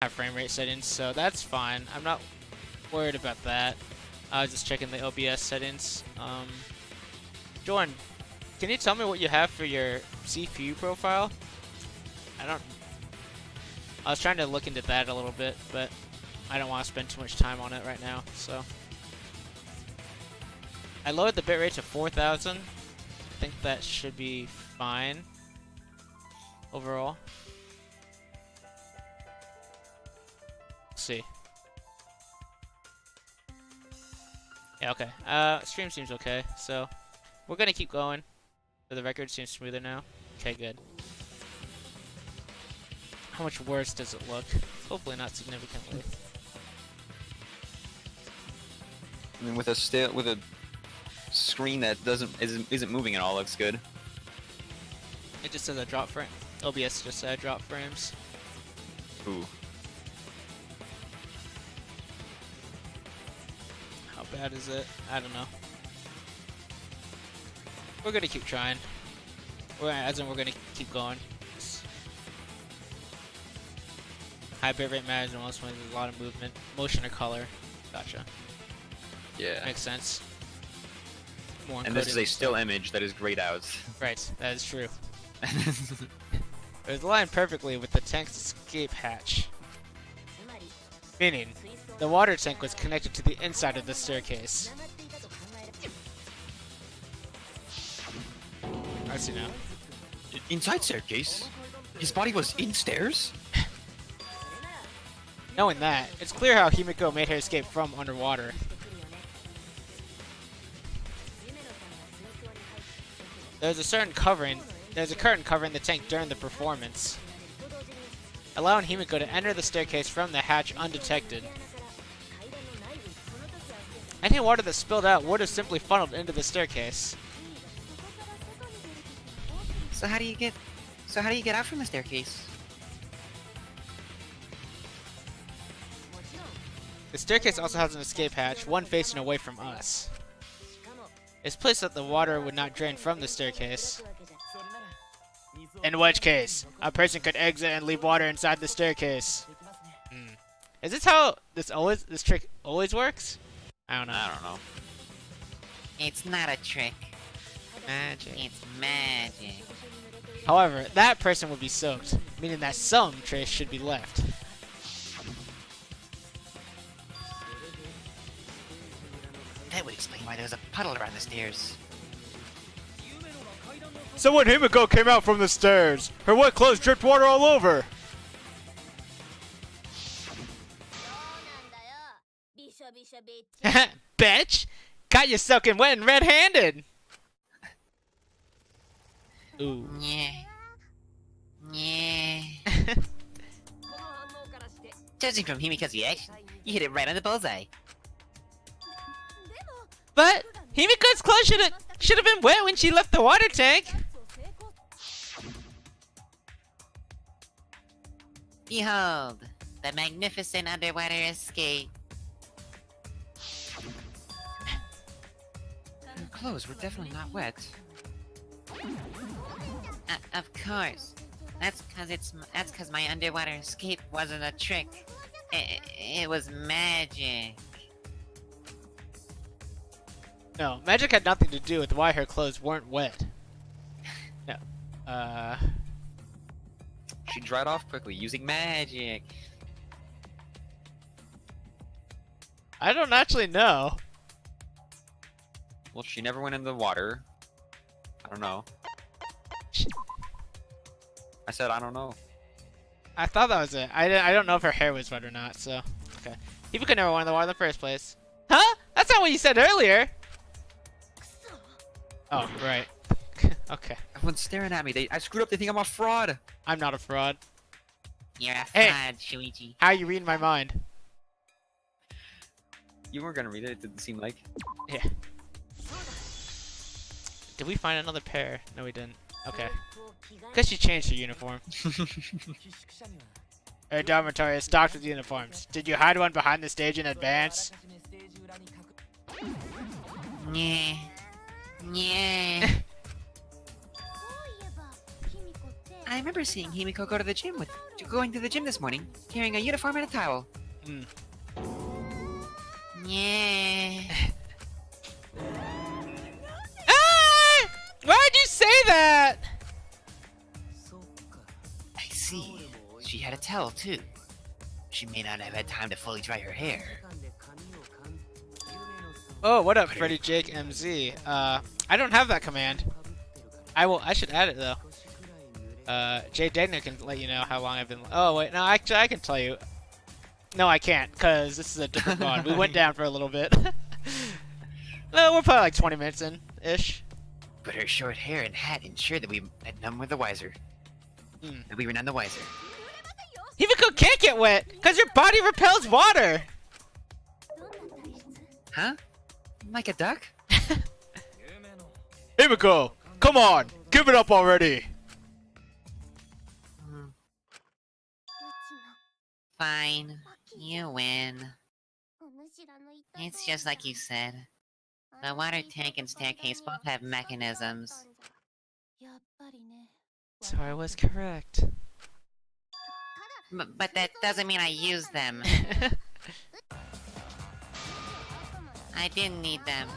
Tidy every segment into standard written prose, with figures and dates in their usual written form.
have frame rate settings, so that's fine. I'm not worried about that. I was just checking the OBS settings. Jordan, can you tell me what you have for your CPU profile? I was trying to look into that a little bit, but I don't want to spend too much time on it right now, so. I lowered the bitrate to 4,000. I think that should be fine overall. Let's see. Yeah, okay. Stream seems okay, so we're gonna keep going. For the record, seems smoother now. Okay, good. How much worse does it look? Hopefully not significantly. I mean, with a screen that isn't moving at all, looks good. It just says a drop frame. OBS just said drop frames. Ooh. How bad is it? I don't know. We're gonna keep trying. We're gonna keep going. High bitrate matters most when there's a lot of movement, motion or color. Gotcha. Yeah. Makes sense. More And this is a encoded still stuff. image that is grayed out. Right, that is true. It was aligned perfectly with the tank's escape hatch. Meaning, the water tank was connected to the inside of the staircase. I see now. Inside staircase? His body was in stairs? Knowing that, it's clear how Himiko made her escape from underwater. There's a curtain covering the tank during the performance, allowing Himiko to enter the staircase from the hatch undetected. Any water that spilled out would have simply funneled into the staircase. So how do you get out from the staircase? The staircase also has an escape hatch, one facing away from us. It's placed so that the water would not drain from the staircase. In which case, a person could exit and leave water inside the staircase. Is this how this trick always works? I don't know. I don't know. It's not a trick. Magic. It's magic. However, that person would be soaked, meaning that some trace should be left. That would explain why there was a puddle around the stairs. So when Himiko came out from the stairs, her wet clothes dripped water all over. Bitch! Got you soaking wet and red-handed! Ooh. Yeah. Yeah. Judging from Himiko's reaction, you hit it right on the bullseye. But Himiko's clothes should have been wet when she left the water tank. Behold, the magnificent underwater escape. Her clothes were definitely not wet. Of course. That's cause my underwater escape wasn't a trick. It was magic. No, magic had nothing to do with why her clothes weren't wet. No. She dried off quickly using magic. I don't actually know. Well, she never went in the water. I don't know. I said I don't know. I thought that was it. I don't know if her hair was wet or not, so. Okay. Himiko never went in the water in the first place. Huh? That's not what you said earlier! Oh, right. Okay. Everyone's staring at me. I screwed up. They think I'm a fraud. I'm not a fraud. You're a Hey. fraud, Shuichi. How are you reading my mind? You weren't gonna read it. It didn't seem like. Yeah. Did we find another pair? No, we didn't. Okay. Because she changed her uniform. Her dormitory is stocked with uniforms. Did you hide one behind the stage in advance? Yeah. Yeah. I remember seeing Himiko going to the gym this morning, carrying a uniform and a towel. Hmm. Yeah. Ah! Why'd you say that? I see. She had a towel too. She may not have had time to fully dry her hair. Oh, what up, Freddy Jake MZ? I don't have that command. I should add it though. Jay Degner can let you know how long I've been. Oh wait, no, actually I can tell you. No, I can't, cause this is a different one. We went down for a little bit. No, we're probably like 20 minutes in ish. But her short hair and hat ensured that we had none were the wiser. That we were none the wiser. Himiko can't get wet, cause your body repels water. Huh? Like a duck? Himiko, come on, give it up already. Fine. You win. It's just like you said. The water tank and staircase both have mechanisms. So I was correct. But that doesn't mean I use them. I didn't need them.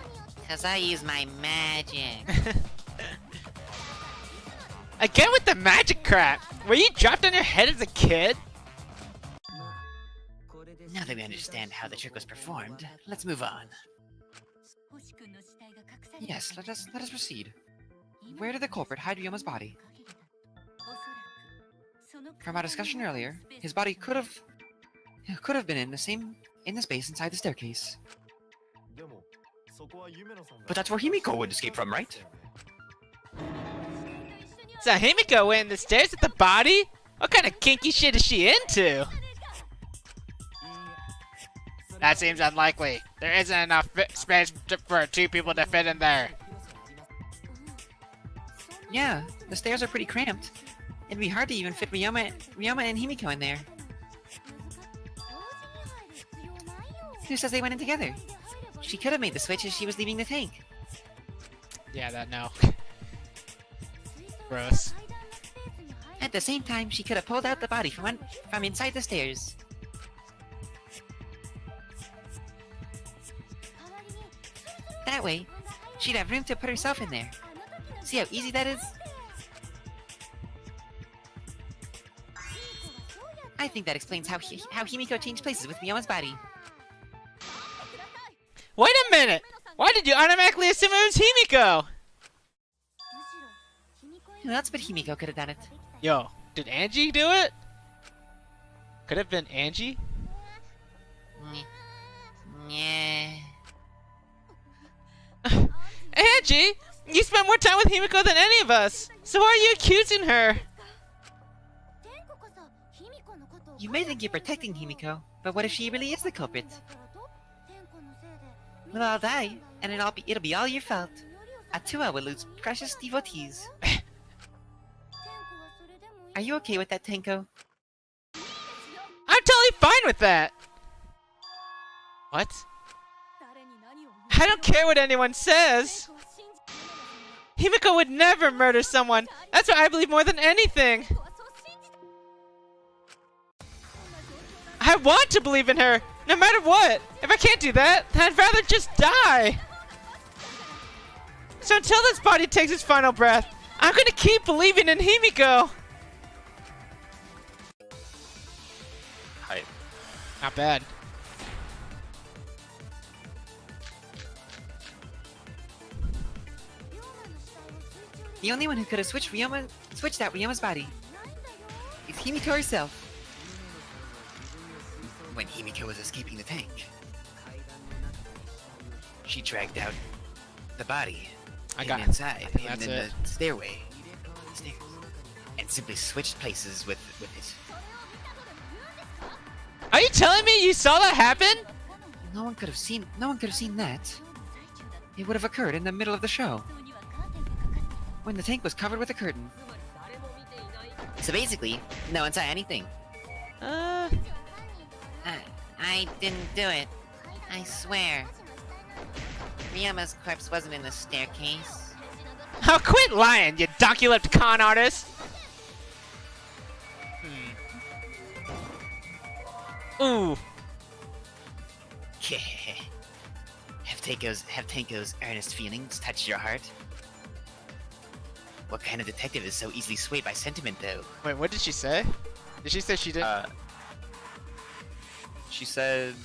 Cause I use my magic. Again with the magic crap. Were you dropped on your head as a kid? Now that we understand how the trick was performed, let's move on. Yes, let us proceed. Where did the culprit hide Ryoma's body? From our discussion earlier, his body could have been in the space inside the staircase. But that's where Himiko would escape from, right? So Himiko went in the stairs with the body? What kind of kinky shit is she into? That seems unlikely. There isn't enough space for 2 people to fit in there. Yeah, the stairs are pretty cramped. It'd be hard to even fit Ryoma and Himiko in there. Who says they went in together? She could have made the switch as she was leaving the tank. Yeah, no. Gross. At the same time, she could have pulled out the body from inside the stairs. That way, she'd have room to put herself in there. See how easy that is? I think that explains how Himiko changed places with Ryoma's body. Wait a minute! Why did you automatically assume it was Himiko? Who else but Himiko could have done it? Yo, did Angie do it? Could have been Angie? Yeah. Angie! You spent more time with Himiko than any of us! So why are you accusing her? You may think you're protecting Himiko, but what if she really is the culprit? We'll all die, and it'll be all your fault. Atua will lose precious devotees. Are you okay with that, Tenko? I'm totally fine with that! What? I don't care what anyone says! Himiko would never murder someone! That's what I believe more than anything! I want to believe in her, no matter what! If I can't do that, then I'd rather just die! So until this body takes its final breath, I'm gonna keep believing in Himiko! Hype. Not bad. The only one who could have switched out Ryoma's body is Himiko herself. When Himiko was escaping the tank, she dragged out the body inside in the stairway, and simply switched places with it. Are you telling me you saw that happen? No one could have seen that. It would have occurred in the middle of the show, when the tank was covered with a curtain. So basically, no one saw anything. I didn't do it. I swear. Ryoma's corpse wasn't in the staircase. Oh, quit lying, you donkey-lipped con artist! Ooh. Have Tanko's earnest feelings touched your heart? What kind of detective is so easily swayed by sentiment, though? Wait, what did she say? Did she say she did? She said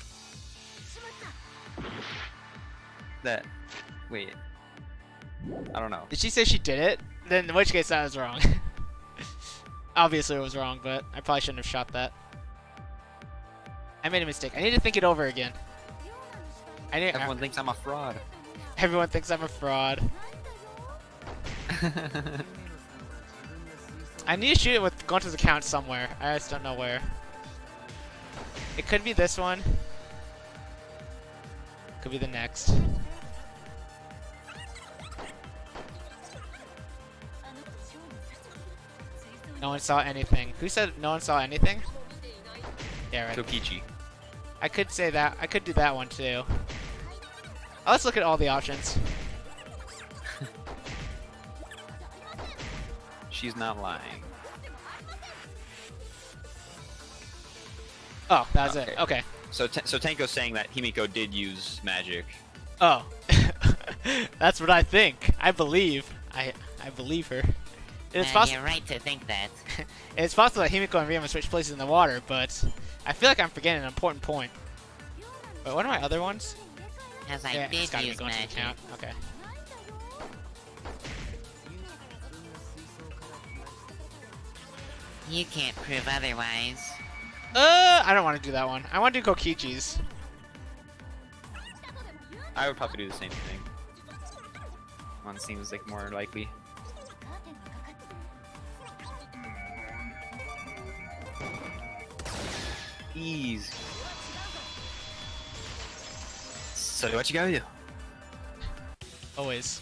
that. Wait. I don't know. Did she say she did it? Then in which case that was wrong. Obviously it was wrong, but I probably shouldn't have shot that. I made a mistake. I need to think it over again. Everyone thinks I'm a fraud. Everyone thinks I'm a fraud. I need to shoot it with Gonta's account somewhere. I just don't know where. It could be this one. Could be the next. No one saw anything. Who said no one saw anything? Yeah, right. Tokichi. I could say that. I could do that one too. Let's look at all the options. She's not lying. Oh, that was it. Okay. So Tanko's saying that Himiko did use magic. Oh. That's what I think. I believe. I believe her. It's possible. You're right to think that. It's possible that Himiko and Ryoma switch places in the water, but I feel like I'm forgetting an important point. Wait, what are my other ones? As I Yeah, it's did gotta be use going to the magic. count. Okay. You can't prove otherwise. I don't want to do that one. I want to do Kokichi's. I would probably do the same thing. One seems like more likely. Ease. So what you gotta do? Always.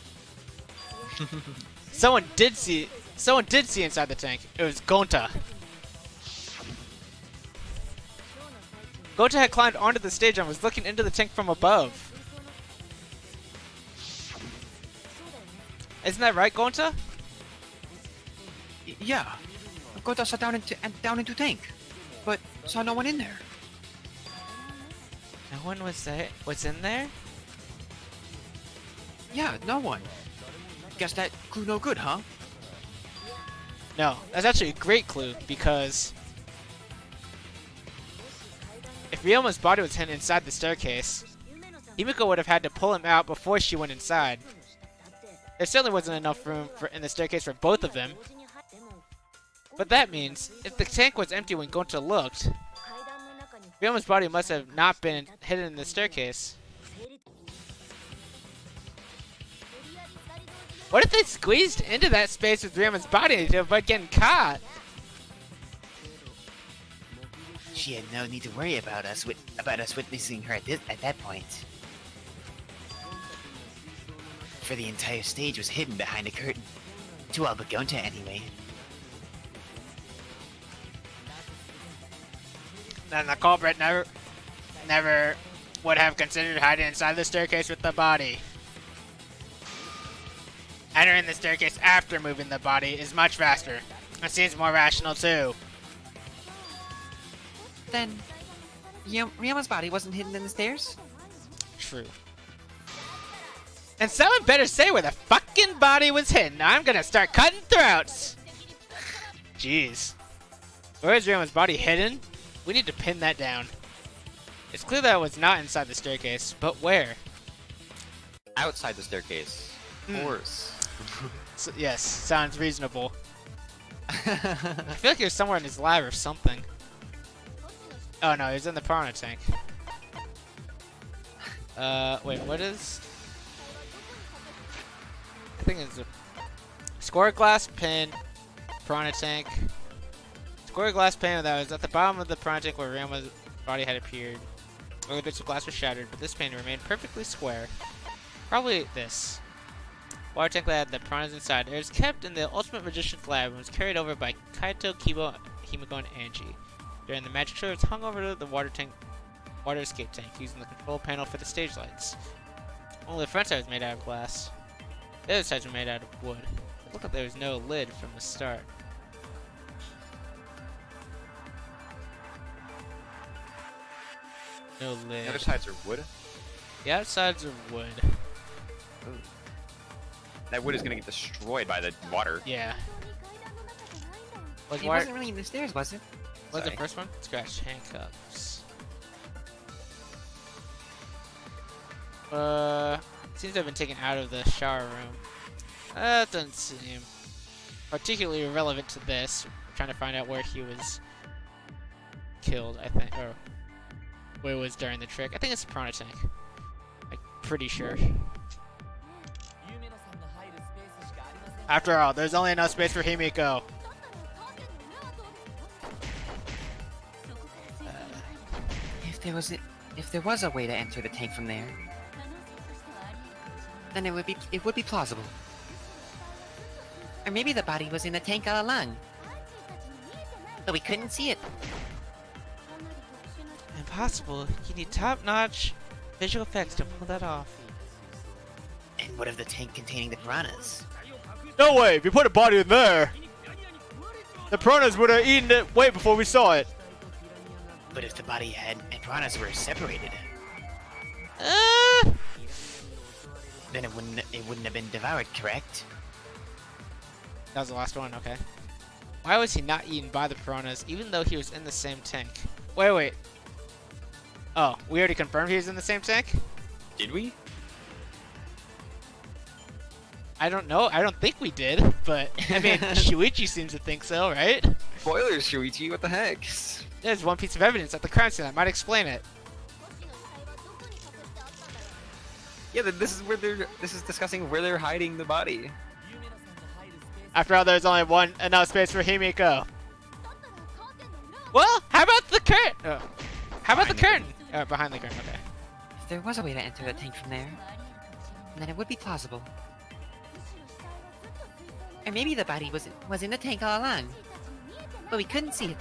Someone did see inside the tank. It was Gonta. Gonta had climbed onto the stage and was looking into the tank from above. Isn't that right, Gonta? Yeah. Gota sat down into tank, but saw no one in there. No one was there. Was in there? Yeah, no one. Guess that clue no good, huh? No, that's actually a great clue because if Ryoma's body was hidden inside the staircase, Himiko would have had to pull him out before she went inside. There certainly wasn't enough room in the staircase for both of them. But that means, if the tank was empty when Gonta looked, Ryoma's body must have not been hidden in the staircase. What if they squeezed into that space with Ryoma's body to avoid getting caught? She had no need to worry about us witnessing her at that point. For the entire stage was hidden behind a curtain. To all but Gonta, anyway. Then the culprit never would have considered hiding inside the staircase with the body. Entering the staircase after moving the body is much faster. It seems more rational too. Then, Ryoma's body wasn't hidden in the stairs? True. And someone better say where the fucking body was hidden. I'm gonna start cutting throats. Jeez. Where is Ryoma's body hidden? We need to pin that down. It's clear that it was not inside the staircase, but where? Outside the staircase. Of course. So, yes, sounds reasonable. I feel like he was somewhere in his lab or something. Oh no, he was in the piranha tank. Wait, what is... I think it's a square glass pin, piranha tank. Square glass pane that was at the bottom of the piranha tank where Ryoma's body had appeared. Earlier bits of glass were shattered, but this pane remained perfectly square. Probably this. Water tank that had the piranhas inside. It was kept in the Ultimate Magician's lab and was carried over by Kaito, Kibo, Himiko, and Angie. During the magic show, it was hung over the water escape tank, using the control panel for the stage lights. Only the front side was made out of glass. The other sides were made out of wood. It looked like there was no lid from the start. No The lid. other sides are wood. The outsides are wood. Ooh. That wood is gonna get destroyed by the water. Yeah. Like, It why? wasn't really in the stairs, was it? What's the Sorry. first one? Scratch handcuffs. Seems to have been taken out of the shower room. That doesn't seem particularly relevant to this. We're trying to find out where he was killed, I think, or where it was during the trick. I think it's the piranha tank. Like, pretty sure. After all, there's only enough space for Himiko. If there was a way to enter the tank from there, then it would be plausible. Or maybe the body was in the tank all along, but we couldn't see it. Impossible. You need top-notch visual effects to pull that off. And what of the tank containing the piranhas? No way! If you put a body in there, the piranhas would have eaten it way before we saw it. But if the body and piranhas were separated, then it wouldn't have been devoured, correct? That was the last one, okay. Why was he not eaten by the piranhas even though he was in the same tank? Wait. Oh, we already confirmed he was in the same tank? Did we? I don't know. I don't think we did, but I mean, Shuichi seems to think so, right? Spoilers, Shuichi. What the heck? There's one piece of evidence at the crime scene that might explain it. Yeah, this is discussing where they're hiding the body. After all, there's only enough space for Himiko. Well, how about the curtain? How about the curtain? Behind the curtain, okay. If there was a way to enter the tank from there, then it would be plausible. Or maybe the body was in the tank all along, but we couldn't see it.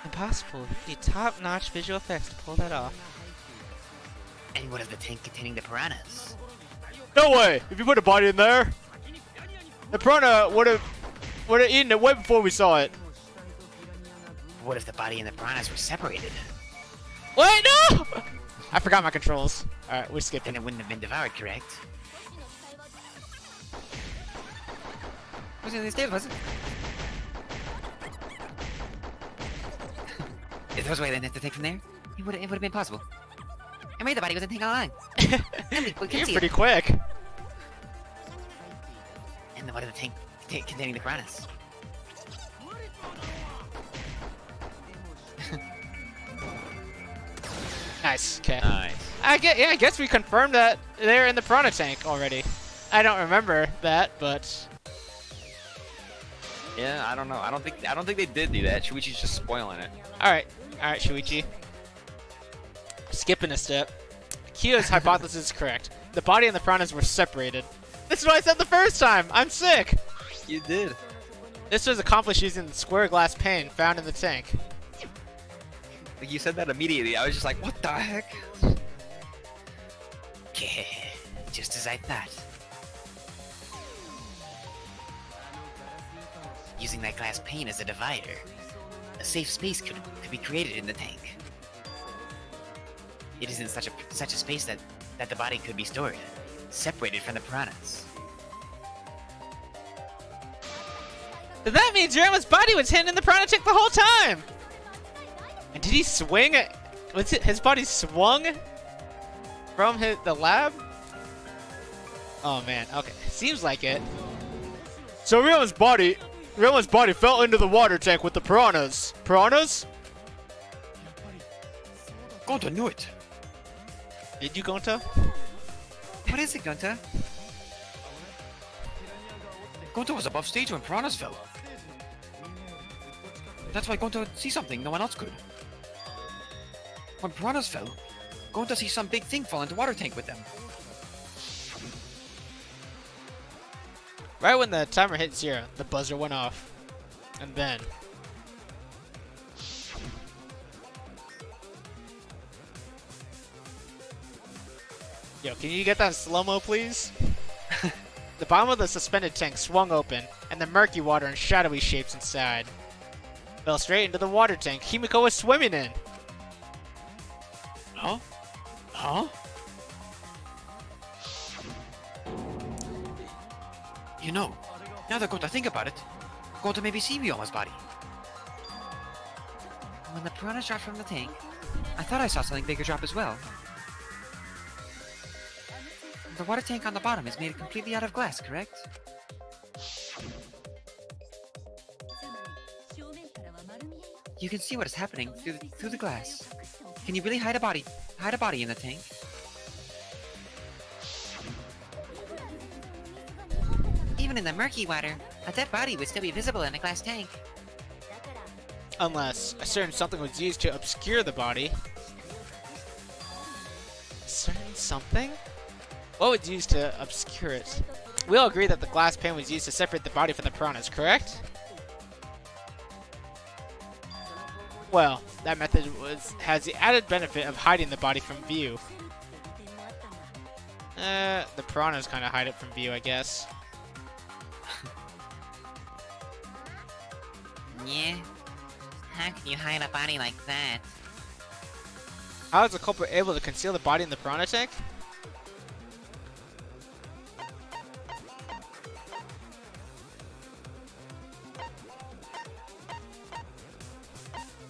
Impossible. You need top-notch visual effects to pull that off. And what of the tank containing the piranhas? No way! If you put a body in there, the piranha would have eaten it way before we saw it. What if the body and the piranhas were separated? Wait, no! I forgot my controls. Alright, we're skipping. Then it wouldn't have been devoured, correct? Was it in the stairs, was it? If there was a way to enter the tank from there, it would have been possible. And maybe the body was in the tank all along. And we couldn't You're see pretty it. quick. And then what of the tank containing the piranhas? Nice, okay. Nice. I guess we confirmed that they're in the piranha tank already. I don't remember that, but Yeah, I don't know. I don't think they did do that. Shuichi's just spoiling it. alright, Shuichi. Skipping a step. Kyo's hypothesis is correct. The body and the piranhas were separated. This is what I said the first time! I'm sick! You did. This was accomplished using the square glass pane found in the tank. Like, you said that immediately. I was just like, what the heck? Yeah, just as I thought. Using that glass pane as a divider, a safe space could be created in the tank. It is in such a space that the body could be stored, separated from the piranhas. Then that means Rama's body was hidden in the piranha tank the whole time! And did he swing? His body swung from the lab? Oh man, okay. Seems like it. So Rama's body fell into the water tank with the piranhas. Piranhas? Gonta knew it. Did you, Gonta? What is it, Gonta? Gonta was above stage when piranhas fell. That's why Gonta would see something no one else could. When piranhas fell, Gonta sees some big thing fall into water tank with them. Right when the timer hit 0, the buzzer went off. And then... Yo, can you get that slow-mo, please? The bottom of the suspended tank swung open, and the murky water and shadowy shapes inside. fell straight into the water tank Himiko was swimming in. Huh? Huh? You know, now that Gota think about it, Gota may be see Ryoma's body. When the piranha dropped from the tank, I thought I saw something bigger drop as well. The water tank on the bottom is made completely out of glass, correct? You can see what is happening through the glass. Can you really hide a body in the tank? Even in the murky water, a dead body would still be visible in a glass tank. Unless a certain something was used to obscure the body. A certain something? What was used to obscure it? We all agree that the glass pane was used to separate the body from the piranhas, correct? Well, that method has the added benefit of hiding the body from view. The piranhas kind of hide it from view, I guess. Yeah? How can you hide a body like that? How is the culprit able to conceal the body in the piranha tank?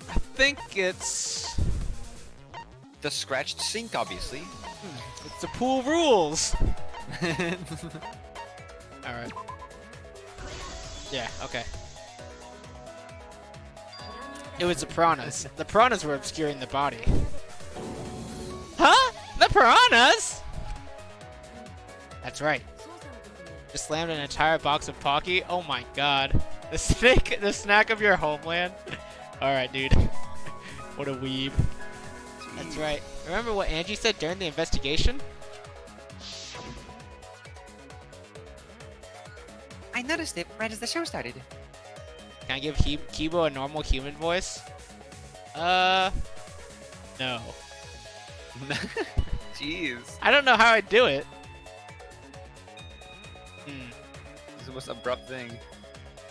I think it's... The scratched sink, obviously. It's the pool rules! Alright. Yeah, okay. It was the piranhas. The piranhas were obscuring the body. Huh? The piranhas? That's right. Just slammed an entire box of Pocky? Oh my god. The snack of your homeland? Alright, dude. What a weeb. That's right. Remember what Angie said during the investigation? I noticed it right as the show started. Can I give Kibo a normal human voice? No. Jeez. I don't know how I'd do it. This is the most abrupt thing.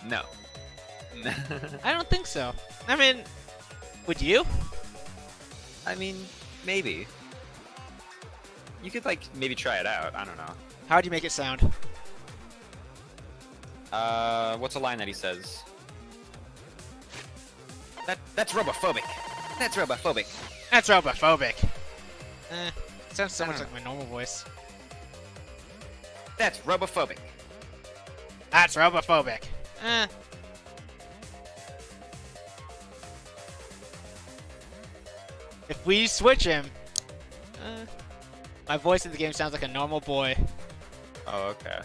No. I don't think so. I mean, would you? I mean, maybe. You could, like, maybe try it out. I don't know. How'd you make it sound? What's a line that he says? That's robophobic. That's robophobic. That's robophobic. Sounds so much like my normal voice. That's robophobic. That's robophobic. If we switch him, my voice in the game sounds like a normal boy. Oh, okay.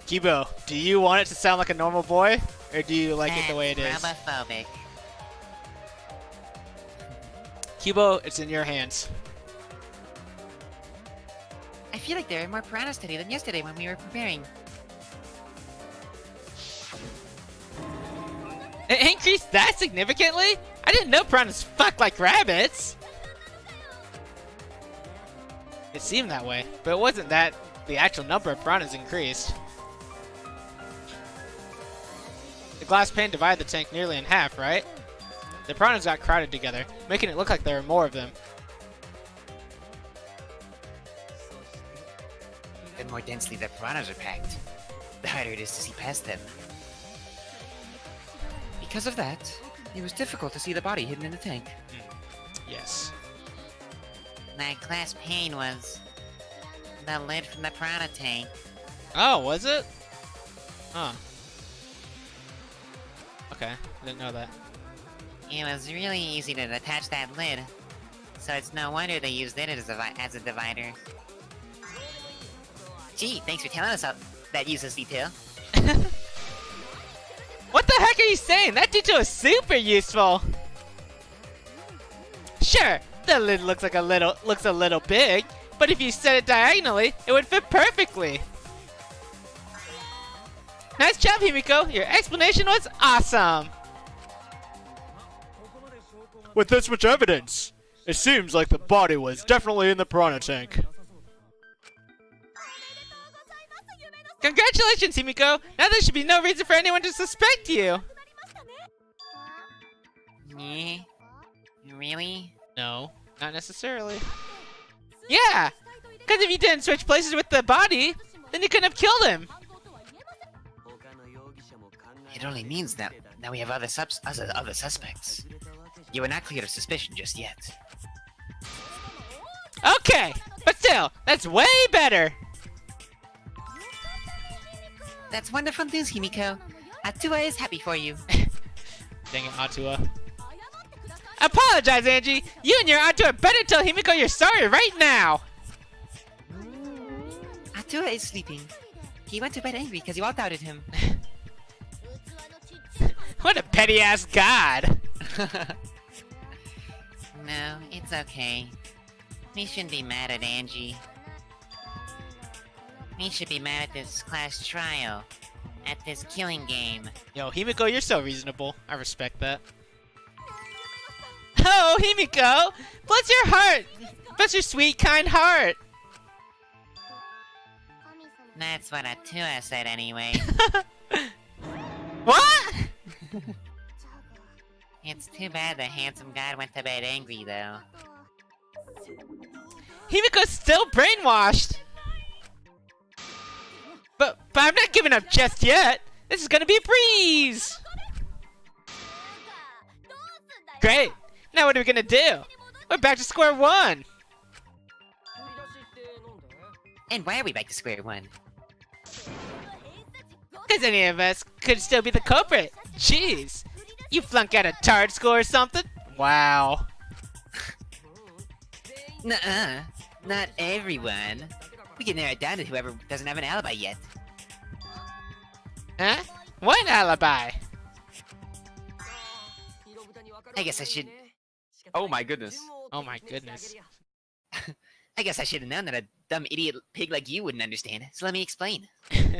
Kibo, do you want it to sound like a normal boy? Or do you like it the way it is? Robophobic. Kibo, it's in your hands. I feel like there are more piranhas today than yesterday when we were preparing. It increased that significantly? I didn't know piranhas fuck like rabbits! It seemed that way, but it wasn't that the actual number of piranhas increased. The glass pane divided the tank nearly in half, right? The piranhas got crowded together, making it look like there were more of them. The more densely the piranhas are packed, the harder it is to see past them. Because of that, it was difficult to see the body hidden in the tank. Yes. That glass pane was the lid from the piranha tank. Oh, was it? Huh. Okay, didn't know that. It was really easy to attach that lid, so it's no wonder they used it as a divider. Gee, thanks for telling us that useless detail. What the heck are you saying? That detail is super useful! Sure, the lid looks a little big, but if you set it diagonally, it would fit perfectly. Nice job, Himiko. Your explanation was awesome. With this much evidence, it seems like the body was definitely in the piranha tank. Congratulations, Himiko! Now there should be no reason for anyone to suspect you! Yeah? Really? No, not necessarily. Yeah! Because if you didn't switch places with the body, then you couldn't have killed him! It only means that now we have other suspects. You are not cleared of suspicion just yet. Okay! But still, that's way better! That's wonderful news, Himiko. Atua is happy for you. Dang it, Atua. Apologize, Angie! You and your Atua better tell Himiko you're sorry right now! Atua is sleeping. He went to bed angry because you all doubted him. What a petty-ass god! No, it's okay. We shouldn't be mad at Angie. We should be mad at this class trial. At this killing game. Yo, Himiko, you're so reasonable. I respect that. Oh, Himiko! Bless your heart! Bless your sweet, kind heart! That's what Atua said anyway. What? It's too bad the handsome god went to bed angry, though. Himiko's still brainwashed! But I'm not giving up just yet! This is gonna be a breeze! Great! Now what are we gonna do? We're back to square one! And why are we back to square one? Because any of us could still be the culprit! Jeez! You flunk out a tard score or something? Wow. Nuh-uh. Not everyone. We can narrow it down to whoever doesn't have an alibi yet. Huh? What alibi? I guess I should... Oh my goodness. Oh my goodness. I guess I should have known that a dumb idiot pig like you wouldn't understand. So let me explain. Who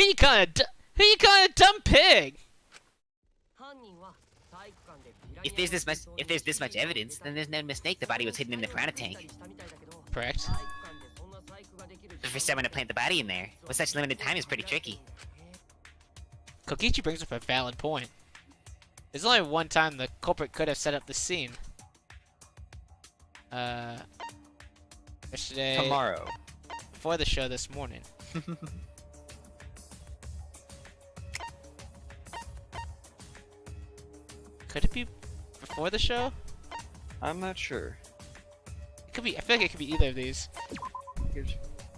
you calling a dumb pig? If there's this much evidence, then there's no mistake the body was hidden in the piranha tank. Correct. But for someone to plant the body in there with such limited time is pretty tricky. Kokichi brings up a valid point. There's only one time the culprit could have set up the scene. Yesterday. Tomorrow. Before the show this morning. Could it be before the show? I'm not sure. It could be. I feel like it could be either of these.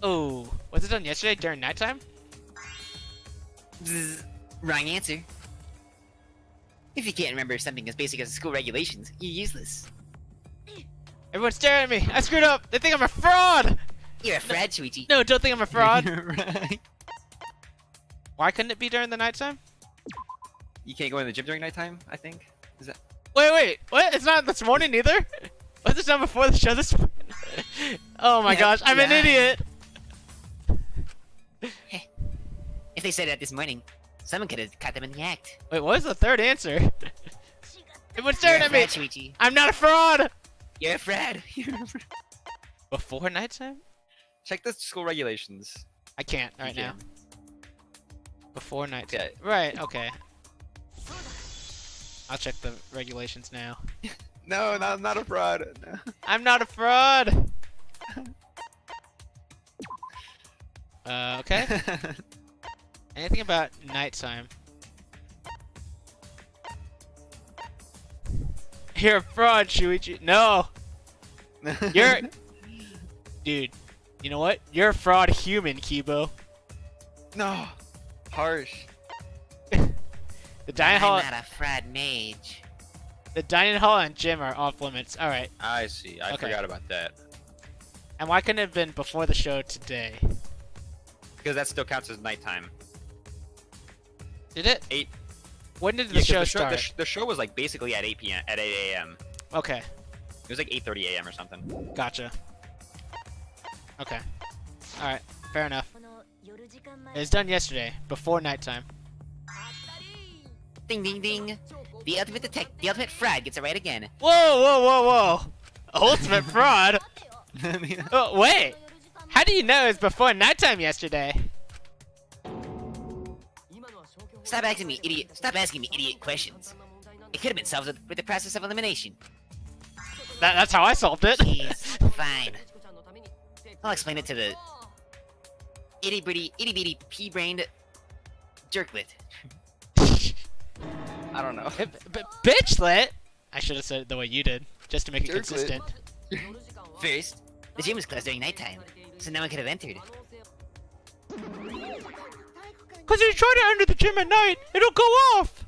Oh, was it done yesterday during nighttime? Bzz. Wrong answer. If you can't remember something as basic as school regulations, you're useless. Everyone's staring at me. I screwed up. They think I'm a fraud. You're a fraud, Shuichi. No, don't think I'm a fraud. You're right. Why couldn't it be during the nighttime? You can't go in the gym during nighttime, I think? Is that... Wait. What? It's not this morning either? Was it done before the show this morning? Oh my Yep, gosh, I'm an yeah. idiot. If they said that this morning, someone could have caught them in the act. Wait, what was the third answer? Everyone's You're staring a at me. fraud, Shuichi. I'm not a fraud. You're a fraud. You're a fraud. Before nighttime? Check the school regulations. I can't right You now. can. Before nighttime. Okay. Right, okay. I'll check the regulations now. No, not a fraud. No. I'm not a fraud! Okay. Anything about nighttime? You're a fraud, Shuichi. No! You're... Dude, you know what? You're a fraud human, Kibo. No. Harsh. The dining I'm hall, not a fraud mage. the dining hall and gym are off limits. All right. I see. I Okay. forgot about that. And why couldn't it have been before the show today? Because that still counts as nighttime. Did it? 8. When did the Yeah, 'cause show start? The show was like basically at 8 p.m. at 8 a.m. Okay, It was like 8:30 a.m. or something. gotcha. Okay. All right, fair enough. It was done yesterday, before nighttime. Ding ding ding. The ultimate fraud gets it right again. Whoa! Ultimate fraud? Oh, wait! How How do you know it was before nighttime yesterday? Stop asking me idiot questions. It could have been solved with the process of elimination. That's how I solved it. Jeez, fine. I'll explain it to the itty-bitty pea-brained jerklet. I don't know. Bitchlet! I should have said it the way you did, just to make it Jerklet. consistent. First, the gym was closed during nighttime, so no one could have entered. Cause if you try to enter the gym at night, it'll go off!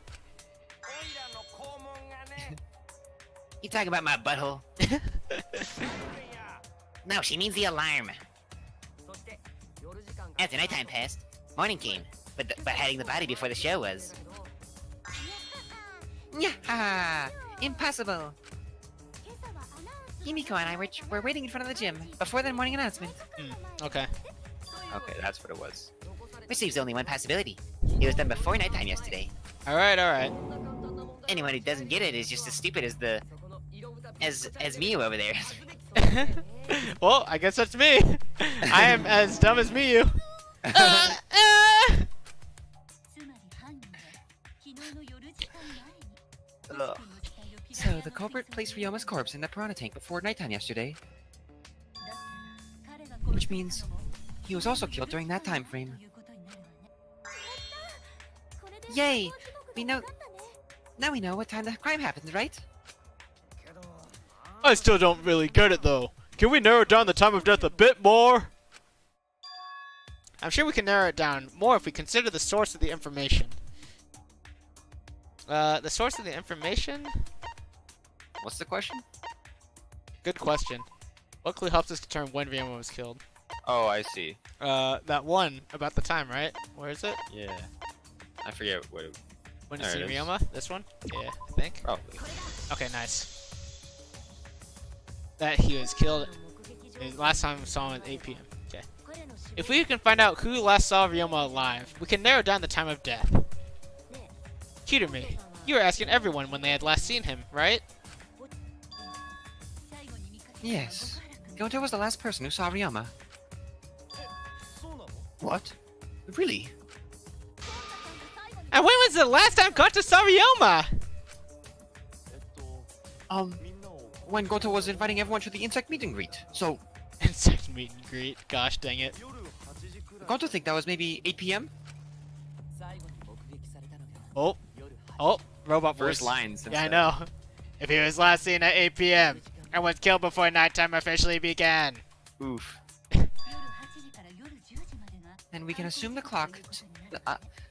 You talking about my butthole? No, she means the alarm. After nighttime passed, morning came, but hiding the body before the show was. Nyah! Impossible! Himiko and I were waiting in front of the gym before the morning announcement. Okay. Okay, that's what it was. Which leaves only one possibility. It was done before nighttime yesterday. Alright. Anyone who doesn't get it is just as stupid as as Miyu over there. Well, I guess that's me. I am as dumb as Miyu. Ugh. So, the culprit placed Ryoma's corpse in the piranha tank before nighttime yesterday. Which means he was also killed during that time frame. Yay! Now we know what time the crime happened, right? I still don't really get it though. Can we narrow down the time of death a bit more? I'm sure we can narrow it down more if we consider the source of the information. The source of the information? What's the question? Good question. What clue helps us determine when Ryoma was killed? Oh, I see. That one about the time, right? Where is it? Yeah. I forget what it... When you There see it is. Ryoma? This one? Yeah, I think. Probably. Okay, nice. That he was killed. Last time we saw him at 8 p.m. Okay. If we can find out who last saw Ryoma alive, we can narrow down the time of death. Kirumi, you were asking everyone when they had last seen him, right? Yes. Goto was the last person who saw Ryoma. What? Really? And when was the last time Goto saw Ryoma? When Goto was inviting everyone to the insect meet and greet. So, Insect meet and greet. Gosh dang it. Goto think that was maybe 8 p.m.? Oh, robot First voice. lines. Yeah, I know. If he was last seen at 8 p.m. and was killed before nighttime officially began. Oof. And we can assume the clock...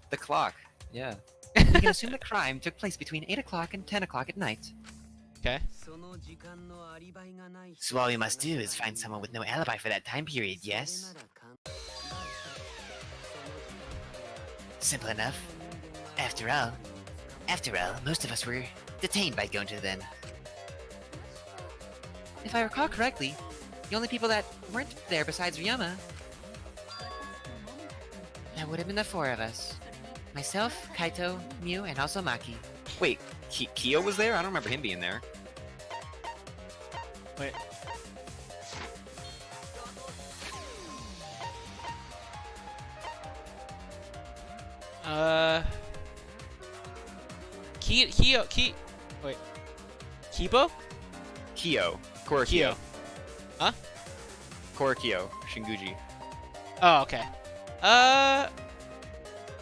The clock. Yeah. we can assume the crime took place between 8 o'clock and 10 o'clock at night. Okay. So all we must do is find someone with no alibi for that time period, yes? Simple enough. After all, most of us were detained by Gonta then. If I recall correctly, the only people that weren't there besides Ryoma, that would have been the four of us. Myself, Kaito, Miu, and also Maki. Wait, Kyo was there? I don't remember him being there. Wait. Wait. Kibo? Kyo. Korokyo. Kyo. Huh? Korokyo. Shinguji. Oh, okay.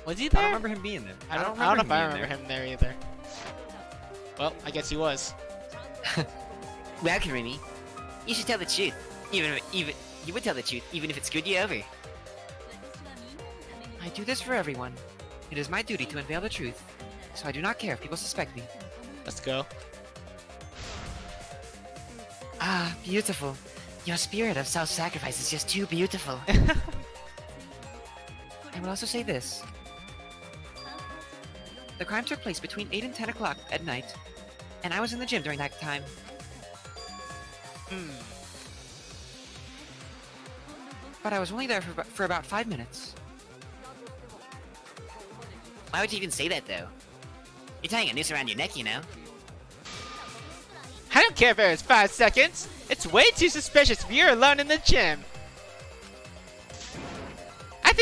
Was he I there? don't remember him being there. I don't know if I remember him there either. Well, I guess he was. Well, Kirumi, you should tell the truth. Even you would tell the truth, even if it screwed you over. I do this for everyone. It is my duty to unveil the truth, so I do not care if people suspect me. Let's go. Ah, beautiful. Your spirit of self-sacrifice is just too beautiful. I will also say this. The crime took place between 8 and 10 o'clock at night, and I was in the gym during that time. But I was only there for about 5 minutes. Why would you even say that, though? You're tying a noose around your neck, you know? I don't care if it was 5 seconds. It's way too suspicious if you're alone in the gym.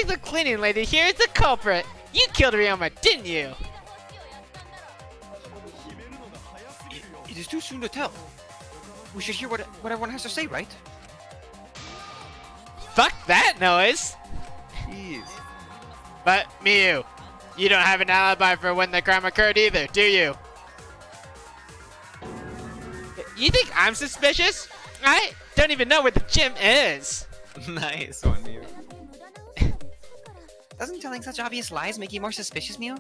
think the cleaning lady here is the culprit. You killed Ryoma, didn't you? It is too soon to tell. We should hear what everyone has to say, right? Fuck that noise. Jeez. But, Miyu, you don't have an alibi for when the crime occurred either, do you? You think I'm suspicious? I don't even know where the gym is. Nice one, you. Doesn't telling such obvious lies make you more suspicious, Mio?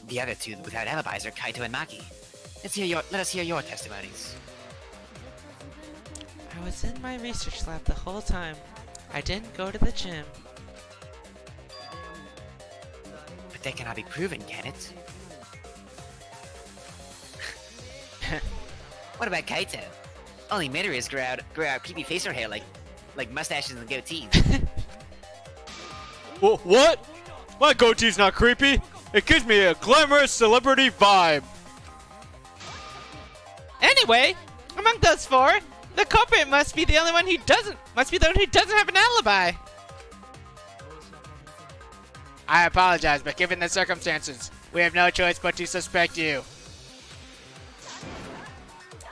The other two without alibis are Kaito and Maki. Let us hear your testimonies. I was in my research lab the whole time. I didn't go to the gym. But that cannot be proven, can it? What about Kaito? Only Midoriyas grow out creepy facial hair like mustaches and goatees. What? My goatee's not creepy. It gives me a glamorous celebrity vibe. Anyway, among those four, the culprit must be the one who doesn't have an alibi. I apologize, but given the circumstances, we have no choice but to suspect you.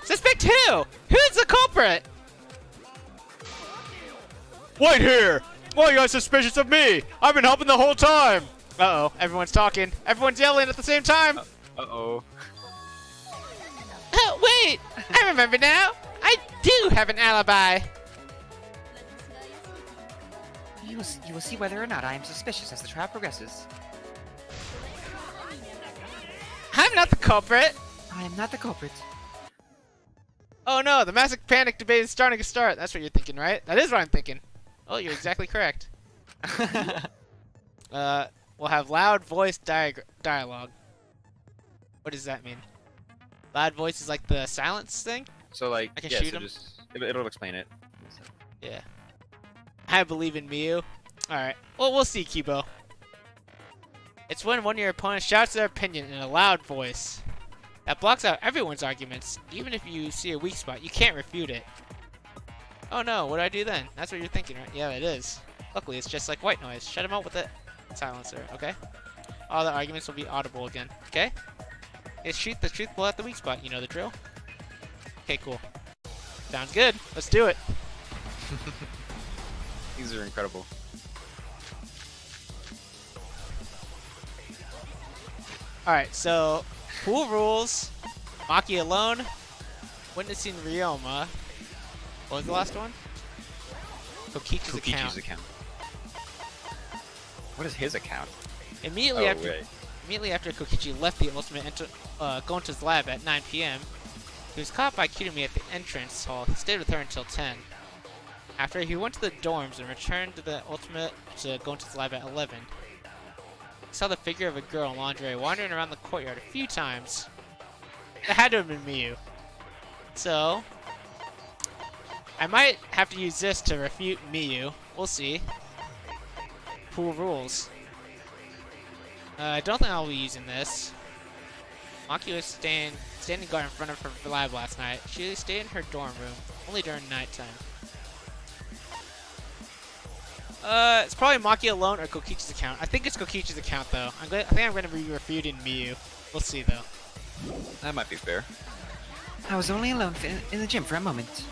Suspect who? Who's the culprit? Wait here! Why are you guys suspicious of me? I've been helping the whole time! Uh-oh, everyone's talking. Everyone's yelling at the same time. Uh-oh. Oh, wait! I remember now! I do have an alibi! You will see whether or not I am suspicious as the trial progresses. I'm not the culprit! I am not the culprit. Oh no, the massive panic debate is starting to start. That's what you're thinking, right? That is what I'm thinking. Oh, you're exactly correct. We'll have loud voice dialogue. What does that mean? Loud voice is like the silence thing? So like, I can yeah, shoot so him? just it'll explain it. Yeah. I believe in Miyu. Alright. Well, we'll see, Kibo. It's when one of your opponents shouts their opinion in a loud voice. That blocks out everyone's arguments. Even if you see a weak spot, you can't refute it. Oh no, what do I do then? That's what you're thinking, right? Yeah, it is. Luckily, it's just like white noise. Shut him out with it. Silencer, okay? All the arguments will be audible again, okay? It's shoot the truth, pull out the weak spot. You know the drill? Okay, cool. Sounds good. Let's do it. These are incredible. Alright, so pool rules. Maki alone. Witnessing Ryoma. What was the last one? Kokichi's account. What is his account? Immediately after Kokichi left the Ultimate Gonta's lab at 9 p.m., he was caught by Kirumi at the entrance hall. He stayed with her until 10. After he went to the dorms and returned to the Ultimate to Gonta's lab at 11, he saw the figure of a girl in lingerie wandering around the courtyard a few times. It had to have been Miyu. So, I might have to use this to refute Miyu. We'll see. Pool rules. I don't think I'll be using this. Maki was standing guard in front of her lab last night. She stayed in her dorm room, only during nighttime. It's probably Maki alone or Kokichi's account. I think it's Kokichi's account, though. I think I'm going to be refuting Miyu. We'll see, though. That might be fair. I was only alone in the gym for a moment.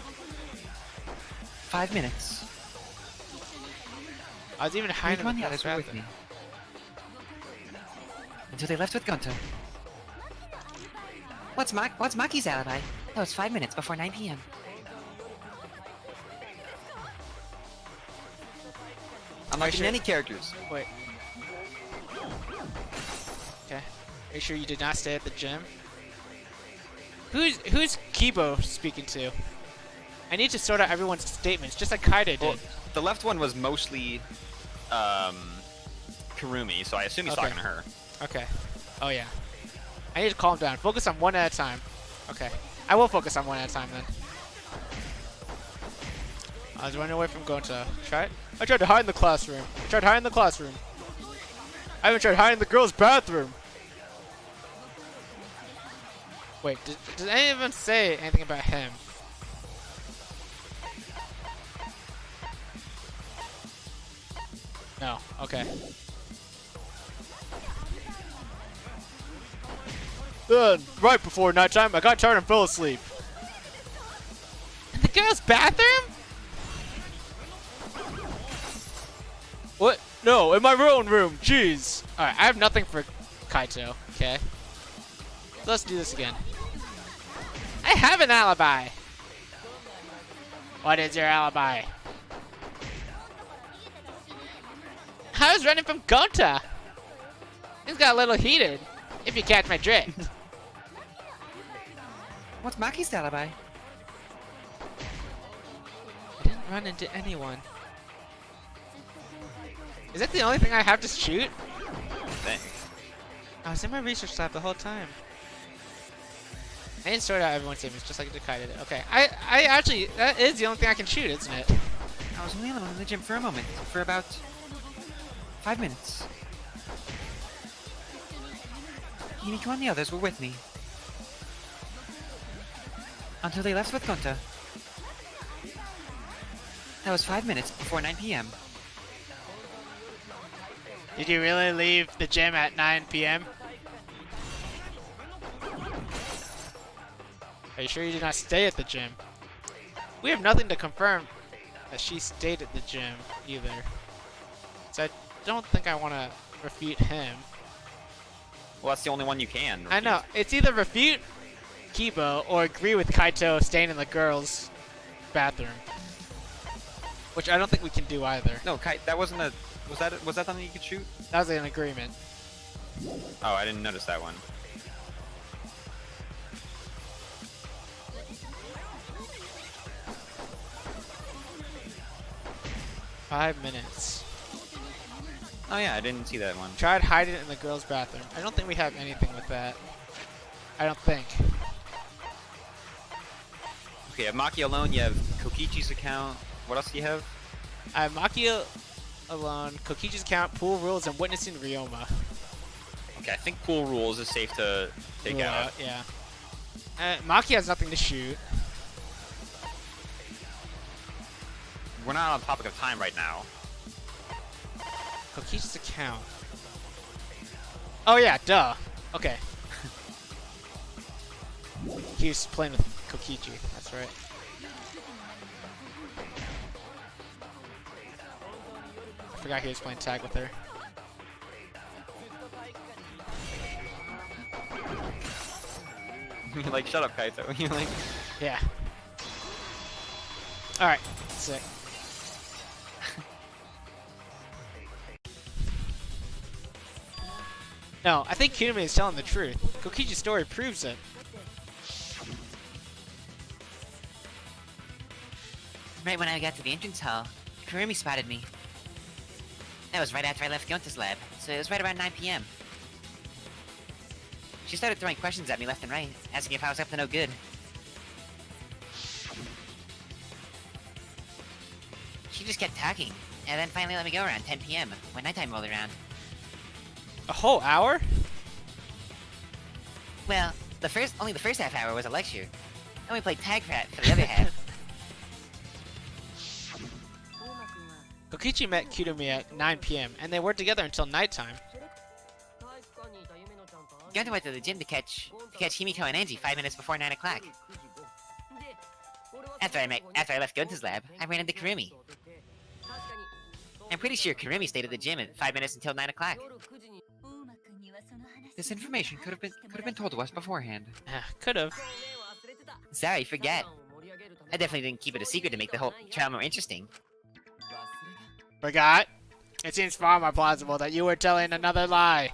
5 minutes. I was even hiding Neither in one of the others were with bathroom. me. Until they left with Gonta. What's Maki's alibi? That was 5 minutes before 9 p.m. I'm not Are you getting sure? any characters. Wait. Okay. Are you sure you did not stay at the gym? Who's Kibo speaking to? I need to sort out everyone's statements, just like Kaida did. Well, the left one was mostly Kirumi, so I assume he's talking to her. Okay. Oh yeah. I need to calm down. Focus on one at a time. Okay. I will focus on one at a time then. I was running away from Gonta. I tried to hide in the classroom. I haven't tried hiding in the girls' bathroom. Wait, does anyone say anything about him? No. Okay. Then, right before nighttime, I got tired and fell asleep. In the girls' bathroom? What? No, in my own room. Jeez. Alright, I have nothing for Kaito. Okay. So let's do this again. I have an alibi. What is your alibi? I was running from Gonta. Things got a little heated, if you catch my drift. What's Maki's alibi? I didn't run into anyone. Is that the only thing I have to shoot? Thanks. I was in my research lab the whole time. I didn't sort out everyone's statements just like Dekai did. Okay, I actually, that is the only thing I can shoot, isn't it? I was only alone in the gym for a moment, for about 5 minutes. Himiko and the others were with me. Until they left with Gonta. That was 5 minutes before 9 p.m. Did you really leave the gym at 9 p.m.? Are you sure you did not stay at the gym? We have nothing to confirm that she stayed at the gym either. So I don't think I want to refute him. Well, that's the only one you can. I know. It's either refute Kibo or agree with Kaito staying in the girls' bathroom. Which I don't think we can do either. No, Kai, that wasn't a. Was that something you could shoot? That was an agreement. Oh, I didn't notice that one. Five minutes. Oh yeah, I didn't see that one. Tried hiding it in the girls' bathroom. I don't think we have anything with that. I don't think. Okay, you have Maki alone. You have Kokichi's account. What else do you have? I have Maki alone, Kokichi's account, pool rules, and witnessing Ryoma. Okay, I think pool rules is safe to take Rule out. Yeah. Maki has nothing to shoot. We're not on topic of time right now. Kokichi's account. Oh yeah, duh. Okay. He was playing with Kokichi. That's right. I forgot he was playing tag with her. You're like, shut up, Kaito. You're like, Yeah. Alright, sick. No, I think Kirumi is telling the truth. Kokichi's story proves it. Right when I got to the entrance hall, Kurumi spotted me. That was right after I left Gonta's lab, so it was right around 9 p.m. She started throwing questions at me left and right, asking if I was up to no good. She just kept talking, and then finally let me go around 10 p.m. when nighttime rolled around. A whole hour? Well, only the first half hour was a lecture, and we played tag for the other half. Kokichi met Kirumi at 9 p.m. and they were together until nighttime. Gonta went to the gym to catch Himiko and Angie 5 minutes before 9 o'clock. After I left Gonta's lab, I ran into Kurumi. I'm pretty sure Kurumi stayed at the gym at 5 minutes until 9 o'clock. This information could have been told to us beforehand. Could've. Sorry, forget. I definitely didn't keep it a secret to make the whole trial more interesting. Forgot? It seems far more plausible that you were telling another lie.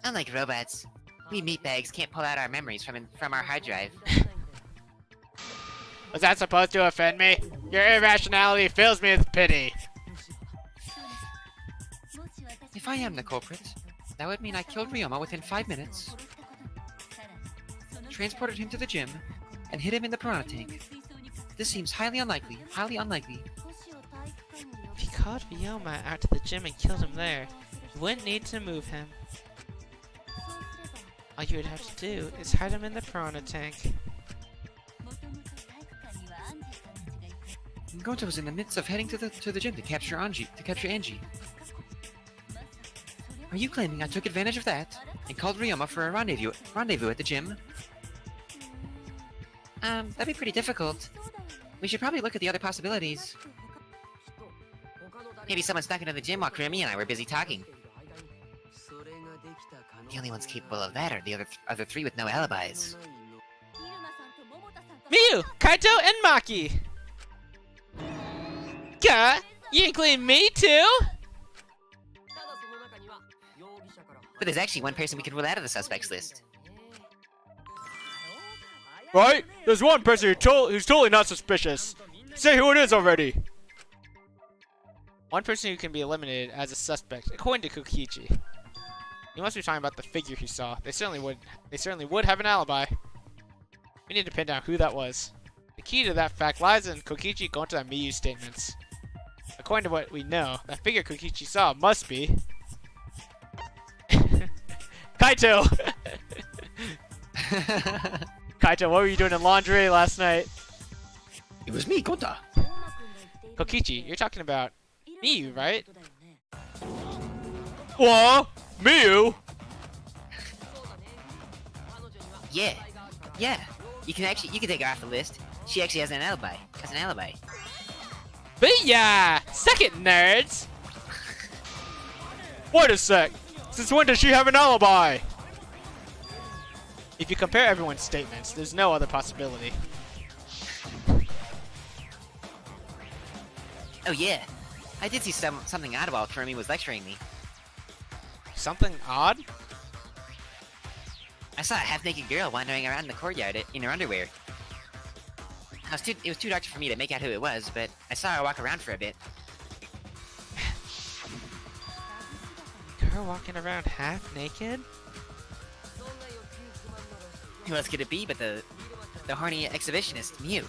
Unlike robots, we meatbags can't pull out our memories from our hard drive. Was that supposed to offend me? Your irrationality fills me with pity. If I am the culprit, that would mean I killed Ryoma within 5 minutes, transported him to the gym, and hid him in the piranha tank. This seems highly unlikely. If you called Ryoma out to the gym and killed him there, you wouldn't need to move him. All you would have to do is hide him in the piranha tank. Gonta was in the midst of heading to the gym to capture Angie. Are you claiming I took advantage of that and called Ryoma for a rendezvous at the gym? That'd be pretty difficult. We should probably look at the other possibilities. Maybe someone snuck into the gym while Kurumi and I were busy talking. The only ones capable of that are the other three with no alibis. Miyu, Kaito, and Maki. Gah, you include me too? But there's actually one person we can rule out of the suspects list. Right? There's one person who's totally not suspicious. Say who it is already. One person who can be eliminated as a suspect, according to Kokichi. You must be talking about the figure he saw. They certainly would have an alibi. We need to pin down who that was. The key to that fact lies in Kokichi, Gonta, and Miyu's statements. According to what we know, that figure Kokichi saw must be Kaito! Kaito, what were you doing in laundry last night? It was me, Gonta. Kokichi, you're talking about Miyu, right? What? Miyu? Yeah. You can take her off the list. She actually has an alibi. Booyah! Suck it, nerds! Wait a sec! Since when does she have an alibi? If you compare everyone's statements, there's no other possibility. Oh yeah. I did see something odd while Kurumi was lecturing me. Something odd? I saw a half-naked girl wandering around the courtyard in her underwear. It was too dark for me to make out who it was, but I saw her walk around for a bit. Girl walking around half naked? Who else could it be but the horny exhibitionist, Miyu?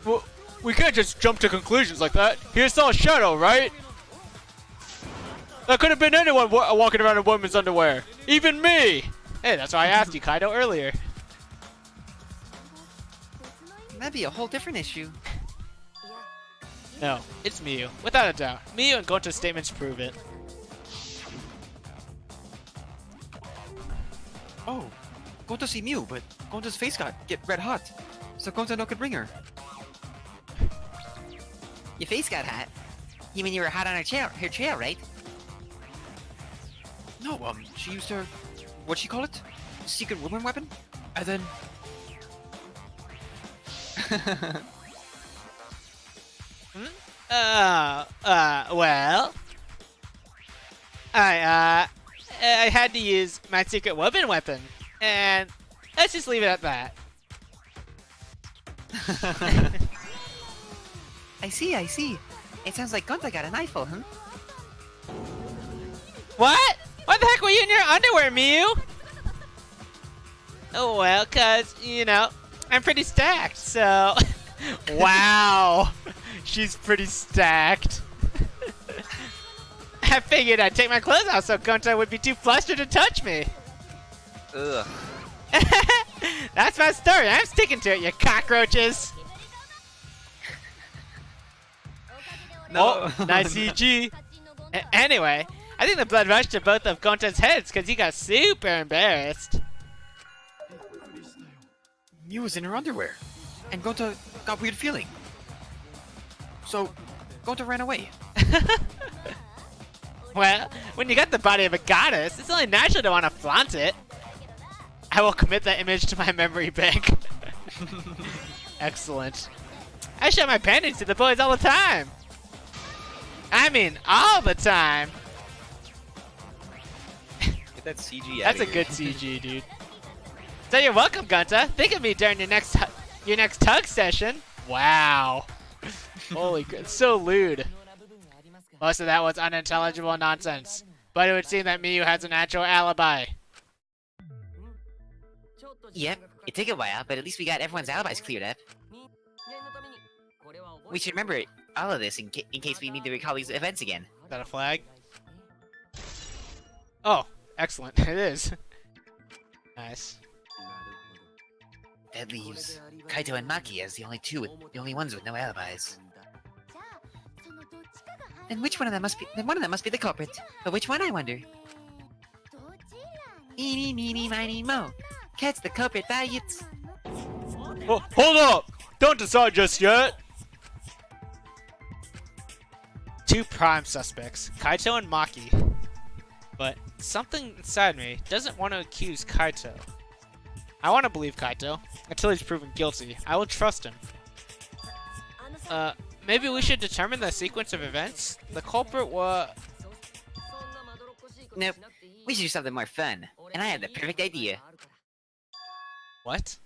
Well, we can't just jump to conclusions like that. He saw a shadow, right? That could have been anyone walking around in women's underwear. Even me! Hey, that's why I asked you, Kaido, earlier. That'd be a whole different issue. No, it's Miyu, without a doubt. Miyu and Gonta's statements prove it. Oh, Gonta see Miyu, but Gonta's face get red hot, so Gonta no could bring her. Your face got hot? You mean you were hot on her trail, right? No, she used her, what'd she call it? Secret woman weapon? And then... Well... I had to use my secret weapon, and let's just leave it at that. I see. It sounds like Gonta got an eyeful, huh? What? What the heck were you in your underwear, Miyu? Oh, well, cause, I'm pretty stacked, so... Wow! She's pretty stacked. I figured I'd take my clothes off so Gonta would be too flustered to touch me. Ugh. That's my story. I'm sticking to it, you cockroaches. No. Oh, nice CG. Anyway, I think the blood rushed to both of Gonta's heads because he got super embarrassed. Miyu was in her underwear, and Gonta got weird feeling. So, Gonta ran away. Well, when you got the body of a goddess, it's only natural to want to flaunt it. I will commit that image to my memory bank. Excellent. I show my panties to the boys all the time. I mean, all the time. Get that CG That's out a of good here. CG, dude. So you're welcome, Gonta. Think of me during your next tug session. Wow. Holy, it's so lewd. Most of that was unintelligible nonsense, but it would seem that Miyu has an actual alibi. Yep, it took a while, but at least we got everyone's alibis cleared up. We should remember all of this in case we need to recall these events again. Is that a flag? Oh, excellent. It is. Nice. That leaves Kaito and Maki as the only ones with no alibis. Then which one of them must be? Then one of them must be the culprit. But which one, I wonder? Eeny, meeny, miny, mo. Catch the culprit by its. Oh, hold up! Don't decide just yet! Two prime suspects, Kaito and Maki. But something inside me doesn't want to accuse Kaito. I want to believe Kaito until he's proven guilty. I will trust him. Maybe we should determine the sequence of events? The culprit was... Nope. We should do something more fun. And I have the perfect idea. What?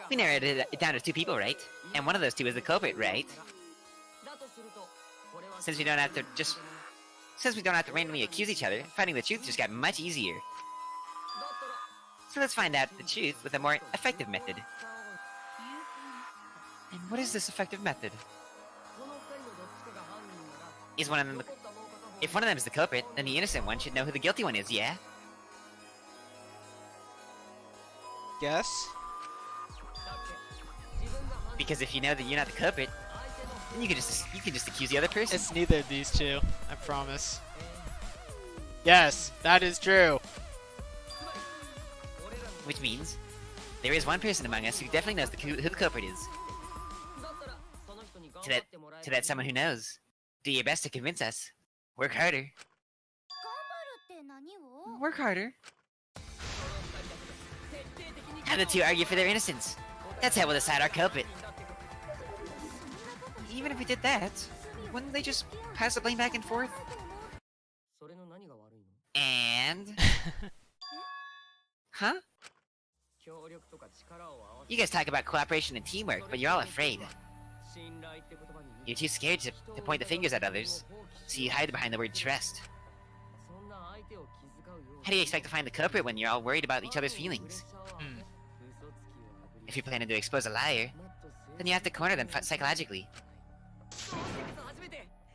We narrowed it down to two people, right? And one of those two is the culprit, right? Since we don't have to randomly accuse each other, finding the truth just got much easier. So let's find out the truth with a more effective method. And what is this effective method? If one of them is the culprit, then the innocent one should know who the guilty one is, yeah? Guess? Because if you know that you're not the culprit, then you can just accuse the other person. It's neither of these two, I promise. Yes, that is true. Which means, there is one person among us who definitely knows who the culprit is. To that someone who knows, do your best to convince us. Work harder. Work harder. Have the two argue for their innocence. That's how we'll decide our culprit. Even if we did that, wouldn't they just pass the blame back and forth? And... Huh? You guys talk about cooperation and teamwork, but you're all afraid. You're too scared to point the fingers at others, so you hide behind the word trust. How do you expect to find the culprit when you're all worried about each other's feelings? If you're planning to expose a liar, then you have to corner them psychologically.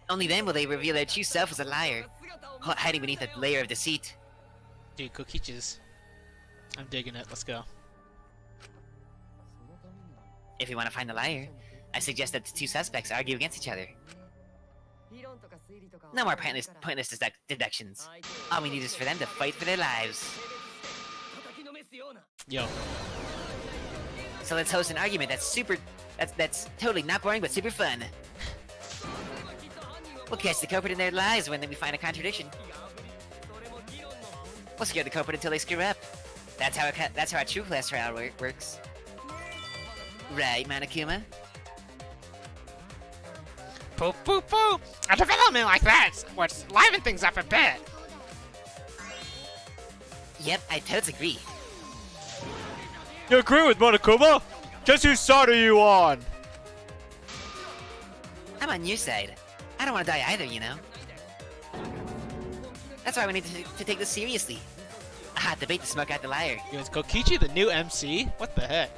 Only then will they reveal their true self as a liar, hiding beneath a layer of deceit. Dude, Kokichi's. I'm digging it. Let's go. If you want to find the liar, I suggest that the two suspects argue against each other. No more pointless deductions. All we need is for them to fight for their lives. Yo. So let's host an argument that's totally not boring but super fun. We'll catch the culprit in their lies when we find a contradiction. We'll scare the culprit until they screw up. That's how a true class trial works. Right, Monokuma? Poo poo poo! A development like that would liven things up a bit. Yep, I totes agree. You agree with Monokuma? Guess whose side are you on? I'm on your side. I don't want to die either, you know? That's why we need to take this seriously. A hot debate to smoke out the liar. Yo, is Kokichi the new MC? What the heck?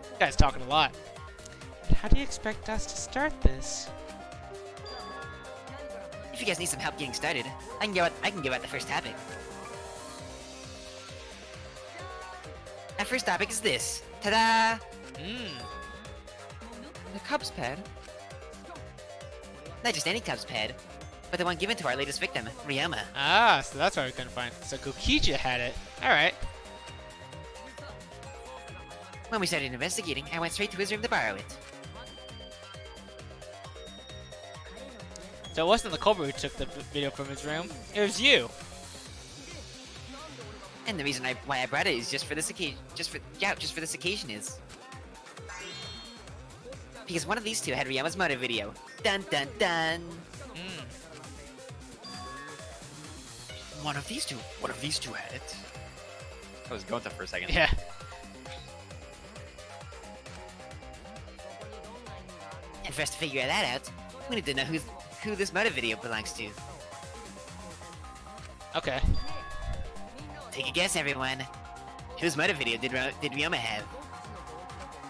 This guy's talking a lot. How do you expect us to start this? If you guys need some help getting started, I can give out the first topic. Our first topic is this. Ta-da! The Cubs pad. Not just any Cubs pad, but the one given to our latest victim, Ryoma. Ah, so that's why we couldn't find it. So Kokichi had it. Alright. When we started investigating, I went straight to his room to borrow it. So it wasn't the culprit who took the video from his room. It was you. And the reason why I brought it is just for this occasion. Just for this occasion is because one of these two had Ryoma's motive video. Dun dun dun. One of these two had it. I was going to for a second. Yeah. And for us to figure that out, we need to know who this motive video belongs to. Okay. Take a guess, everyone. Whose motive video did Ryoma have?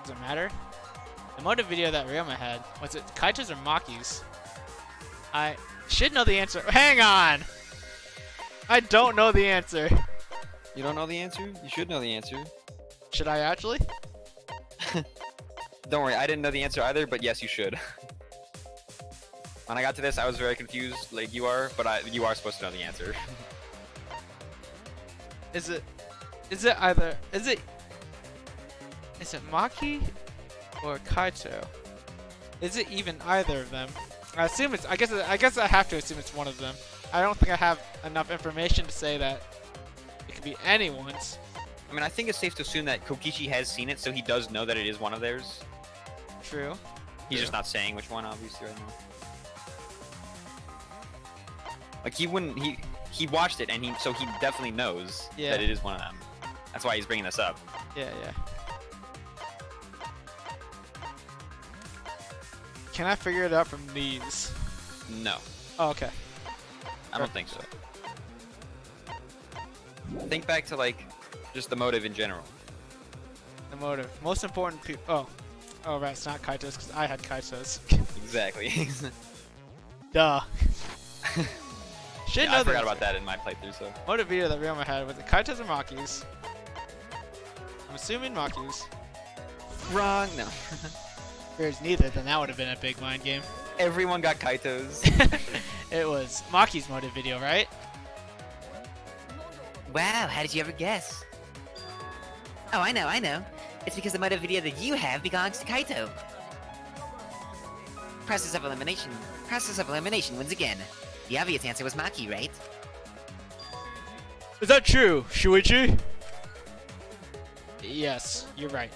Does it matter? The motive video that Ryoma had, was it Kaito's or Maki's? I should know the answer. Hang on! I don't know the answer. You don't know the answer? You should know the answer. Should I actually? Don't worry, I didn't know the answer either, but yes, you should. When I got to this, I was very confused, like you are, but you are supposed to know the answer. Is it Maki or Kaito? Is it even either of them? I assume it's. I guess I have to assume it's one of them. I don't think I have enough information to say that it could be anyone's. I mean, I think it's safe to assume that Kokichi has seen it, so he does know that it is one of theirs. True. He's just not saying which one, obviously, right now. Like he wouldn't. He watched it, and so he definitely knows that it is one of them. That's why he's bringing this up. Yeah. Can I figure it out from these? No. Oh, okay. I don't think so. Think back to like just the motive in general. The motive. Most important people. Oh, right. It's not Kaito's because I had Kaito's. Exactly. Duh. Should know I forgot this. about that in my playthrough. So. Motive video that Ryoma had was it Kaito's or Maki's? I'm assuming Maki's. Wrong. No. If there's neither, then that would have been a big mind game. Everyone got Kaito's. It was Maki's motive video, right? Wow, how did you ever guess? Oh, I know. It's because the motive video that you have belongs to Kaito. Process of elimination. Process of elimination wins again. The obvious answer was Maki, right? Is that true, Shuichi? Yes, you're right.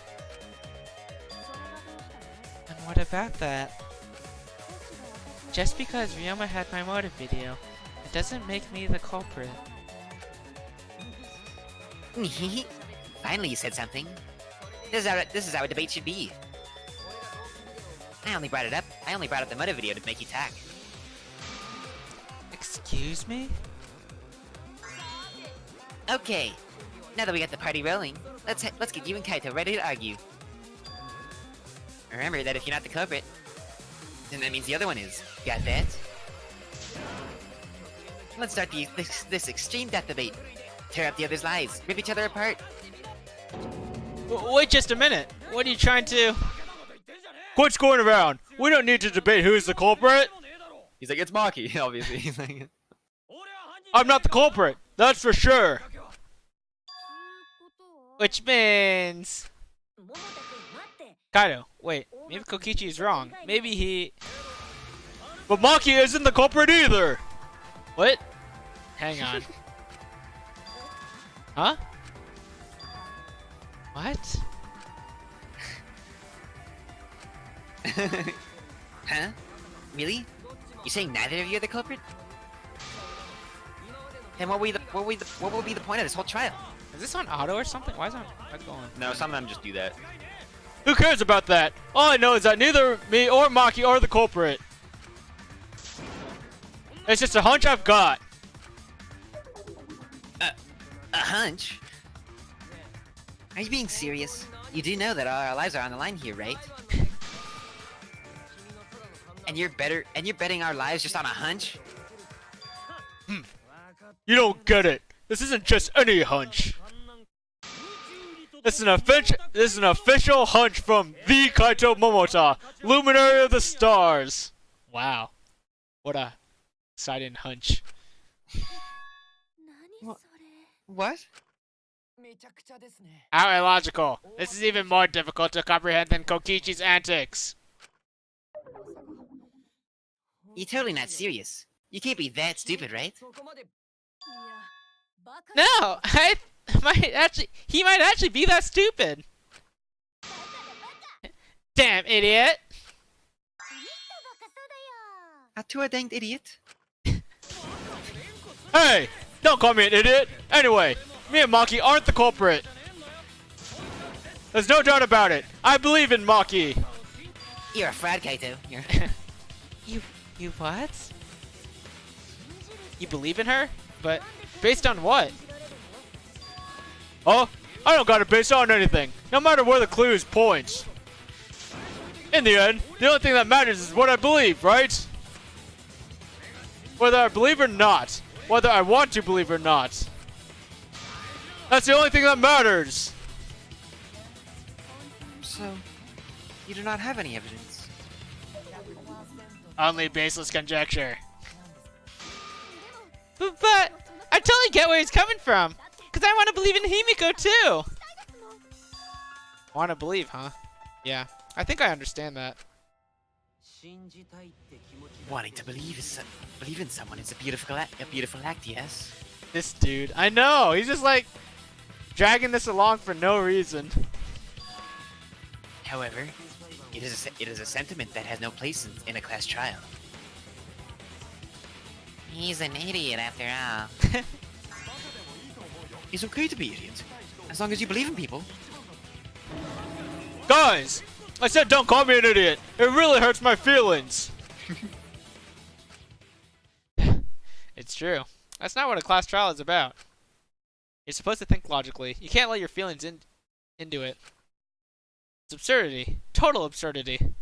And what about that? Just because Ryoma had my motive video, it doesn't make me the culprit. Finally you said something. This is how a debate should be. I only brought up the motive video to make you talk. Excuse me? Okay, now that we got the party rolling, let's get you and Kaito ready to argue. Remember that if you're not the culprit, then that means the other one is. Got that? Let's start this extreme death debate. Tear up the other's lies, rip each other apart. Wait just a minute. What are you trying to... Quit going around. We don't need to debate who's the culprit. He's like, it's Maki, obviously. He's like, I'm not the culprit. That's for sure. Which means... Kaido, wait. Maybe Kokichi is wrong. Maybe he... But Maki isn't the culprit either. What? Hang on. Huh? What? Huh? Really? You saying neither of you are the culprit? Then what will be the point of this whole trial? Is this on auto or something? Why is it going? no, some of them just do that. Who cares about that? All I know is that neither me or Maki are the culprit. It's just a hunch I've got. A hunch? Are you being serious? You do know that our lives are on the line here, right? And you're betting our lives just on a hunch? You don't get it. This isn't just any hunch. This is an official hunch from the Kaito Momota, Luminary of the Stars. Wow. What a exciting hunch. What? How illogical. This is even more difficult to comprehend than Kokichi's antics. You're totally not serious. You can't be that stupid, right? No, he might actually be that stupid. Damn idiot. To a danged idiot. Hey, don't call me an idiot. Anyway, me and Maki aren't the culprit. There's no doubt about it. I believe in Maki. You're a fraud, Kaito. You what? You believe in her? But based on what? Oh, I don't got it based on anything. No matter where the clues points. In the end, the only thing that matters is what I believe, right? Whether I believe or not. Whether I want to believe or not. That's the only thing that matters. So, you do not have any evidence. Only baseless conjecture. But I totally get where he's coming from. Because I want to believe in Himiko too. Want to believe, huh? Yeah, I think I understand that. Wanting to believe in someone is a beautiful act, yes. This dude, I know. He's just like dragging this along for no reason. However, it is a sentiment that has no place in a class trial. He's an idiot after all. It's okay to be idiot, as long as you believe in people. Guys, I said don't call me an idiot. It really hurts my feelings. It's true. That's not what a class trial is about. You're supposed to think logically. You can't let your feelings into it. It's absurdity. Total absurdity.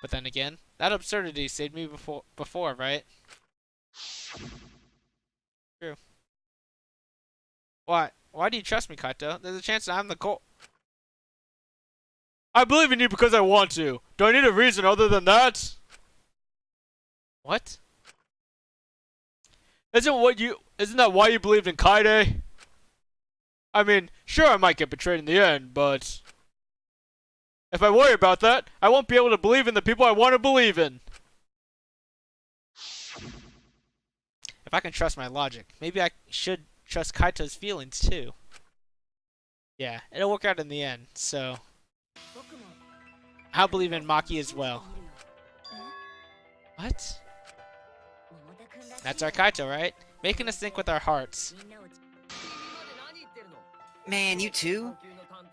But then again, that absurdity saved me before, right? True. Why? Why do you trust me, Kaito? There's a chance that I'm the cult. I believe in you because I want to. Do I need a reason other than that? What? Isn't that why you believed in Kaide? I mean, sure I might get betrayed in the end, but if I worry about that, I won't be able to believe in the people I want to believe in. If I can trust my logic, maybe I should trust Kaito's feelings too. Yeah, it'll work out in the end, so I'll believe in Maki as well. What? That's our Kaito, right? Making us think with our hearts. Man, you too?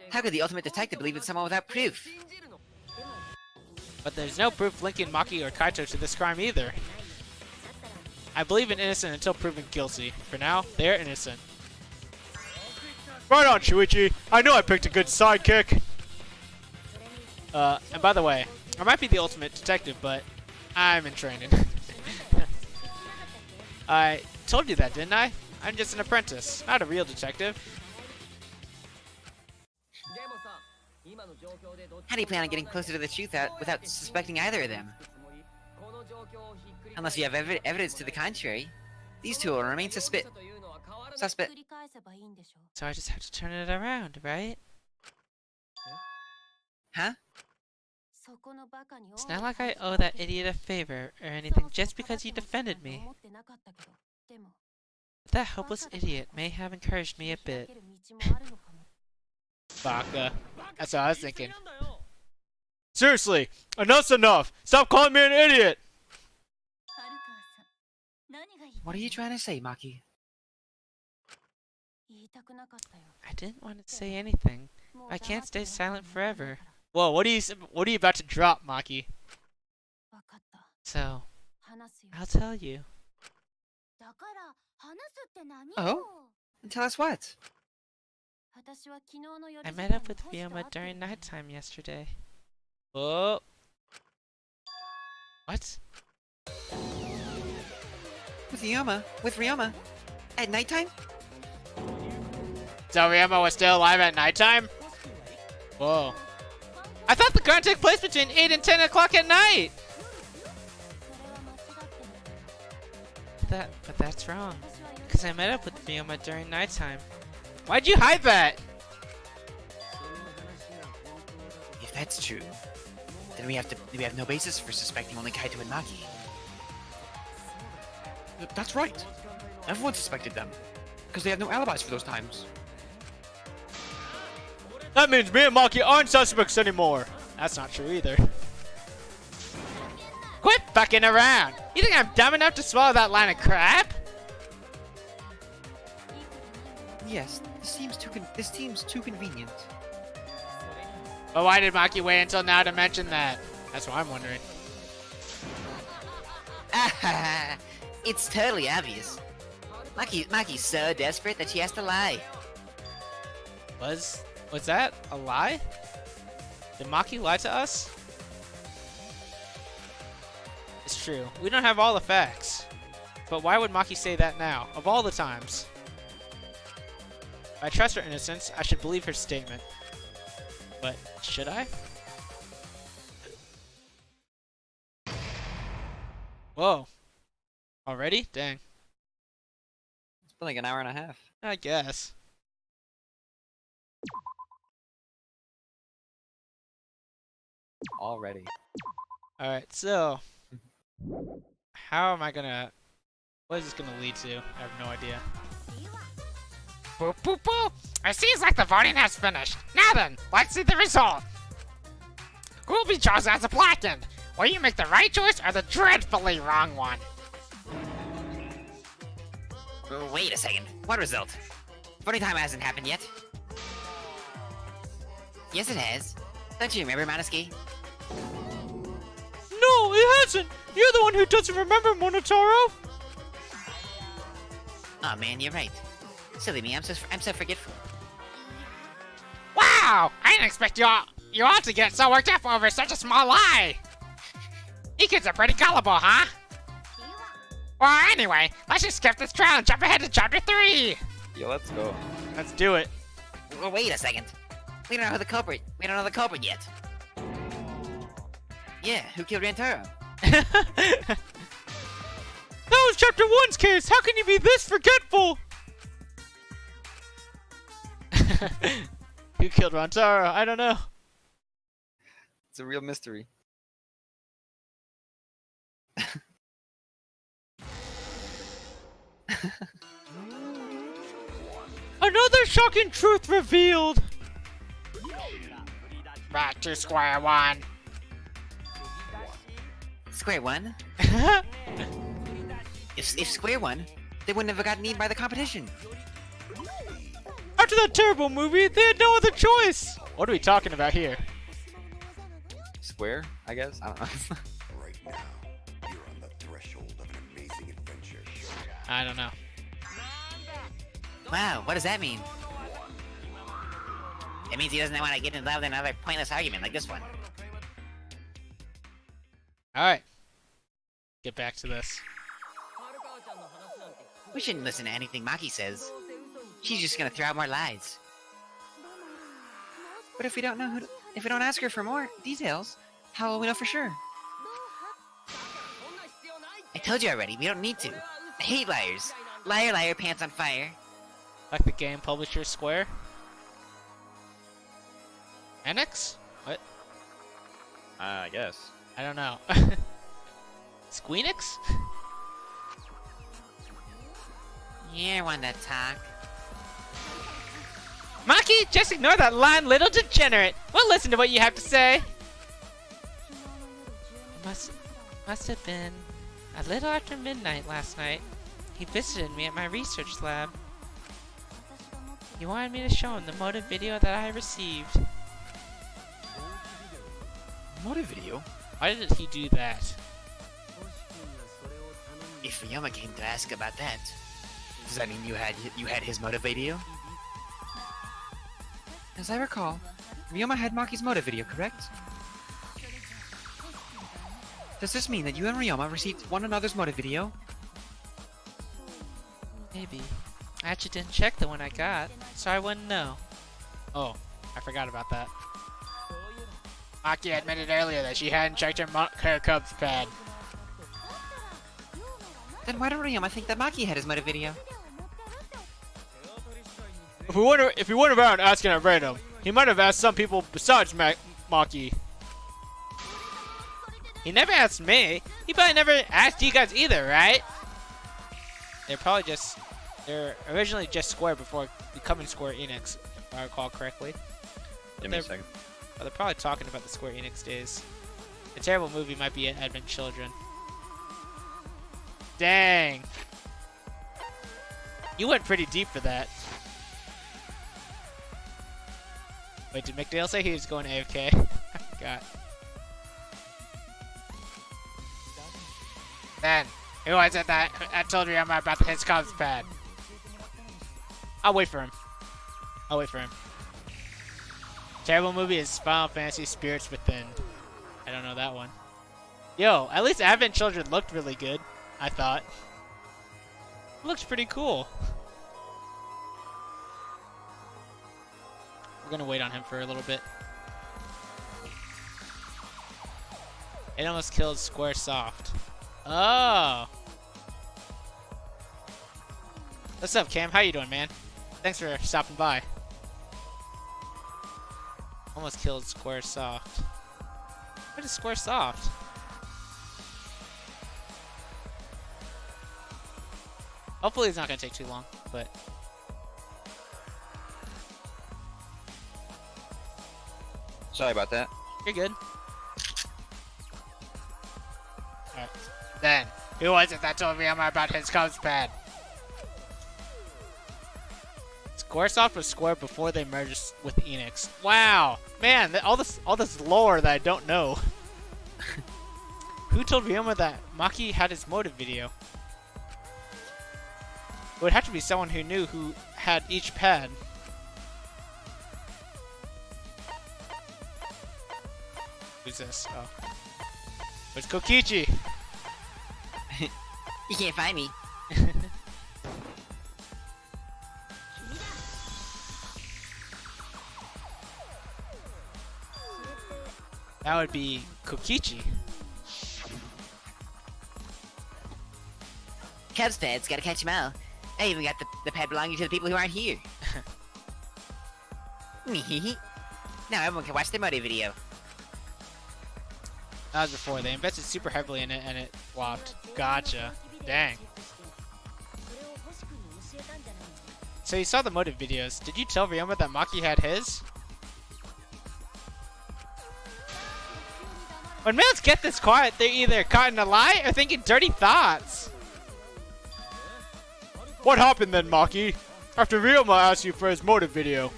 How could the ultimate detective believe in someone without proof? But there's no proof linking Maki or Kaito to this crime either. I believe in innocent until proven guilty. For now, they're innocent. Right on, Shuichi. I know I picked a good sidekick. And by the way, I might be the ultimate detective, but I'm in training. I told you that, didn't I? I'm just an apprentice, not a real detective. How do you plan on getting closer to the truth without suspecting either of them? Unless you have evidence to the contrary, these two will remain suspect. So I just have to turn it around, right? Huh? It's not like I owe that idiot a favor or anything just because he defended me. But that hopeless idiot may have encouraged me a bit. Baka. That's what I was thinking. Seriously, enough's enough! Stop calling me an idiot! What are you trying to say, Maki? I didn't want to say anything. I can't stay silent forever. Whoa, what are you about to drop, Maki? So, I'll tell you. Oh? And tell us what? I met up with Ryoma during nighttime yesterday. Oh. What? With Ryoma? At nighttime? So Ryoma was still alive at nighttime? Whoa. I thought the gun took place between 8 and 10 o'clock at night! But that's wrong. Because I met up with Ryoma during nighttime. Why'd you hide that? If that's true, then we have no basis for suspecting only Kaito and Maki. That's right. Everyone suspected them, because they had no alibis for those times. That means me and Maki aren't suspects anymore. That's not true either. Quit fucking around. You think I'm dumb enough to swallow that line of crap? Yes, this seems too convenient. But why did Maki wait until now to mention that? That's what I'm wondering. It's totally obvious. Maki's so desperate that she has to lie. Was that a lie? Did Maki lie to us? It's true. We don't have all the facts. But why would Maki say that now, of all the times? If I trust her innocence, I should believe her statement. But should I? Whoa. Already? Dang. It's been like an hour and a half. I guess. Already. Alright, so how am I gonna, what is this gonna lead to? I have no idea. Boop, boop, boop. It seems like the voting has finished. Now then, let's see the result. Who will be chosen as a blackened? Will you make the right choice or the dreadfully wrong one? Wait a second. What result? Voting time hasn't happened yet. Yes, it has. Don't you remember, Monosuke? No, it hasn't! You're the one who doesn't remember, Monotaro! Oh man, you're right. Silly me, I'm so forgetful. Wow! I didn't expect you all to get so worked up over such a small lie. You kids are pretty gullible, huh? Well, anyway, let's just skip this trial and jump ahead to chapter 3. Yeah, let's go. Let's do it. Well, wait a second. We don't know the culprit yet. Yeah, who killed Rantaro? That was chapter 1's case! How can you be this forgetful? Who killed Rantaro? I don't know. It's a real mystery. Another shocking truth revealed! Back to square one. Square one? If Square won, they wouldn't have gotten eaten by the competition. After that terrible movie, they had no other choice! What are we talking about here? Square, I guess? I don't know. Right now, you're on the threshold of an amazing adventure. I don't know. Wow, what does that mean? It means he doesn't want to get involved in another pointless argument like this one. Alright. Get back to this. We shouldn't listen to anything Maki says. She's just gonna throw out more lies. But if we don't know if we don't ask her for more details, how will we know for sure? I told you already, we don't need to. I hate liars. Liar, liar, pants on fire. Like the game publisher Square? Enix? What? I guess. I don't know. Squeenix? You're one to talk. Maki, just ignore that lying little degenerate. We'll listen to what you have to say. Must have been a little after midnight last night. He visited me at my research lab. He wanted me to show him the motive video that I received. Motive video? Why did he do that? If Ryoma came to ask about that, does that mean you had his motive video? As I recall, Ryoma had Maki's motive video, correct? Does this mean that you and Ryoma received one another's motive video? Maybe. I actually didn't check the one I got, so I wouldn't know. Oh, I forgot about that. Maki admitted earlier that she hadn't checked her Cubs pad. Then why don't Ryoma think that Maki had his motive video? If he went around asking at random, he might have asked some people besides Maki. He never asked me. He probably never asked you guys either, right? They're originally just Square before becoming Square Enix, if I recall correctly. Give me a second. But they're probably talking about the Square Enix days. A terrible movie might be Advent Children. Dang. You went pretty deep for that. Wait, did McDale say he was going AFK? I forgot. Then, who was it that told Ryoma about his Cubs pad? I'll wait for him. Terrible movie is Final Fantasy Spirits Within. I don't know that one. Yo, at least Advent Children looked really good, I thought. It looks pretty cool. We're gonna wait on him for a little bit. It almost killed Squaresoft. Oh. What's up, Cam? How you doing, man? Thanks for stopping by. Almost killed Squaresoft. What is Squaresoft? Hopefully it's not gonna take too long, but Sorry about that. you're good. Alright. Then, who was it that told Ryoma about his Cubs pad? Squaresoft was Square before they merged with Enix. Wow, man, all this lore that I don't know. Who told Ryoma that Maki had his motive video? It would have to be someone who knew who had each pad. Who's this? Oh, it's Kokichi. You can't find me. That would be Kokichi. Cubs pads, gotta catch 'em all. I even got the pad belonging to the people who aren't here. Now everyone can watch the motive video. That was before. They invested super heavily in it and it flopped. Gotcha. Dang. So you saw the motive videos. Did you tell Ryoma that Maki had his? When males get this quiet, they're either caught in a lie or thinking dirty thoughts. What happened then, Maki? After Ryoma asked you for his motive video.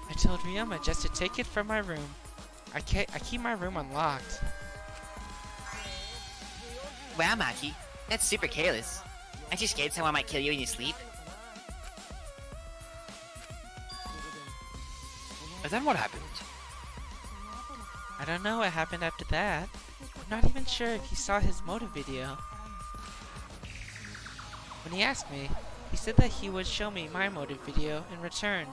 I told Ryoma just to take it from my room. I keep my room unlocked. Wow, Maki, that's super careless. Aren't you scared someone might kill you in your sleep? And then what happened? I don't know what happened after that. I'm not even sure if he saw his motive video. When he asked me, he said that he would show me my motive video in return.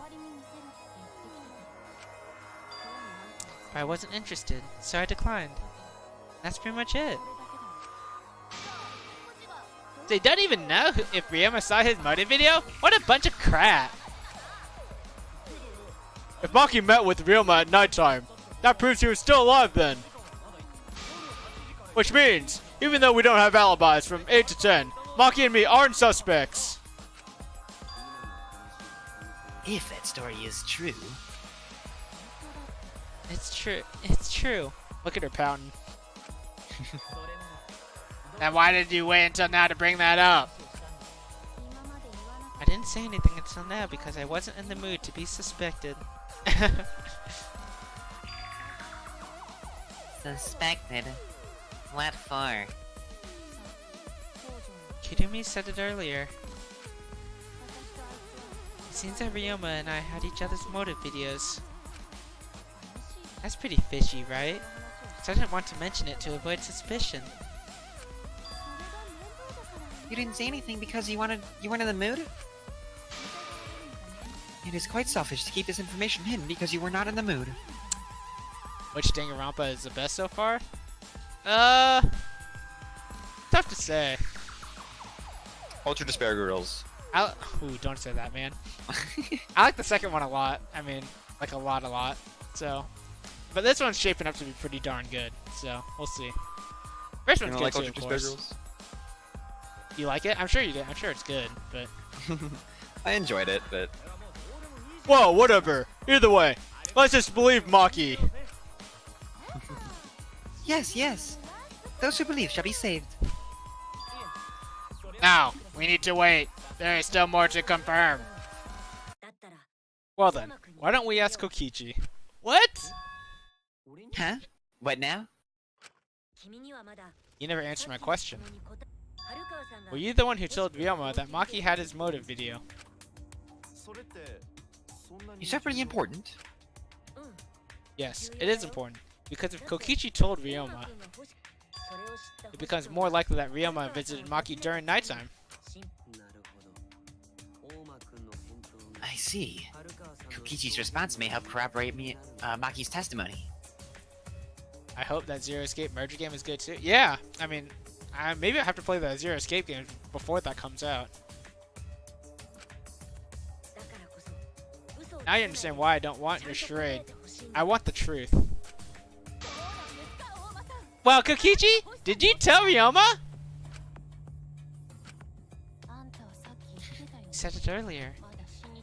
But I wasn't interested, so I declined. That's pretty much it. They don't even know if Ryoma saw his motive video? What a bunch of crap! If Maki met with Ryoma at nighttime, that proves he was still alive then. Which means, even though we don't have alibis from 8 to 10, Maki and me aren't suspects. If that story is true. It's true. It's true. Look at her pouting. Then why did you wait until now to bring that up? I didn't say anything until now because I wasn't in the mood to be suspected. Suspected? What for? Kirumi said it earlier. It seems that Ryoma and I had each other's motive videos. That's pretty fishy, right? So I didn't want to mention it to avoid suspicion. You didn't say anything because you weren't in the mood? It is quite selfish to keep this information hidden because you were not in the mood. Which Danganronpa is the best so far? Tough to say. Ultra Despair Girls. Ooh, don't say that, man. I like the second one a lot. I mean, like a lot. So, but this one's shaping up to be pretty darn good. So we'll see. First You one's don't good like too, Ultra of Despair course. Girls? You like it? I'm sure you did. I'm sure it's good, but. I enjoyed it, but Whoa, whatever. Either way, let's just believe Maki. Yes. Those who believe shall be saved. Now, we need to wait. There is still more to confirm. Well then, why don't we ask Kokichi? What? Huh? What now? You never answered my question. Were you the one who told Ryoma that Maki had his motive video? Is that pretty important? Yes, it is important. Because if Kokichi told Ryoma, it becomes more likely that Ryoma visited Maki during nighttime. I see. Kokichi's response may help corroborate Maki's testimony. I hope that Zero Escape merger game is good too. Yeah, I mean, maybe I have to play the Zero Escape game before that comes out. Now you understand why I don't want your charade. I want the truth. Well, Kokichi, did you tell Ryoma? You said it earlier.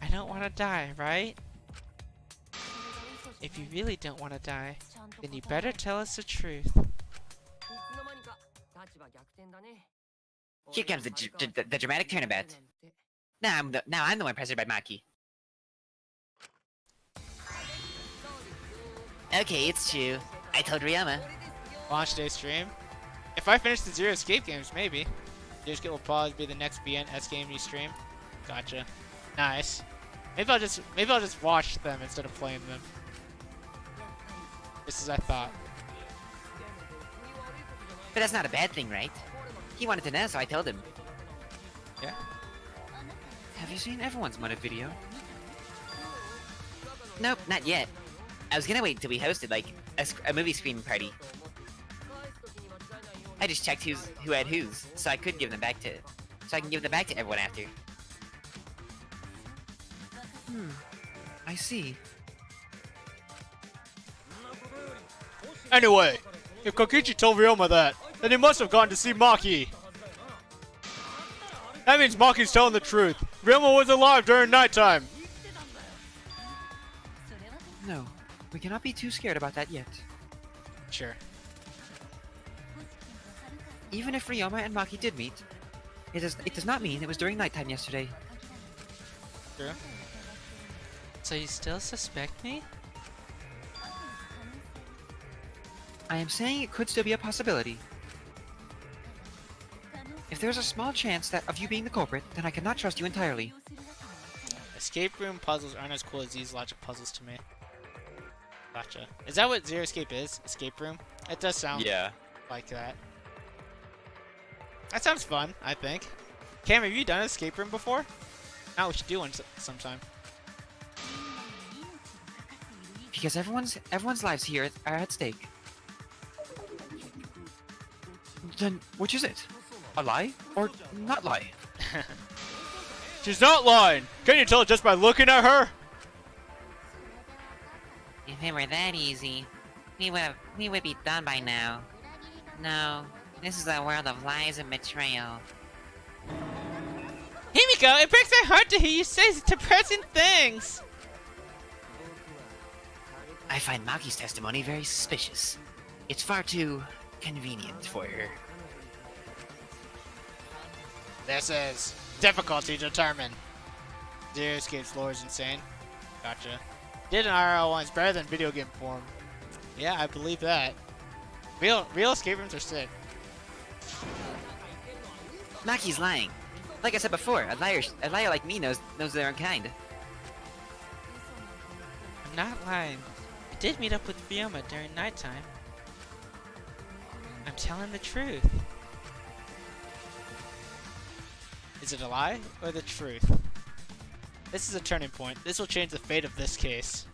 I don't want to die, right? If you really don't want to die, then you better tell us the truth. Here comes the dramatic turnabout. Now I'm the one pressured by Maki. Okay, it's true. I told Ryoma. Launch day stream. If I finish the Zero Escape games, maybe. Zero Escape will probably be the next BNS game you stream. Gotcha. Nice. Maybe I'll just watch them instead of playing them. Just as I thought. But that's not a bad thing, right? He wanted to know, so I told him. Yeah. Have you seen everyone's modded video? Nope, not yet. I was gonna wait till we hosted, like, a movie screening party. I just checked who had whose, so I could give them back to... So I can give them back to everyone after. I see. Anyway, if Kokichi told Ryoma that, then he must have gone to see Maki. That means Maki's telling the truth. Ryoma was alive during nighttime. No, we cannot be too scared about that yet. Sure. Even if Ryoma and Maki did meet, it does not mean it was during nighttime yesterday. True. So you still suspect me? I am saying it could still be a possibility. If there's a small chance of you being the culprit, then I cannot trust you entirely. Escape room puzzles aren't as cool as these logic puzzles to me. Gotcha. Is that what Zero Escape is? Escape room? It does sound like that. That sounds fun, I think. Cam, have you done an escape room before? Now we should do one sometime. Because everyone's lives here are at stake. Then which is it? A lie or not lie? She's not lying! Can you tell just by looking at her? If it were that easy, we would be done by now. No, this is a world of lies and betrayal. Himiko, it breaks my heart to hear you say depressing things! I find Maki's testimony very suspicious. It's far too convenient for her. This is difficulty determined. Zero Escape's lore is insane. Gotcha. Did an IRL one is better than video game form. Yeah, I believe that. Real escape rooms are sick. Maki's lying. Like I said before, a liar like me knows their own kind. I'm not lying. I did meet up with Ryoma during nighttime. I'm telling the truth. Is it a lie or the truth? This is a turning point. This will change the fate of this case.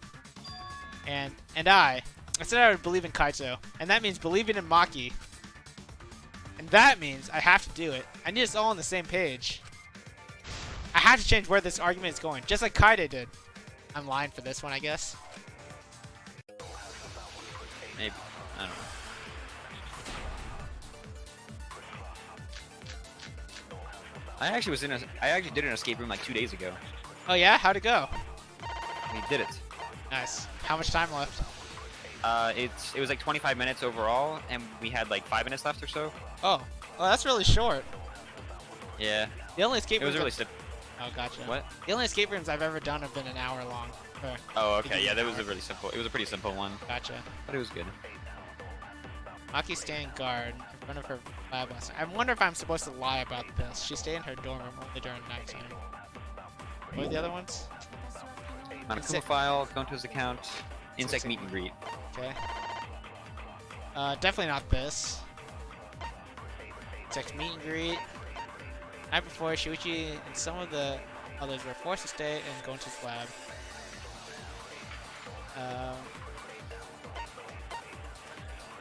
And I said I would believe in Kaito, and that means believing in Maki. And that means I have to do it. I need us all on the same page. I have to change where this argument is going, just like Kaide did. I'm lying for this one, I guess. Maybe. I don't know. I actually did an escape room like 2 days ago. Oh yeah? How'd it go? We did it. Nice. How much time left? It was like 25 minutes overall, and we had like 5 minutes left or so. Oh. Oh, that's really short. Yeah. The only escape It was rooms really I've- Oh, gotcha. What? The only escape rooms I've ever done have been an hour long. Or, Oh, okay. maybe Yeah, an that was hour. a really simple. It was a pretty simple one, Gotcha. but it was good. Maki staying guard in front of her lab last night. I wonder if I'm supposed to lie about this. She stayed in her dorm room only during nighttime. What are the other ones? Monokuma file, go into his account, insect meet and greet. Okay. Definitely not this. Text meet and greet. Night before, Shuichi and some of the others were forced to stay and go into his lab.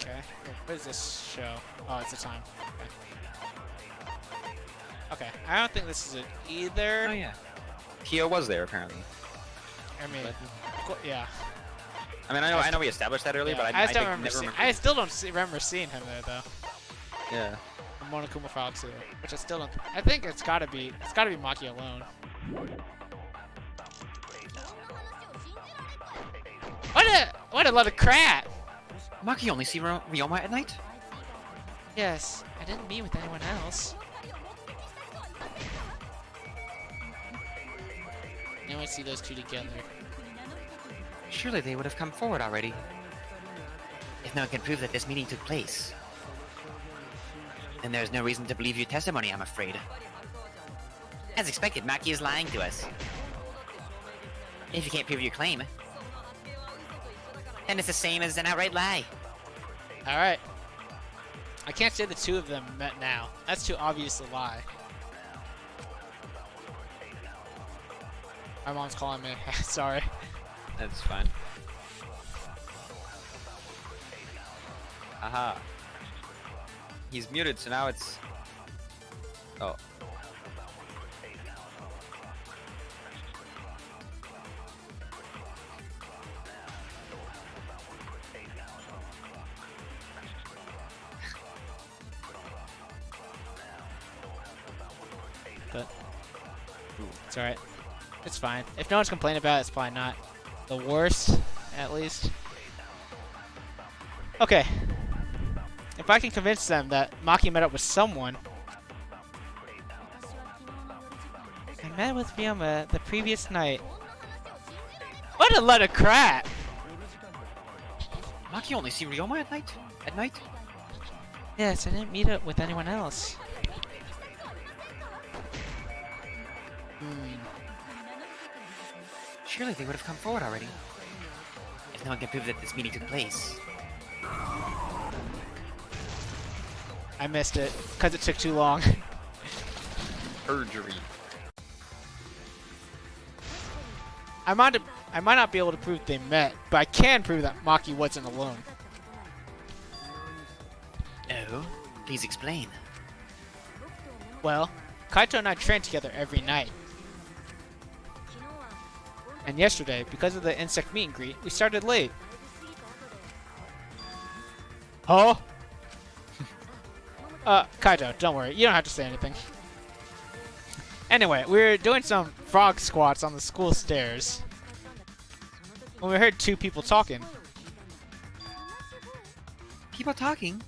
Okay. What is this show? Oh, it's the time. Okay. I don't think this is it either. Oh yeah. Kyo was there apparently. I mean, yeah. I mean, I know we established that earlier, Yeah, but I, I still never remember remember. I still don't remember seeing him there though. Yeah. Monokuma Fox, which I still don't. I think it's gotta be Maki alone. What a lot of crap! Maki only see Ryoma at night? Yes, I didn't meet with anyone else. Now I see those two together. Surely they would have come forward already. If no one can prove that this meeting took place, then there's no reason to believe your testimony, I'm afraid. As expected, Maki is lying to us. If you can't prove your claim, then it's the same as an outright lie. Alright. I can't say the two of them met now. That's too obvious a lie. My mom's calling me. Sorry. That's fine. Aha. He's muted, so now it's... Oh. But it's alright. It's fine. If no one's complaining about it, it's probably not the worst, at least. Okay. If I can convince them that Maki met up with someone. I met with Ryoma the previous night. What a lot of crap! Maki only see Ryoma at night? At night? Yes, I didn't meet up with anyone else. Surely they would have come forward already. If no one can prove that this meeting took place. I missed it, because it took too long. Perjury. I might not be able to prove they met, but I can prove that Maki wasn't alone. Oh? Please explain. Well, Kaito and I train together every night. And yesterday, because of the insect meet and greet, we started late. Huh? Kaito, don't worry. You don't have to say anything. Anyway, we were doing some frog squats on the school stairs when we heard two people talking. People talking?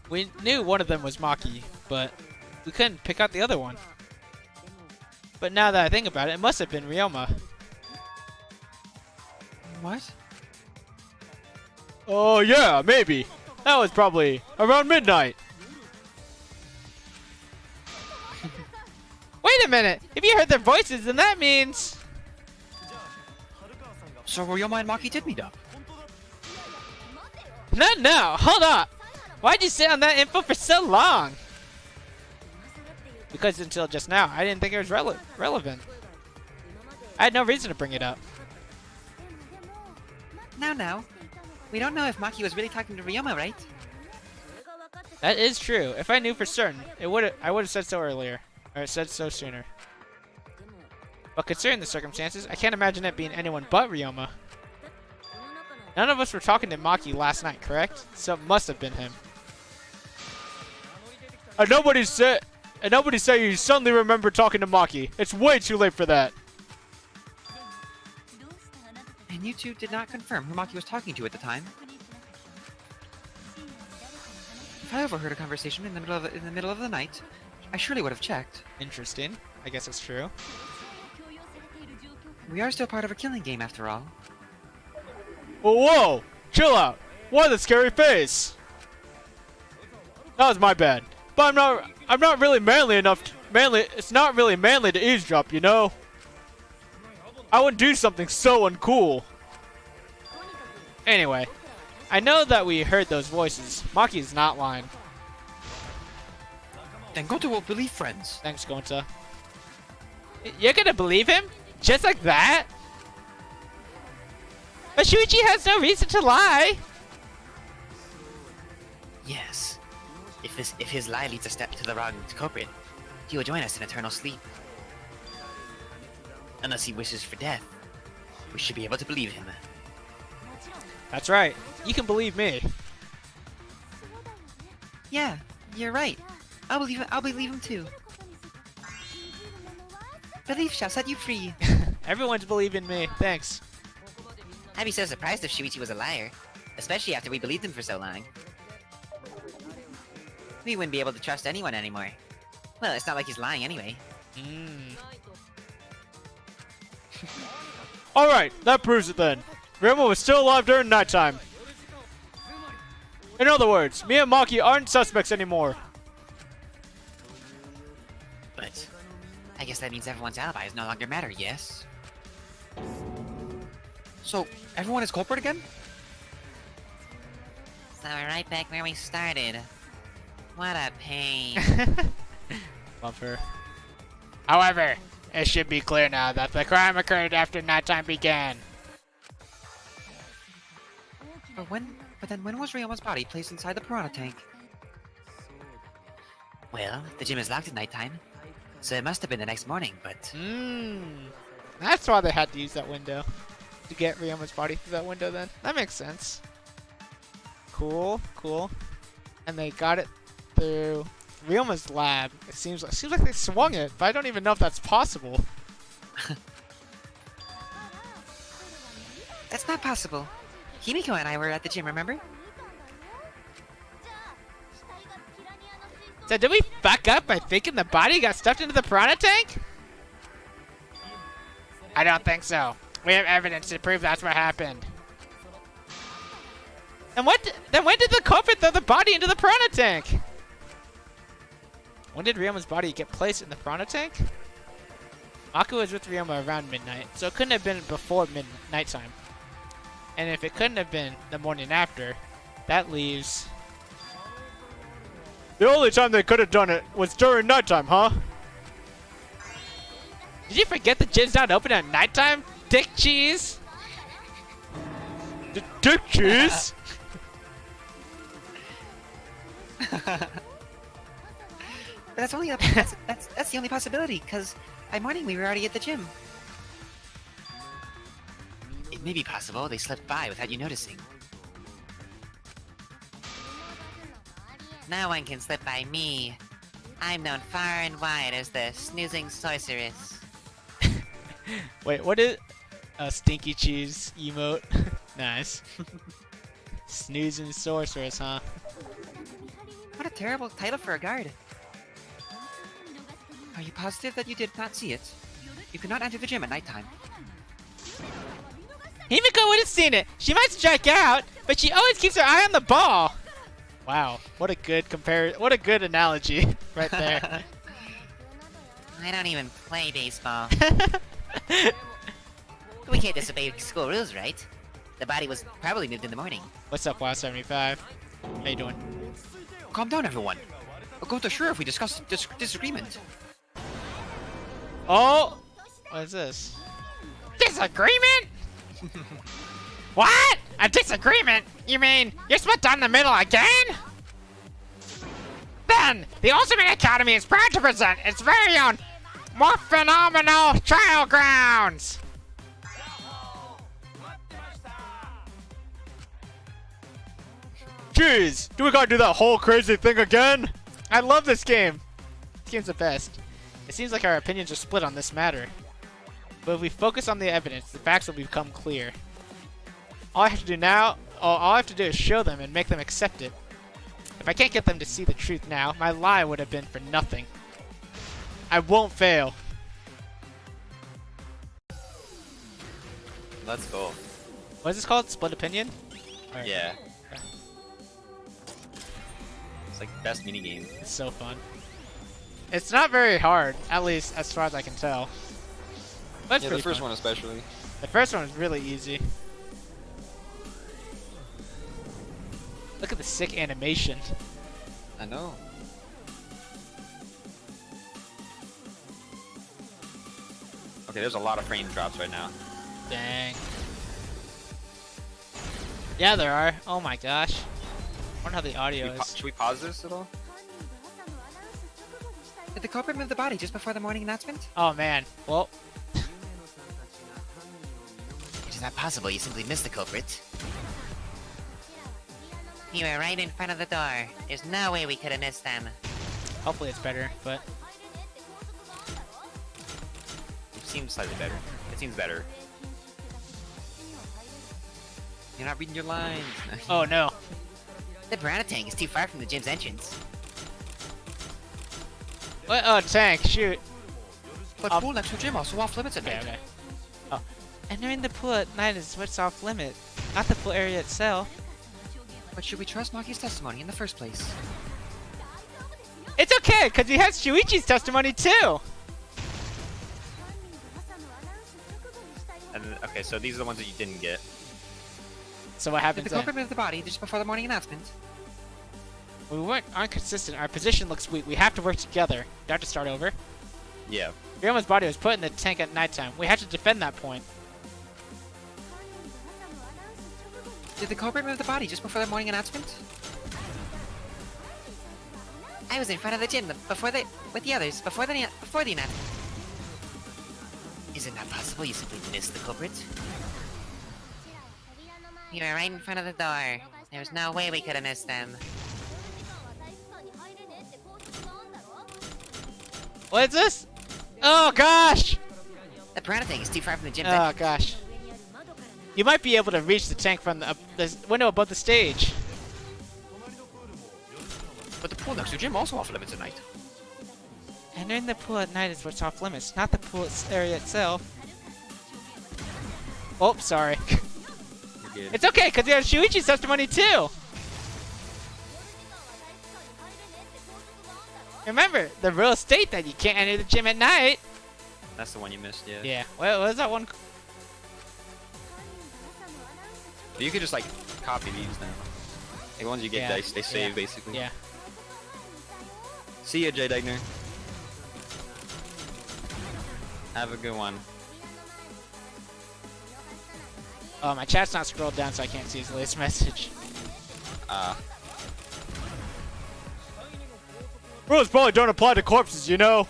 We knew one of them was Maki, but we couldn't pick out the other one. But now that I think about it, it must have been Ryoma. What? Oh yeah, maybe. That was probably around midnight. Wait a minute! If you heard their voices, then that means... So Ryoma and Maki did meet up. No, hold up! Why'd you sit on that info for so long? Because until just now, I didn't think it was relevant. I had no reason to bring it up. Now. We don't know if Maki was really talking to Ryoma, right? That is true. If I knew for certain, I would have said so earlier. Or said so sooner. But considering the circumstances, I can't imagine it being anyone but Ryoma. None of us were talking to Maki last night, correct? So it must have been him. And nobody said you suddenly remember talking to Maki. It's way too late for that. And you two did not confirm who Maki was talking to at the time. If I overheard a conversation in the middle of the night, I surely would have checked. Interesting. I guess it's true. We are still part of a killing game after all. Whoa! Chill out! Why the scary face? That was my bad. But I'm not really manly enough it's not really manly to eavesdrop, you know? I wouldn't do something so uncool. Anyway, I know that we heard those voices. Maki's not lying. Then Goto will believe friends. Thanks, Gonta. You're gonna believe him? Just like that? But Shuichi has no reason to lie. Yes. If his lie leads a step to the wrong culprit, he will join us in eternal sleep. Unless he wishes for death, we should be able to believe him. That's right. You can believe me. Yeah, you're right. I'll believe him too. Belief shall set you free. Everyone's believing me. Thanks. I'd be so surprised if Shuichi was a liar, especially after we believed him for so long. We wouldn't be able to trust anyone anymore. Well, it's not like he's lying anyway. Alright, that proves it then. Ryoma was still alive during nighttime. In other words, me and Maki aren't suspects anymore. But I guess that means everyone's alibis no longer matter, yes? So, everyone is culprit again? So we're right back where we started. What a pain. Bumper. However, it should be clear now that the crime occurred after nighttime began. But then when was Ryoma's body placed inside the piranha tank? Well, the gym is locked at nighttime, so it must have been the next morning, but... That's why they had to use that window. To get Ryoma's body through that window then. That makes sense. Cool, cool. And they got it through Ryoma's lab. It seems like they swung it, but I don't even know if that's possible. That's not possible. Himiko and I were at the gym, remember? So did we fuck up by thinking the body got stuffed into the piranha tank? I don't think so. We have evidence to prove that's what happened. And then when did the culprit throw the body into the piranha tank? When did Ryoma's body get placed in the piranha tank? Aku was with Ryoma around midnight, so it couldn't have been before night time. And if it couldn't have been the morning after, that leaves... The only time they could have done it was during nighttime, huh? Did you forget the gym's not open at nighttime, dick cheese? Dick cheese? But that's only that's the only possibility, because by morning we were already at the gym. It may be possible they slipped by without you noticing. No one can slip by me. I'm known far and wide as the snoozing sorceress. Wait, what is a stinky cheese emote? Nice. Snoozing sorceress, huh? What a terrible title for a guard. Are you positive that you did not see it? You could not enter the gym at nighttime. Himiko would have seen it. She might strike out, but she always keeps her eye on the ball. Wow, what a good what a good analogy right there. I don't even play baseball. We can't disobey school rules, right? The body was probably moved in the morning. What's up, WoW75? How you doing? Calm down, everyone. I'll go to sure if we discuss disagreement. Oh! What is this? Disagreement? What? A disagreement? You mean you're split down the middle again? Then, the Ultimate Academy is proud to present its very own more phenomenal trial grounds. Jeez, do we gotta do that whole crazy thing again? I love this game. This game's the best. It seems like our opinions are split on this matter. But if we focus on the evidence, the facts will become clear. All I have to do is show them and make them accept it. If I can't get them to see the truth now, my lie would have been for nothing. I won't fail. Let's go. What is this called? Split opinion? Alright. Yeah. It's like the best minigame. It's so fun. It's not very hard, at least as far as I can tell. But it's Yeah, the pretty first fun. one especially. The first one was really easy. Look at the sick animation. I know. Okay, there's a lot of frame drops right now. Dang. Yeah, there are. Oh my gosh. I wonder how the audio is. Should we pause this at all? Did the culprit move the body just before the morning announcement? Oh man. Well, It is not possible. You simply missed the culprit. You were right in front of the door. There's no way we could have missed them. hopefully it's better, but It seems slightly better. It seems better. You're not reading your lines. oh no. The piranha tank is too far from the gym's entrance. What? Oh, tank. Shoot. But Um, pool next to gym also off limits at Okay. night. Okay. Oh, entering the pool at night is what's off limit, not the pool area itself. But should we trust Maki's testimony in the first place? It's okay, cause he has Shuichi's testimony too. And then, okay, so these are the ones that you didn't get. So what Did happens the then? culprit move the body just before the morning announcement? We aren't consistent. Our position looks weak. We have to work together. You have to start over. Yeah. Ryuma's body was put in the tank at nighttime. We have to defend that point. Did the culprit move the body just before the morning announcement? I was in front of the gym with the others before the announcement. Is it not possible you simply missed the culprit? You were right in front of the door. There was no way we could have missed them. What is this? Oh gosh! The piranha tank is too far from the gym. Oh gosh. You might be able to reach the tank from the window above the stage. But the pool next to gym also off limits at night. Entering the pool at night is what's off limits, not the pool area itself. Oh, sorry. You're good. It's okay, because he has Shuichi's testimony too! Remember, the rules state that you can't enter the gym at night! That's the one you missed, yeah. Yeah, what was that one? You could just like copy these now. The ones you get, Yeah, they save basically. Yeah. See ya, Jay Degner. Have a good one. Oh, my chat's not scrolled down so I can't see his latest message. Rules probably don't apply to corpses, you know?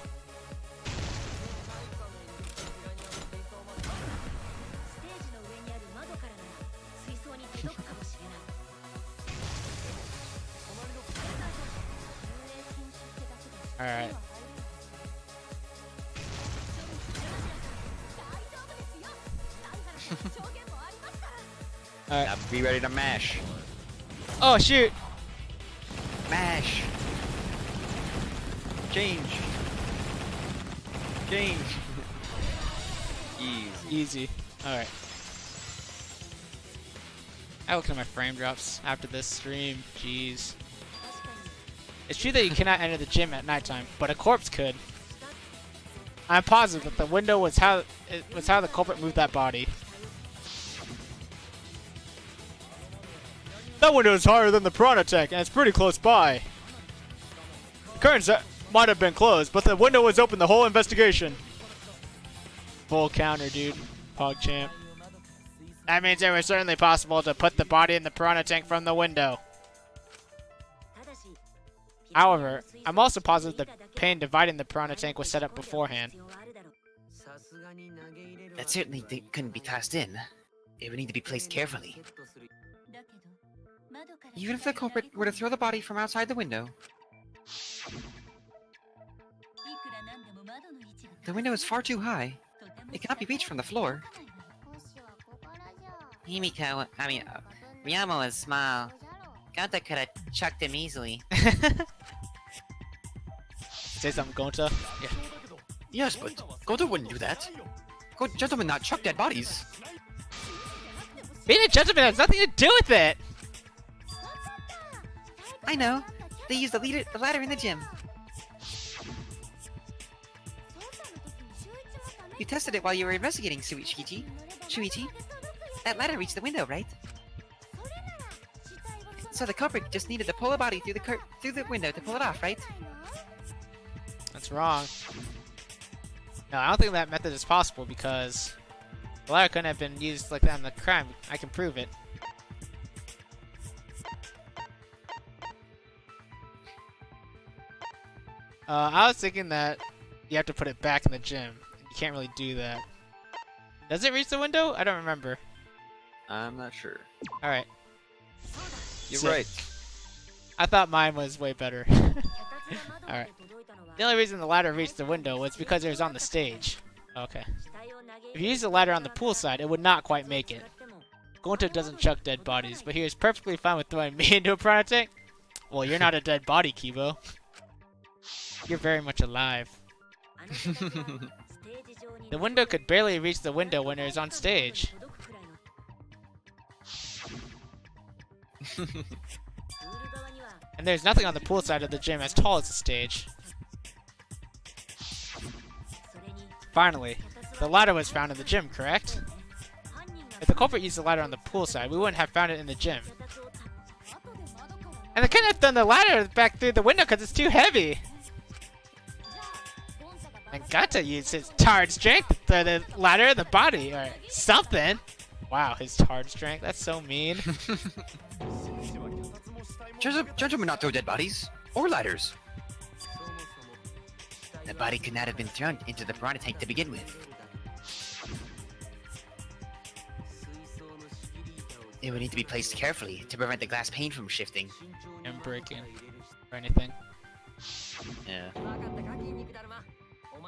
Alright. Alright. Now be ready to mash. Oh, shoot! Mash. Change. Change. Easy. Easy. Alright. I look at my frame drops after this stream. Jeez. It's true that you cannot enter the gym at nighttime, but a corpse could. I'm positive that the window was how the culprit moved that body. That window is higher than the piranha tank, and it's pretty close by. The curtains might have been closed, but the window was open the whole investigation. Full counter, dude. PogChamp. That means it was certainly possible to put the body in the piranha tank from the window. However, I'm also positive the pane dividing the piranha tank was set up beforehand. That certainly couldn't be tossed in. It would need to be placed carefully. Even if the culprit were to throw the body from outside the window. The window is far too high. It cannot be reached from the floor. Ryama was small. Gonta could have chucked him easily. Say something, Gonta. Yeah. Yes, but Gonta wouldn't do that. Good gentlemen not chuck dead bodies. Being a gentleman has nothing to do with it! I know. They used the ladder in the gym. You tested it while you were investigating, Shuichi. That ladder reached the window, right? So the culprit just needed to pull a body through the window to pull it off, right? That's wrong. No, I don't think that method is possible because the ladder couldn't have been used like that in the crime. I can prove it. I was thinking that you have to put it back in the gym. You can't really do that. Does it reach the window? I don't remember. I'm not sure. Alright. You're Sick. right. I thought mine was way better. Alright. The only reason the ladder reached the window was because it was on the stage. Okay. If you use the ladder on the pool side, it would not quite make it. Gonta doesn't chuck dead bodies, but he was perfectly fine with throwing me into a piranha tank. Well, you're not a dead body, Kibo. You're very much alive. The window could barely reach the window when it was on stage. And there's nothing on the pool side of the gym as tall as the stage. Finally, the ladder was found in the gym, correct? If the culprit used the ladder on the pool side, we wouldn't have found it in the gym. And they couldn't have thrown the ladder back through the window because it's too heavy. And Gata used his hard strength to throw the ladder in the body, or something. Wow, his hard strength, that's so mean. Gentlemen not throw dead bodies. Or ladders. The body could not have been thrown into the piranha tank to begin with. It would need to be placed carefully to prevent the glass pane from shifting. And breaking. Or anything. Yeah.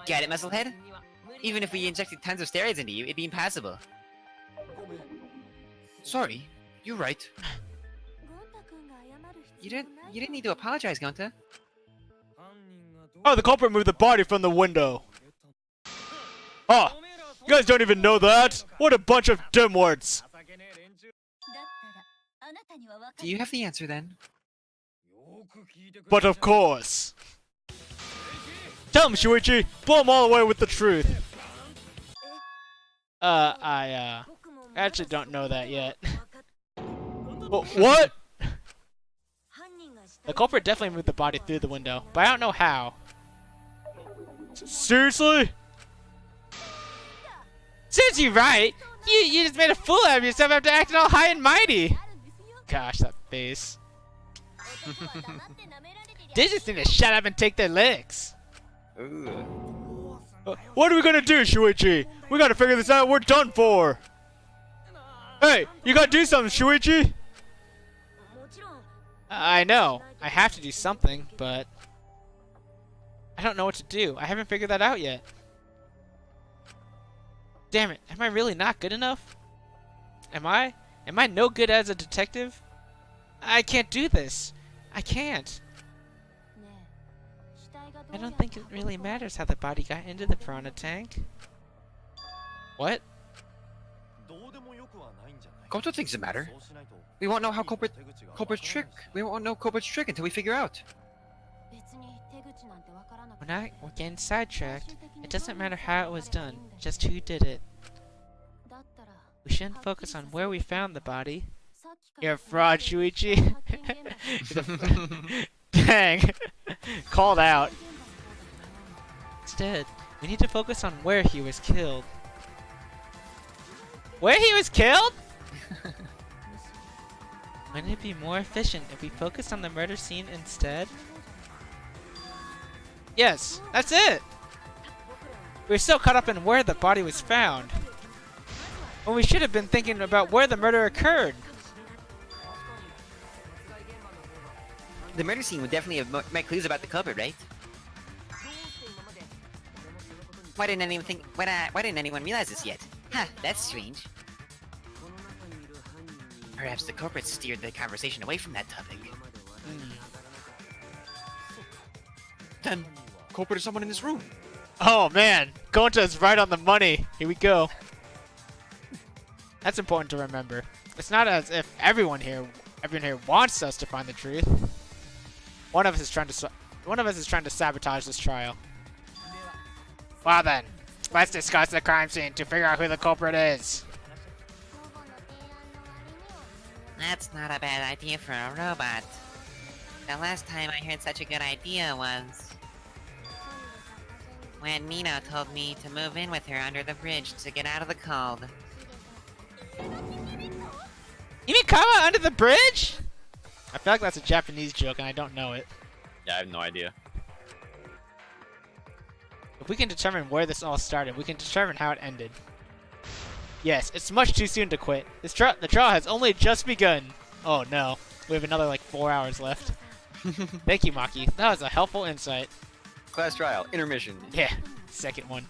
Get it, musclehead? Even if we injected tons of steroids into you, it'd be impossible. Sorry, you're right. You didn't need to apologize, Gonta. Oh, the culprit moved the body from the window. Oh, you guys don't even know that? What a bunch of dimwarts. Do you have the answer then? But of course. Tell him, Shuichi. Blow him all away with the truth. I actually don't know that yet. What? The culprit definitely moved the body through the window, but I don't know how. Seriously? Seriously, right? You just made a fool out of yourself after acting all high and mighty. Gosh, that face. They just need to shut up and take their licks. Ooh. What are we gonna do, Shuichi? We gotta figure this out. We're done for. Hey, you gotta do something, Shuichi. I know. I have to do something, but I don't know what to do. I haven't figured that out yet. Damn it. Am I really not good enough? Am I? Am I no good as a detective? I can't do this. I can't. I don't think it really matters how the body got into the piranha tank. What? Gonta thinks it matter. We won't know how culprit's trick. We won't know culprit's trick until we figure out. We're getting sidetracked. It doesn't matter how it was done, just who did it. We shouldn't focus on where we found the body. You're a fraud, Shuichi. Dang. Called out. Instead, we need to focus on where he was killed. Where he was killed? Wouldn't it be more efficient if we focused on the murder scene instead? Yes, that's it! We're so caught up in where the body was found, when we should have been thinking about where the murder occurred. The murder scene would definitely have more clues about the culprit, right? Why didn't anyone realize this yet? Huh, that's strange. Perhaps the culprit steered the conversation away from that topic. Then, culprit is someone in this room. Oh man, Gonta's right on the money. Here we go. That's important to remember. It's not as if everyone here wants us to find the truth. One of us is trying to sabotage this trial. Well then, let's discuss the crime scene to figure out who the culprit is. That's not a bad idea for a robot. The last time I heard such a good idea was when Nino told me to move in with her under the bridge to get out of the cold. You mean Kawa under the bridge? I feel like that's a Japanese joke and I don't know it. Yeah, I have no idea. If we can determine where this all started, we can determine how it ended. Yes, it's much too soon to quit. The trial has only just begun. Oh no, we have another like 4 hours left. Thank you, Maki. That was a helpful insight. Class trial, intermission. Yeah, second one.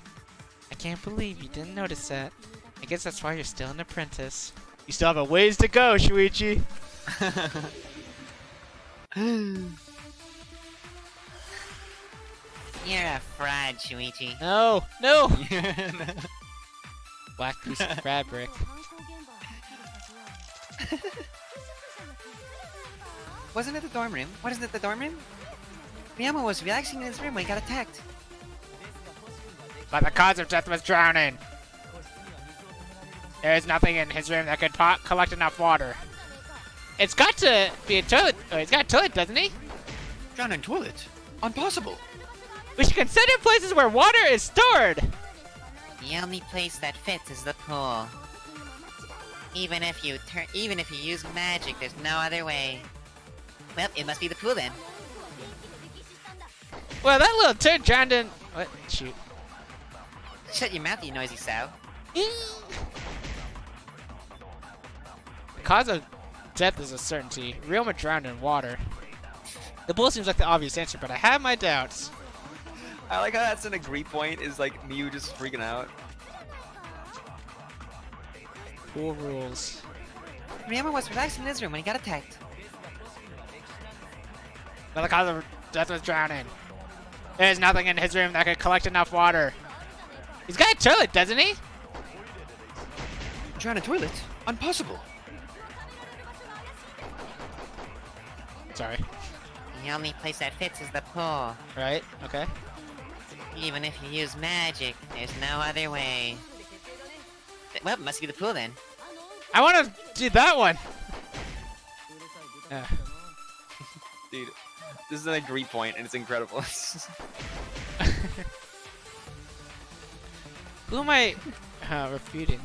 I can't believe you didn't notice that. I guess that's why you're still an apprentice. You still have a ways to go, Shuichi. You're a fraud, Shuichi. No, no. Black piece of fabric. Wasn't it the dorm room? Wasn't it the dorm room? Ryoma was relaxing in his room when he got attacked. But the cause of death was drowning. There is nothing in his room that could collect enough water. It's got to be a toilet. Oh, he's got a toilet, doesn't he? Drown in toilet? Impossible. We should consider places where water is stored. The only place that fits is the pool. Even if you use magic, there's no other way. Well, it must be the pool then. Well, that little turd drowned in. What? Shoot. Shut your mouth, you noisy sow. The cause of death is a certainty. Ryoma drowned in water. The pool seems like the obvious answer, but I have my doubts. I like how that's an agree point, is like Mew just freaking out. Pool rules. Ryoma was relaxing in his room when he got attacked. But the cause of death was drowning. There's nothing in his room that could collect enough water. He's got a toilet, doesn't he? Drown in toilet? Impossible. Sorry. The only place that fits is the pool. Right? Okay. Even if you use magic, there's no other way. Well, it must be the pool then. I want to do that one. Dude, this is an agree point and it's incredible. Who am I refuting?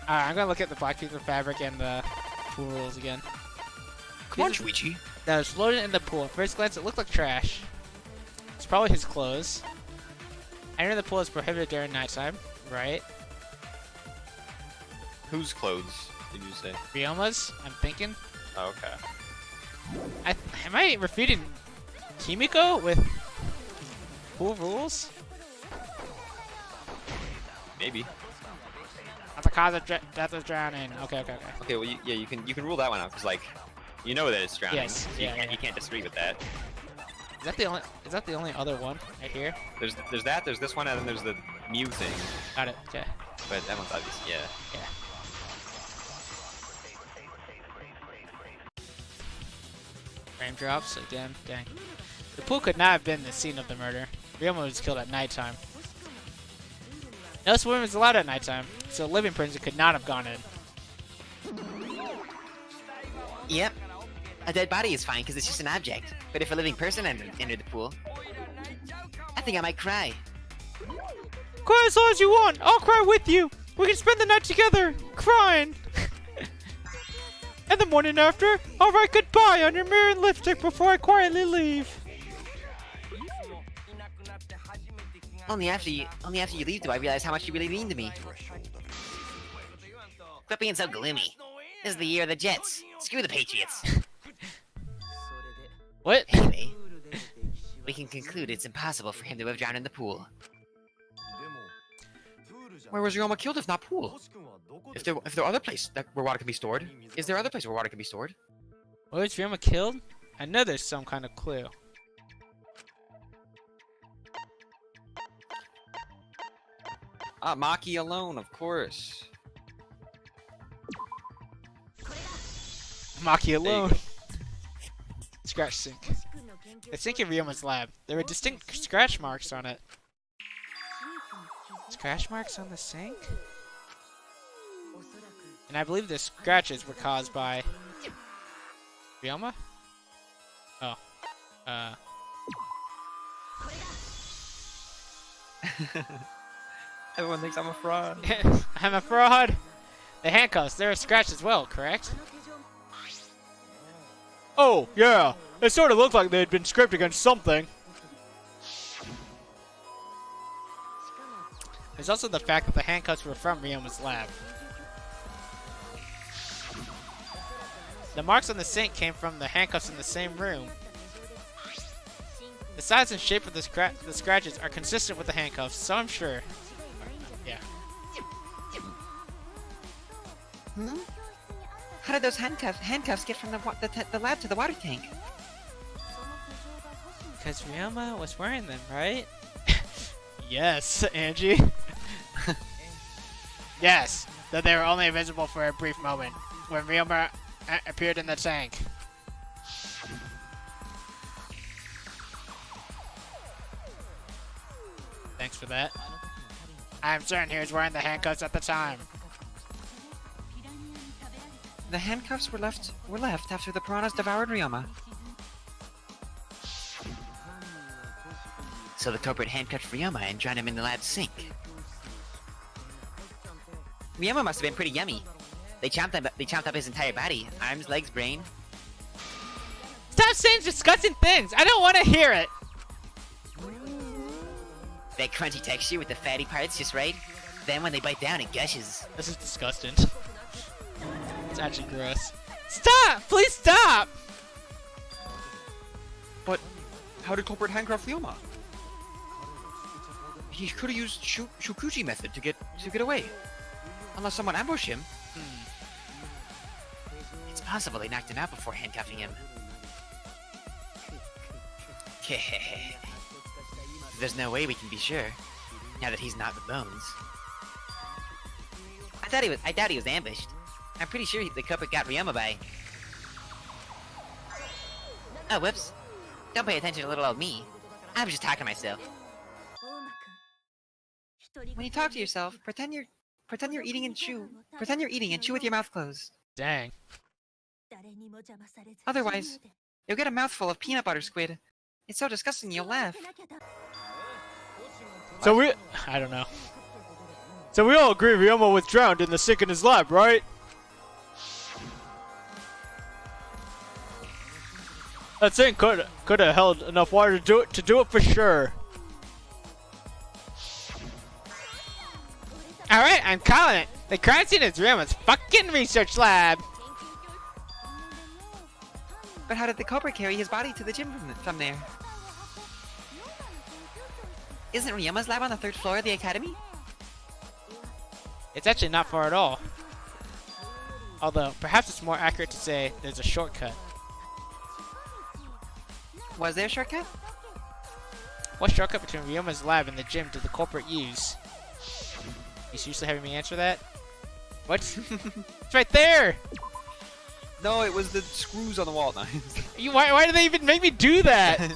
Alright, I'm gonna look at the black piece of fabric and the pool rules again. Come on, Shuichi. That was floating in the pool. At first glance, it looked like trash. It's probably his clothes. Entering the pool is prohibited during nighttime, right? Whose clothes did you say? Ryoma's, I'm thinking. Oh, okay. Am I refuting Kimiko with pool rules? Maybe. But the cause of death was drowning. Okay. Okay, well, yeah, you can rule that one out because like, you know that it's drowning. Yes, So yeah. you can't disagree with that. Is that the only other one right here? There's that. There's this one, and then there's the Mew thing. Got it. Okay. But that one's obvious. Yeah. Yeah. Frame drops again. Dang. The pool could not have been the scene of the murder. Ryoma was killed at nighttime. No swimming is allowed at nighttime, so a living person could not have gone in. Yep. A dead body is fine because it's just an object. But if a living person entered the pool, I think I might cry. Cry as long as you want. I'll cry with you. We can spend the night together, crying. And the morning after, I'll write goodbye on your mirror and lipstick before I quietly leave. Only after you leave do I realize how much you really mean to me. Quit being so gloomy. This is the year of the Jets. Screw the Patriots. What? Anyway, we can conclude it's impossible for him to have drowned in the pool. Where was Ryoma killed if not pool? If there are other places where water can be stored, is there other place where water can be stored? Where was Ryoma killed? I know there's some kind of clue. Ah, Maki alone, of course. Maki There you alone. go. Scratch sink. The sink in Ryoma's lab. There were distinct scratch marks on it. Scratch marks on the sink? And I believe the scratches were caused by Ryoma? Oh. Everyone thinks I'm a fraud. I'm a fraud. The handcuffs, they're a scratch as well, correct? Oh, yeah. It sort of looked like they had been scraped against something. There's also the fact that the handcuffs were from Ryoma's lab. The marks on the sink came from the handcuffs in the same room. The size and shape of the scratches are consistent with the handcuffs, so I'm sure. Yeah. Hmm? How did those handcuffs get from the lab to the water tank? Because Ryoma was wearing them, right? Yes, Angie. Yes, though they were only visible for a brief moment, when Ryoma appeared in the tank. Thanks for that. I'm certain he was wearing the handcuffs at the time. The handcuffs were left after the piranhas devoured Ryoma. So the culprit handcuffed Ryoma and drowned him in the lab's sink. Ryoma must have been pretty yummy. They chomped up his entire body, arms, legs, brain. Stop saying disgusting things! I don't want to hear it! That crunchy texture with the fatty parts just right. Then when they bite down, it gushes. This is disgusting. It's actually gross. Stop! Please stop! But how did culprit handcuff Ryoma? He could have used Shukuchi method to get away. Unless someone ambushed him. It's possible they knocked him out before handcuffing him. There's no way we can be sure, now that he's not with Bones. I doubt he was ambushed. I'm pretty sure the culprit got Ryoma by... Oh, whoops. Don't pay attention to little old me. I was just talking to myself. When you talk to yourself, pretend you're eating and chew with your mouth closed. Dang. Otherwise, you'll get a mouthful of peanut butter squid. It's so disgusting you'll laugh. So I don't know. So we all agree Ryoma was drowned in the sink in his lab, right? That sink could have held enough water to do it for sure. Alright, I'm calling it. The crime scene is Ryoma's fucking research lab. But how did the culprit carry his body to the gym from there? Isn't Ryoma's lab on the 3rd floor of the academy? It's actually not far at all. Although, perhaps it's more accurate to say there's a shortcut. Was there a shortcut? What shortcut between Ryoma's lab and the gym did the culprit use? You seriously having me answer that? What? It's right there! No, it was the screws on the wall. No. Why do they even make me do that?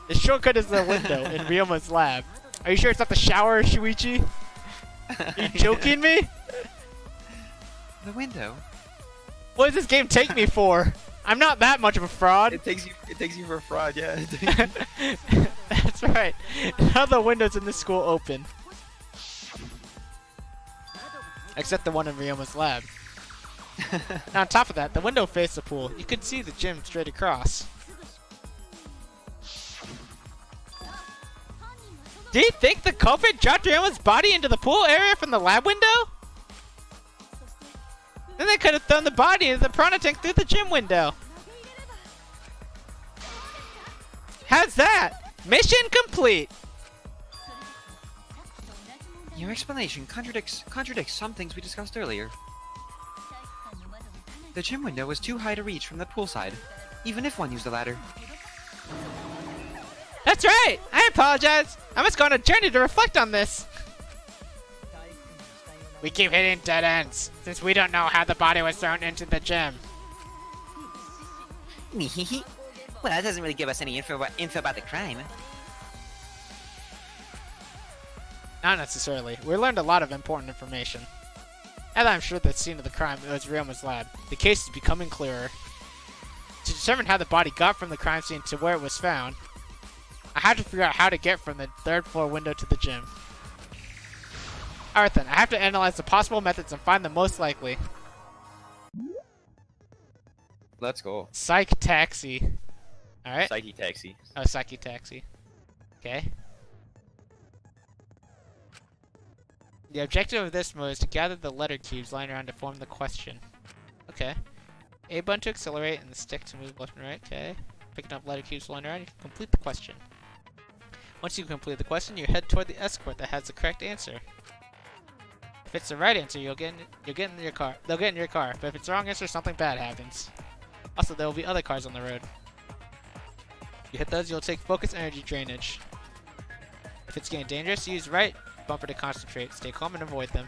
The shortcut is the window in Ryoma's lab. Are you sure it's not the shower, Shuichi? Are you joking me? The window? What does this game take me for? I'm not that much of a fraud. It takes you for a fraud, yeah. That's right. Now the windows in this school open. Except the one in Ryoma's lab. Now on top of that, the window faced the pool. You could see the gym straight across. Do you think the culprit dropped Ryoma's body into the pool area from the lab window? Then they could have thrown the body into the piranha tank through the gym window. How's that? Mission complete! Your explanation contradicts some things we discussed earlier. The gym window was too high to reach from the poolside, even if one used a ladder. That's right! I apologize! I must go on a journey to reflect on this! We keep hitting dead ends, since we don't know how the body was thrown into the gym. Well, that doesn't really give us any info about the crime. Not necessarily. We learned a lot of important information. And I'm sure the scene of the crime was Ryoma's lab. The case is becoming clearer. To determine how the body got from the crime scene to where it was found, I had to figure out how to get from the 3rd floor window to the gym. Alright then, I have to analyze the possible methods and find the most likely. Let's go. Psych taxi. Alright. Psyche taxi. Oh, psyche taxi. Okay. The objective of this mode is to gather the letter cubes lying around to form the question. Okay. A button to accelerate and the stick to move left and right. Okay. Picking up letter cubes lying around, you can complete the question. Once you complete the question, you head toward the escort that has the correct answer. If it's the right answer, you'll get in your car. They'll get in your car. But if it's the wrong answer, something bad happens. Also, there will be other cars on the road. If you hit those, you'll take focus energy drainage. If it's getting dangerous, use right bumper to concentrate. Stay calm and avoid them.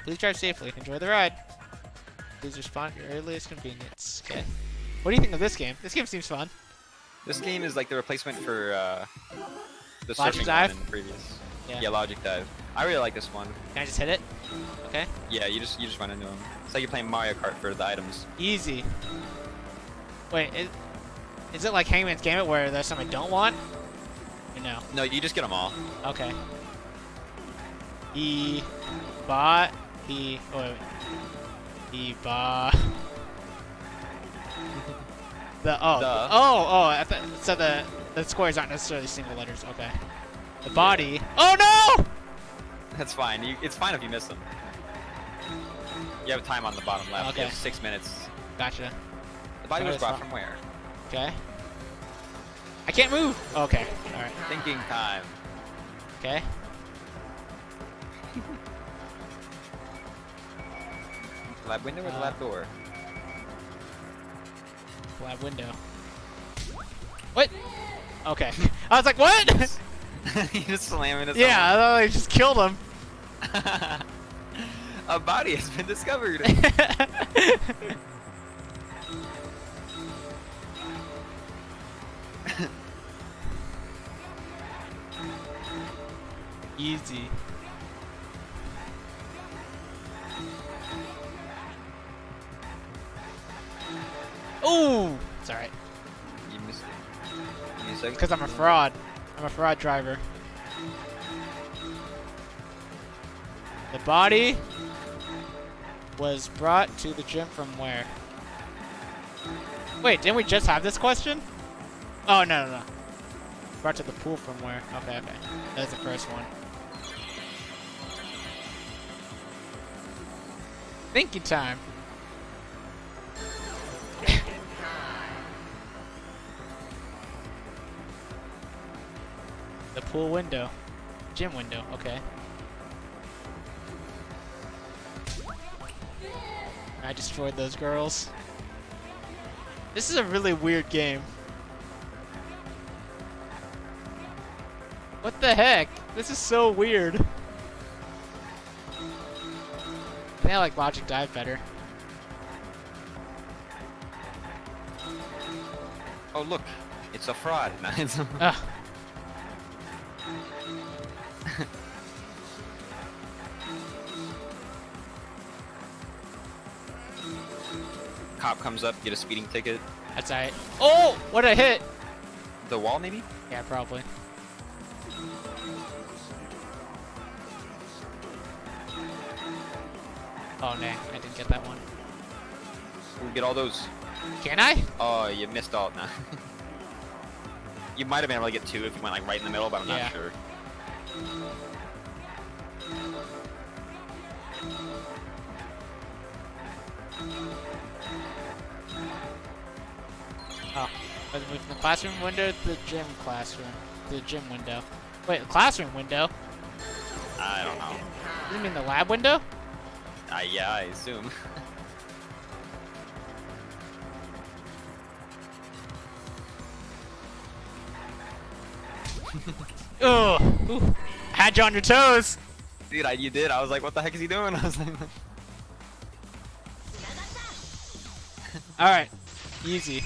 Please drive safely. Enjoy the ride. Please respond at your earliest convenience. Okay. What do you think of this game? This game seems fun. This game is like the replacement for the Logic surfing Dive? one in the previous. Yeah. Yeah, Logic Dive. I really like this one. Can I just hit it? Okay. Yeah, you just run into them. It's like you're playing Mario Kart for the items. Easy. Wait, is it like Hangman's Gambit where there's some I don't want? Or no? No, you just get them all. Okay. He bought the. Oh, wait. He bought. So the scores aren't necessarily single letters. Okay. The body. Oh no! That's fine. It's fine if you miss them. You have time on the bottom left. Okay. You have 6 minutes. Gotcha. The body was Sorry, brought it's from where? Okay. I can't move. Okay. All right. Thinking time. Okay. Lab window or the lab door? Lab window. What? Okay. I was like, what? You just slam into Yeah, I thought I just killed him. someone. A body has been discovered. Easy. Ooh! It's alright. You missed it. Give me a second. Because I'm a fraud. I'm a fraud driver. The body was brought to the gym from where? Wait, didn't we just have this question? Oh, no. Brought to the pool from where? Okay. That was the first one. Thinking time. The pool window. Gym window, okay. I destroyed those girls. This is a really weird game. What the heck? This is so weird. I think I like Logic Dive better. Oh look, it's a fraud. No, it's a... Ugh. Cop comes up, get a speeding ticket. That's alright. Oh! What did I hit? The wall maybe? Yeah, probably. Oh, nah. I didn't get that one. Ooh, get all those. Can I? Oh, you missed all. Nah. You might have been able to get 2 if you went like right in the middle, but I'm Yeah. not sure. Oh. Let's move from the classroom window to the gym classroom. To the gym window. Wait, the classroom window? I don't know. You mean the lab window? Yeah, I assume. Ugh. Ooh. Had you on your toes. Dude, you did. I was like, what the heck is he doing? I was like, Alright. Easy.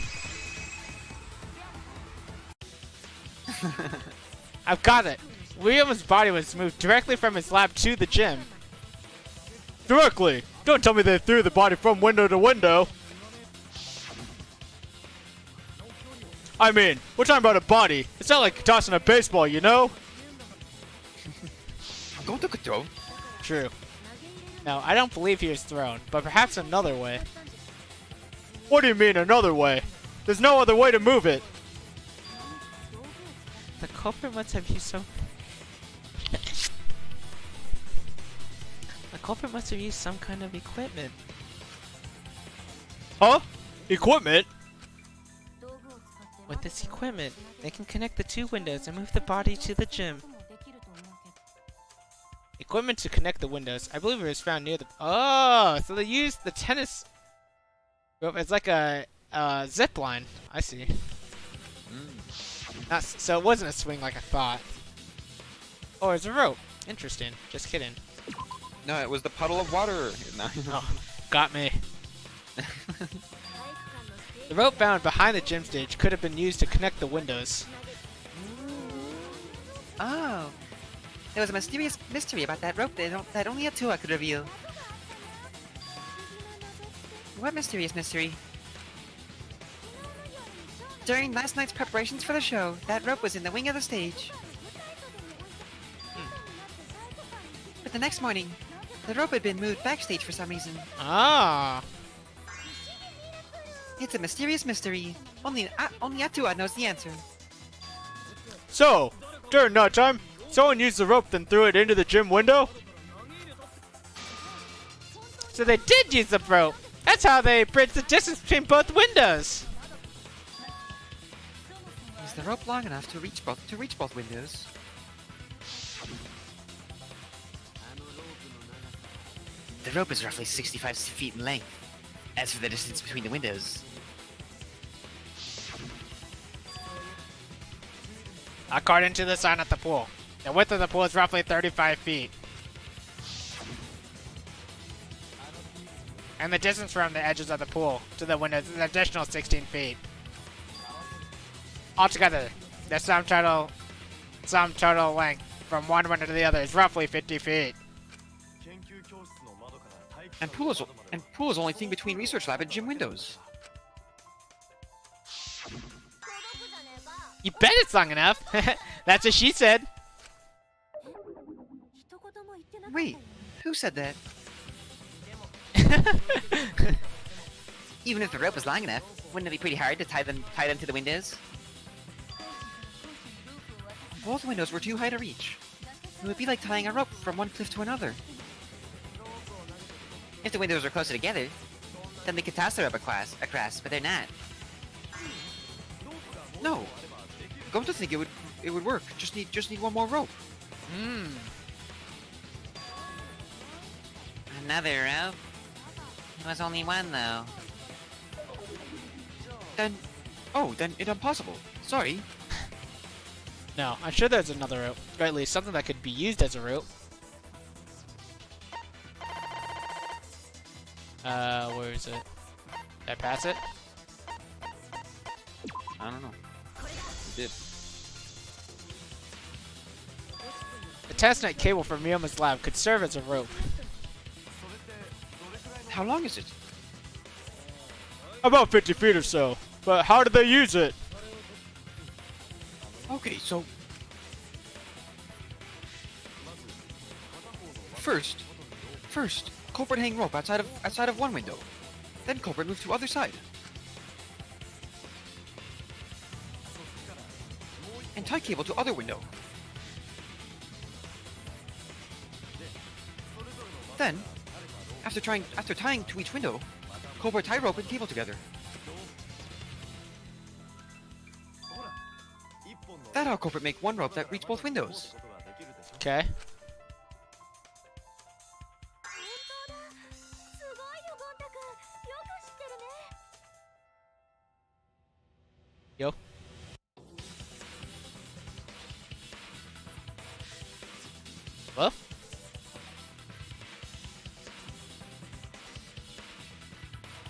I've got it. William's body was moved directly from his lab to the gym. Directly? Don't tell me they threw the body from window to window. I mean, we're talking about a body. It's not like tossing a baseball, you know? go to control. True. No, I don't believe he was thrown, but perhaps another way. What do you mean another way? There's no other way to move it. The culprit must have used some... The culprit must have used some kind of equipment. Huh? Equipment? With this equipment, they can connect the two windows and move the body to the gym. Equipment to connect the windows. I believe it was found near the... Oh, so they used the tennis... rope as like a zip line. I see. Not so it wasn't a swing like I thought. Oh, it's a rope. Interesting. Just kidding. No, it was the puddle of water. No. Oh, got me. The rope found behind the gym stage could have been used to connect the windows. Oh. There was a mysterious mystery about that rope that only Atua could reveal. What mysterious mystery? During last night's preparations for the show, that rope was in the wing of the stage. But the next morning, the rope had been moved backstage for some reason. Ah. It's a mysterious mystery. Only Atua knows the answer. So, during nut time, someone used the rope then threw it into the gym window? So they did use the rope. That's how they bridged the distance between both windows. Is the rope long enough to reach both windows? The rope is roughly 65 feet in length. As for the distance between the windows, According to the sign at the pool, the width of the pool is roughly 35 feet. And the distance from the edges of the pool to the windows is an additional 16 feet. Altogether, the sum total length from one window to the other is roughly 50 feet. And pool is only thing between research lab and gym windows. You bet it's long enough. That's what she said. wait, who said that? Even if the rope was long enough, wouldn't it be pretty hard to tie them to the windows? Both windows were too high to reach. It would be like tying a rope from one cliff to another. If the windows were closer together, then they could toss the rope across, but they're not. No. Come to think, it would work. Just need one more rope. Another rope? There was only one, though. Then it's impossible. Sorry. No, I'm sure there's another rope. Or at least something that could be used as a rope. Where is it? Did I pass it? I don't know. You did. The testnet cable from Mioma's lab could serve as a rope. How long is it? About 50 feet or so. But how did they use it? Okay, so first, culprit hang rope outside of one window. Then culprit move to other side. And tie cable to other window. Then, after tying to each window, culprit tie rope and cable together. That how culprit make one rope that reach both windows. Okay. Yo. What?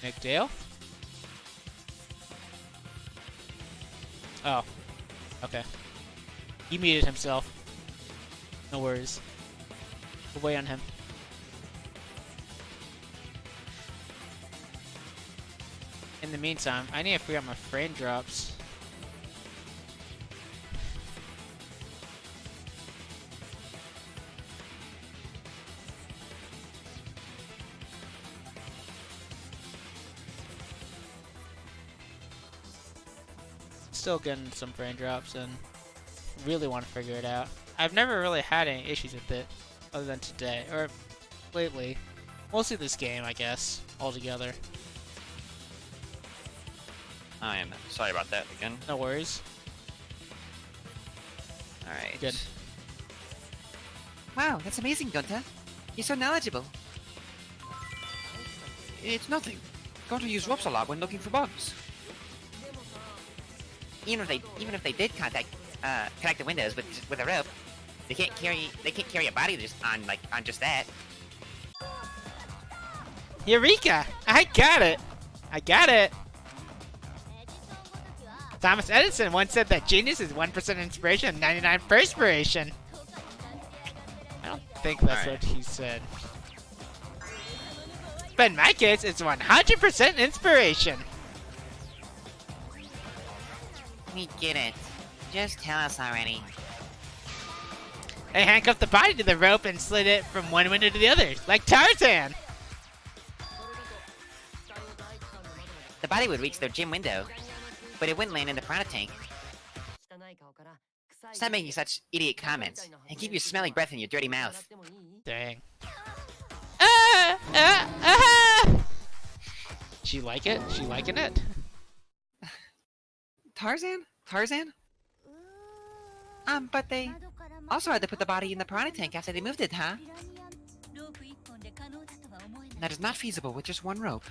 McDale? Oh. Okay. He muted himself. No worries. We'll wait on him. In the meantime, I need to figure out my frame drops. still getting some brain drops and really want to figure it out. I've never really had any issues with it other than today, or lately. Mostly this game, I guess, altogether. I am sorry about that again. No worries. Alright. Good. Wow, that's amazing, Gunta. You're so knowledgeable. It's nothing. Gunta use ropes a lot when looking for bugs. Even if they did connect the windows with a rope, they can't carry a body just on just that. Eureka! I got it! I got it! Thomas Edison once said that genius is 1% inspiration and 99 perspiration. I don't think that's what he said. But in my case, it's 100% inspiration. We get it. Just tell us already. They handcuffed the body to the rope and slid it from one window to the other, like Tarzan. The body would reach their gym window, but it wouldn't land in the piranha tank. Stop making such idiot comments, and keep your smelly breath in your dirty mouth. Dang. She like it? She liking it? Tarzan? Tarzan? But they also had to put the body in the piranha tank after they moved it, huh? That is not feasible with just one rope.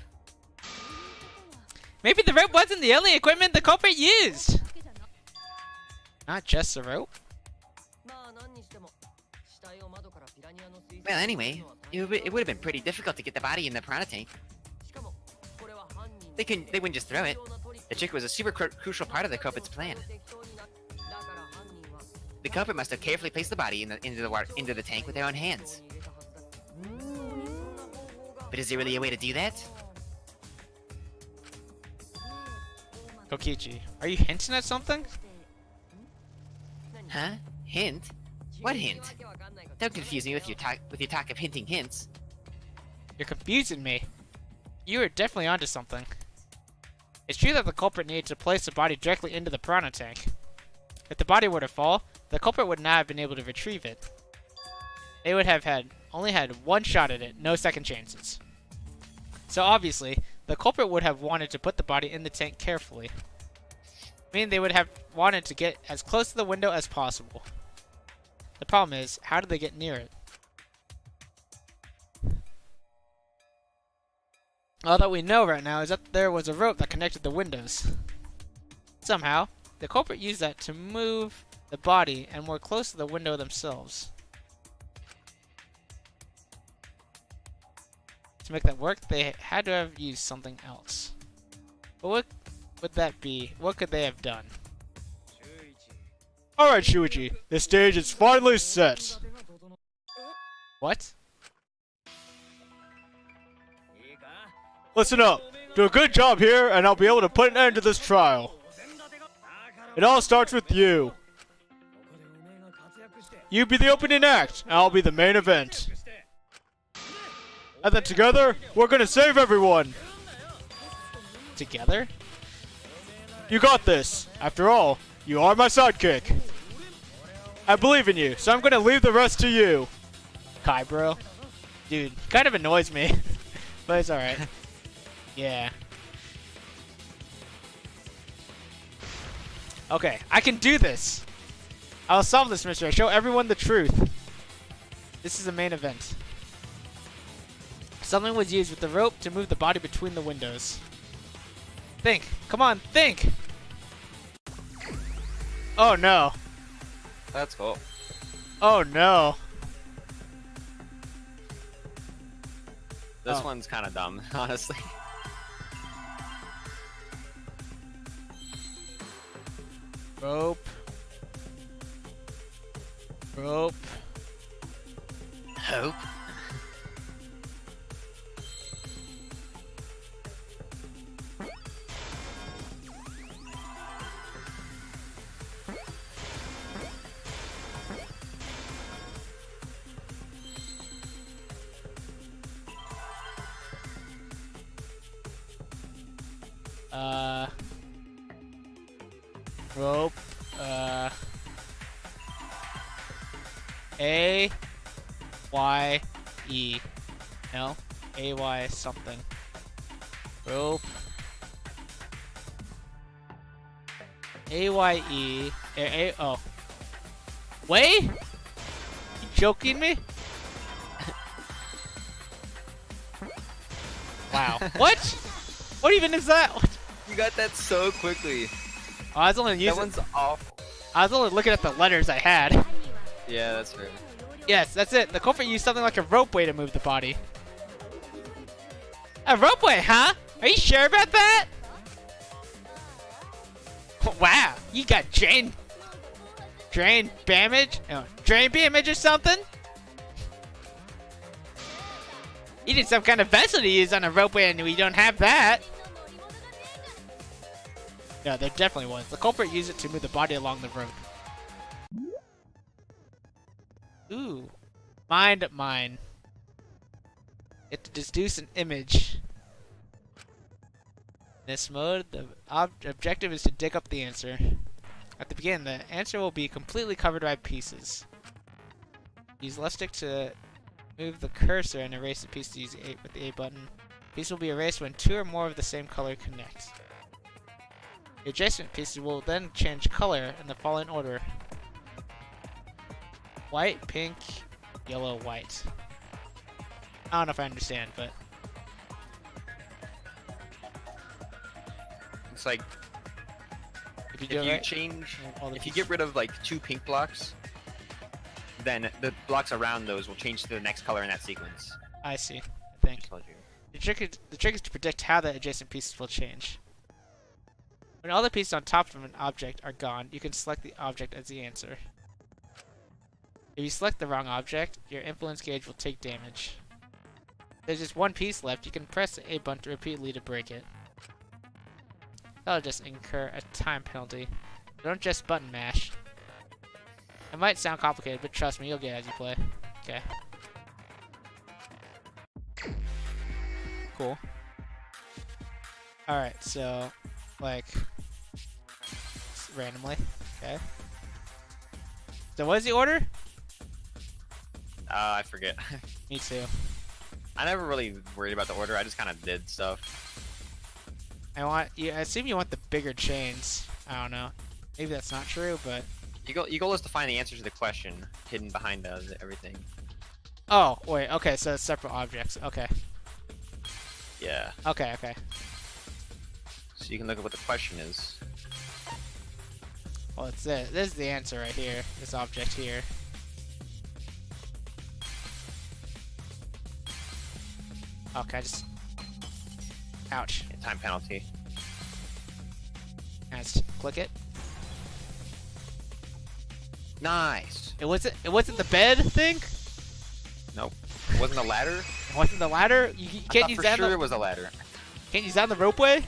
Maybe the rope wasn't the only equipment the culprit used. Not just the rope. Well, anyway, it would have been pretty difficult to get the body in the piranha tank. They wouldn't just throw it. The trick was a super crucial part of the culprit's plan. The culprit must have carefully placed the body into the tank with their own hands. But is there really a way to do that? Kokichi, are you hinting at something? Huh? Hint? What hint? Don't confuse me with your talk of hinting hints. You're confusing me. You are definitely onto something. It's true that the culprit needed to place the body directly into the piranha tank. If the body were to fall, the culprit would not have been able to retrieve it. They would have only had one shot at it, no second chances. So obviously, the culprit would have wanted to put the body in the tank carefully. Meaning they would have wanted to get as close to the window as possible. The problem is, how did they get near it? All that we know right now is that there was a rope that connected the windows. Somehow, the culprit used that to move the body and more close to the window themselves. To make that work, they had to have used something else. But what would that be? What could they have done? Alright, Shuichi, the stage is finally set. What? Listen up. Do a good job here, and I'll be able to put an end to this trial. It all starts with you. You be the opening act, and I'll be the main event. And then together, we're gonna save everyone. Together? You got this. After all, you are my sidekick. I believe in you, so I'm gonna leave the rest to you. Kai, bro. Dude, kind of annoys me. But it's alright. Yeah. Okay, I can do this. I'll solve this mystery. Show everyone the truth. This is the main event. Something was used with the rope to move the body between the windows. Think. Come on, think! Oh no. That's cool. Oh no. This Oh. one's kind of dumb, honestly. Rope. Rope. Hope? Rope. A Y E. No? A Y something. Rope. A Y E. Oh. Way? You joking me? Wow. What? What even is that? What? You got that so quickly. Oh, I was only That using. one's awful. I was only looking at the letters I had. Yeah, that's fair. Yes, that's it. The culprit used something like a ropeway to move the body. A ropeway, huh? Are you sure about that? Wow, you got drain damage? No, drain damage or something? You need some kind of vessel to use on a ropeway and we don't have that. Yeah, there definitely was. The culprit used it to move the body along the rope. Ooh. Mind mine. It to deduce an image. In this mode, the objective is to dig up the answer. At the beginning, the answer will be completely covered by pieces. Use left stick to move the cursor and erase the piece to use A with the A button. Piece will be erased when two or more of the same color connect. The adjacent pieces will then change color in the following order. White, pink, yellow, white. I don't know if I understand, but... It's like If you if do it you right, change, all the if you pieces- get rid of like 2 pink blocks, then the blocks around those will change to the next color in that sequence. I see, I think. Told you. The trick is to predict how the adjacent pieces will change. When all the pieces on top of an object are gone, you can select the object as the answer. If you select the wrong object, your influence gauge will take damage. If there's just one piece left, you can press the A button repeatedly to break it. That'll just incur a time penalty. Don't just button mash. It might sound complicated, but trust me, you'll get it as you play. Okay. Cool. Alright, so, like, randomly. Okay. So what is the order? I forget. Me too. I never really worried about the order. I just kind of did stuff. I assume you want the bigger chains. I don't know. Maybe that's not true, but... Your goal is to find the answer to the question hidden behind everything. Oh, wait, okay, so it's separate objects. Okay. Yeah. Okay, okay. So you can look at what the question is. Well, it's it. This is the answer right here. This object here. Okay, just... Ouch. Time penalty. Can I just click it? Nice. It wasn't the bed thing? Nope. It wasn't a ladder. It wasn't the ladder? You I can't thought use for that sure on it was a ladder. Can't use that on the ropeway?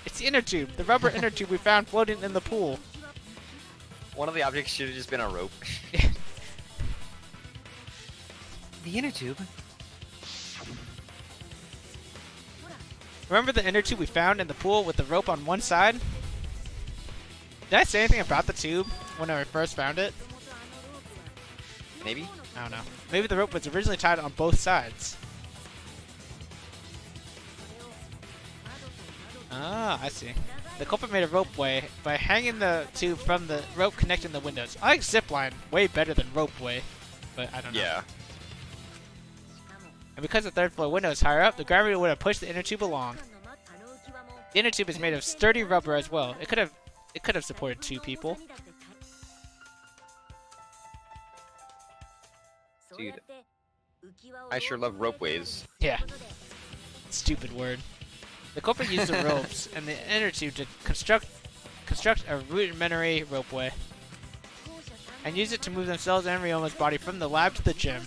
It's the inner tube. The rubber inner tube we found floating in the pool. One of the objects should have just been a rope. The inner tube? Remember the inner tube we found in the pool with the rope on one side? Did I say anything about the tube when I first found it? Maybe? I don't know. Maybe the rope was originally tied on both sides. Ah, I see. The culprit made a ropeway by hanging the tube from the rope connecting the windows. I like zipline way better than ropeway, but I don't know. Yeah. And because the third floor window is higher up, the gravity would have pushed the inner tube along. The inner tube is made of sturdy rubber as well. It could have supported 2 people. Dude. I sure love ropeways. Yeah. Stupid word. The culprit used the ropes and the inner tube to construct a rudimentary ropeway, and use it to move themselves and Ryoma's body from the lab to the gym.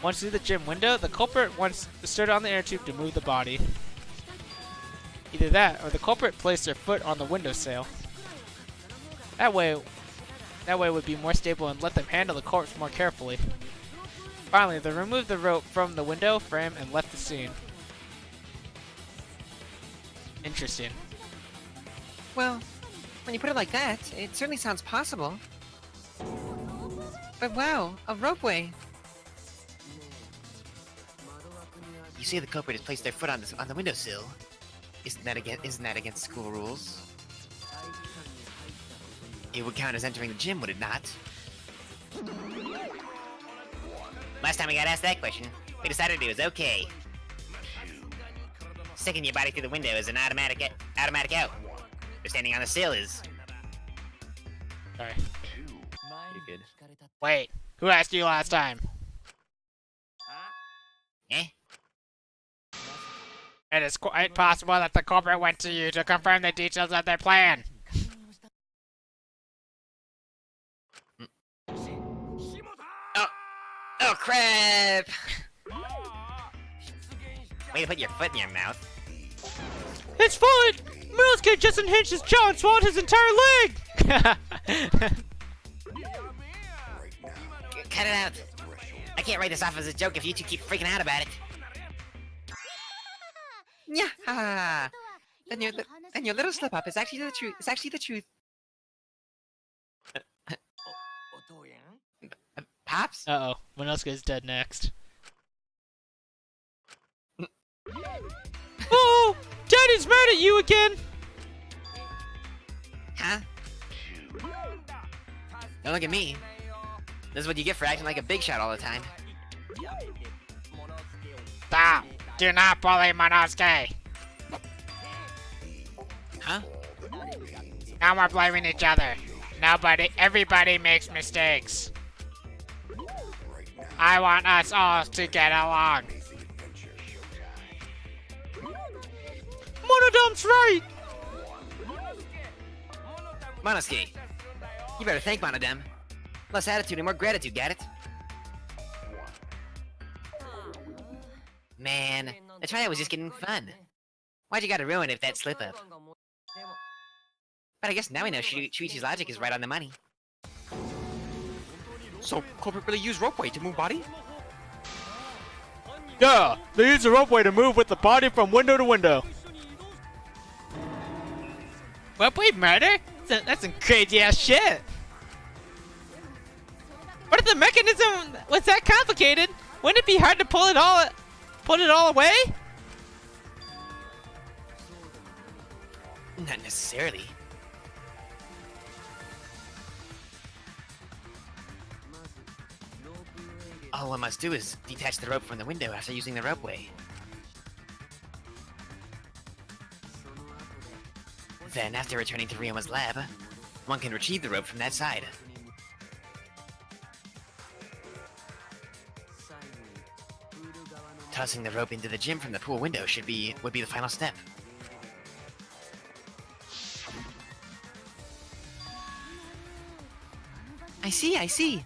Once through the gym window, the culprit once stood on the inner tube to move the body. Either that, or the culprit placed their foot on the windowsill. That way would be more stable and let them handle the corpse more carefully. Finally, they removed the rope from the window frame and left the scene. Interesting. Well, when you put it like that, it certainly sounds possible. But wow, a ropeway. You see the culprit has placed their foot on the windowsill. Isn't that against school rules? It would count as entering the gym, would it not? Last time we got asked that question, we decided it was okay. Sticking your body through the window is an automatic out. But standing on the sill is... Sorry. You're good. Wait, who asked you last time? Eh? It is quite possible that the culprit went to you to confirm the details of their plan. Oh crap! Way to put your foot in your mouth. It's fine! Middleskate just unhinged his jaw and swallowed his entire leg! Cut it out. I can't write this off as a joke if you two keep freaking out about it. Yeah. Then your little slip up is actually the truth. It's actually the truth. Pops? Uh-oh, Middleskate's dead next. Oh! Daddy's mad at you again! Huh? Don't look at me. This is what you get for acting like a big shot all the time. Stop! Do not bully Monosuke! Huh? Now we're blaming each other. Everybody makes mistakes. I want us all to get along. Monodom's right! Monosuke, you better thank Monodem. Less attitude and more gratitude, got it? Man, the tryout was just getting fun. Why'd you gotta ruin it if that slip up? But I guess now we know Shuichi's logic is right on the money. So, culprit really used ropeway to move body? Yeah, they use a ropeway to move with the body from window to window. Ropeway murder? That's some crazy ass shit. What if the mechanism was that complicated? Wouldn't it be hard to pull it all away? Not necessarily. All one must do is detach the rope from the window after using the ropeway. Then, after returning to Ryoma's lab, one can retrieve the rope from that side. Tossing the rope into the gym from the pool window would be the final step. I see.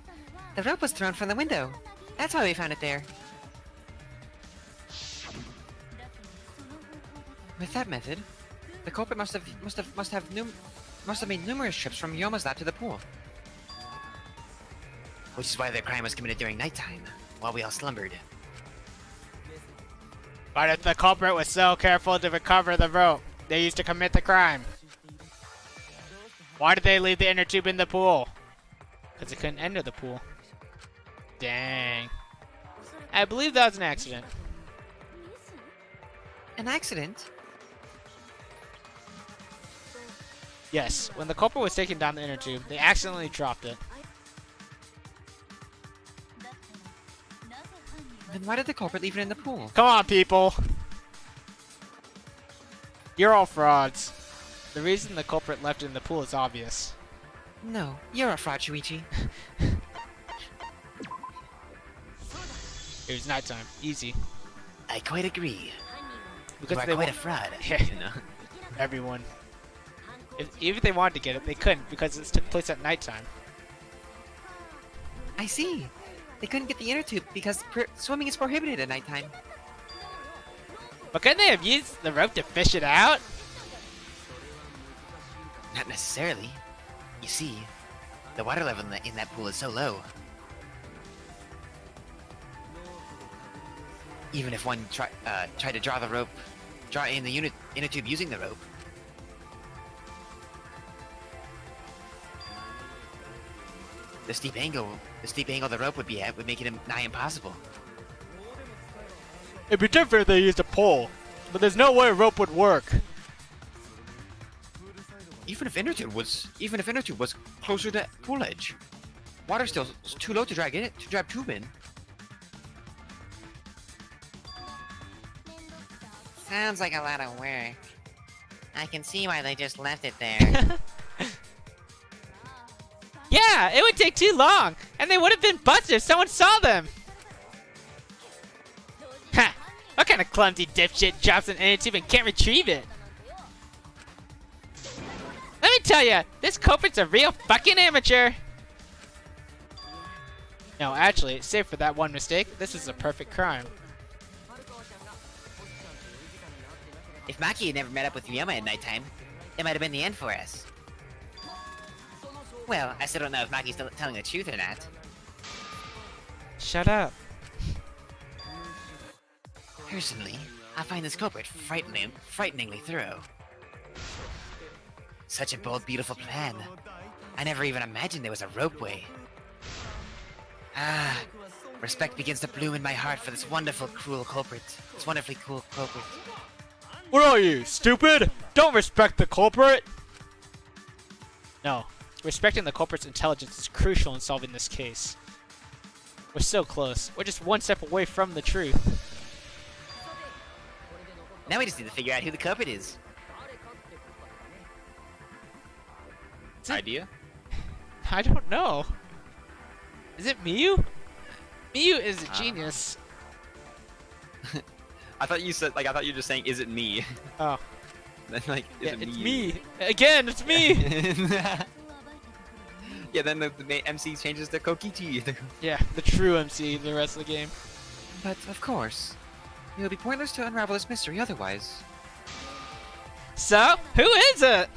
The rope was thrown from the window. That's why we found it there. With that method, the culprit must have made numerous trips from Yoma's lab to the pool. Which is why their crime was committed during nighttime, while we all slumbered. But if the culprit was so careful to recover the rope they used to commit the crime, why did they leave the inner tube in the pool? Because they couldn't enter the pool. Dang. I believe that was an accident. An accident? Yes, when the culprit was taking down the inner tube, they accidentally dropped it. Then why did the culprit leave it in the pool? Come on, people! You're all frauds. The reason the culprit left it in the pool is obvious. No, you're a fraud, Shuichi. It was nighttime. Easy. I quite agree. Because you are they quite a fraud. Yeah. You know? Everyone. Even if they wanted to get it, they couldn't because it took place at nighttime. I see. They couldn't get the inner tube because swimming is prohibited at nighttime. But couldn't they have used the rope to fish it out? Not necessarily. You see, the water level in that pool is so low. Even if one tried to draw the rope draw in the inner tube using the rope. The steep angle the rope would be at would make it nigh impossible. It'd be different if they used a pole, but there's no way a rope would work. Even if inner tube was closer to pool edge, water's still too low to drag tube in. Sounds like a lot of work. I can see why they just left it there. Yeah, it would take too long, and they would have been busted if someone saw them. Ha! What kind of clumsy dipshit drops an inner tube and can't retrieve it? Let me tell ya, this culprit's a real fucking amateur. No, actually, save for that one mistake, this is a perfect crime. If Maki had never met up with Ryoma at nighttime, it might have been the end for us. Well, I still don't know if Maki's still telling the truth or not. Shut up. Personally, I find this culprit frighteningly thorough. Such a bold, beautiful plan. I never even imagined there was a ropeway. Ah, respect begins to bloom in my heart for this wonderfully cool culprit. What are you, stupid? Don't respect the culprit! No. Respecting the culprit's intelligence is crucial in solving this case. We're so close. We're just one step away from the truth. Now we just need to figure out who the culprit is. Idea? I don't know. Is it Miyu? Miyu is a genius. I thought you said, like, I thought you were just saying, is it me? Oh. Then, like, is Yeah, it it's me? me. Again, it's me! Yeah, then the MC changes to Kokichi. Yeah, the true MC the rest of the game. But of course, it would be pointless to unravel this mystery otherwise. So, who is it?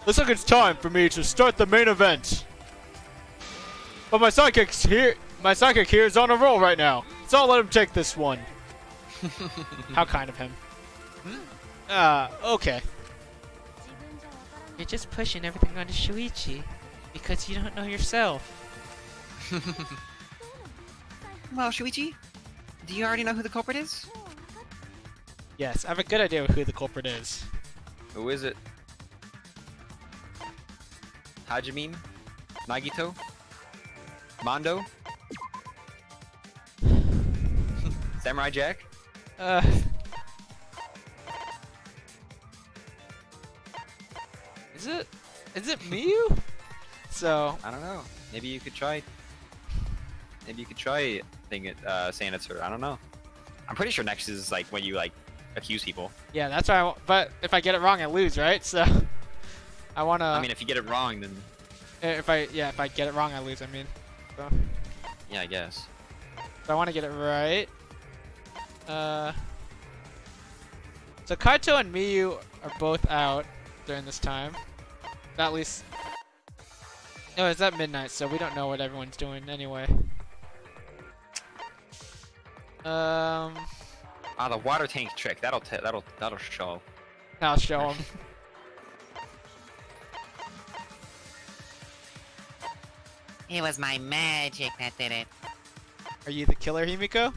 Looks like it's time for me to start the main event. But my sidekick here is on a roll right now, so I'll let him take this one. How kind of him. Okay. You're just pushing everything onto Shuichi because you don't know yourself. Well, Shuichi, do you already know who the culprit is? Yes, I have a good idea of who the culprit is. Who is it? Hajime? Nagito? Mondo? Samurai Jack? Is it Miyu? So I don't know. Maybe you could try. Maybe you could try saying it's her. I don't know. I'm pretty sure Nexus is like when you like accuse people. yeah, that's why. But if I get it wrong, I lose, right? So I wanna. I mean, if you get it wrong, then if I get it wrong, I lose. I mean, so, yeah, I guess. so I want to get it right. So Kaito and Miyu are both out during this time. At least. No, it's at midnight, so we don't know what everyone's doing anyway. Ah, the water tank trick. That'll show. I'll show them. It was my magic that did it. Are you the killer, Himiko?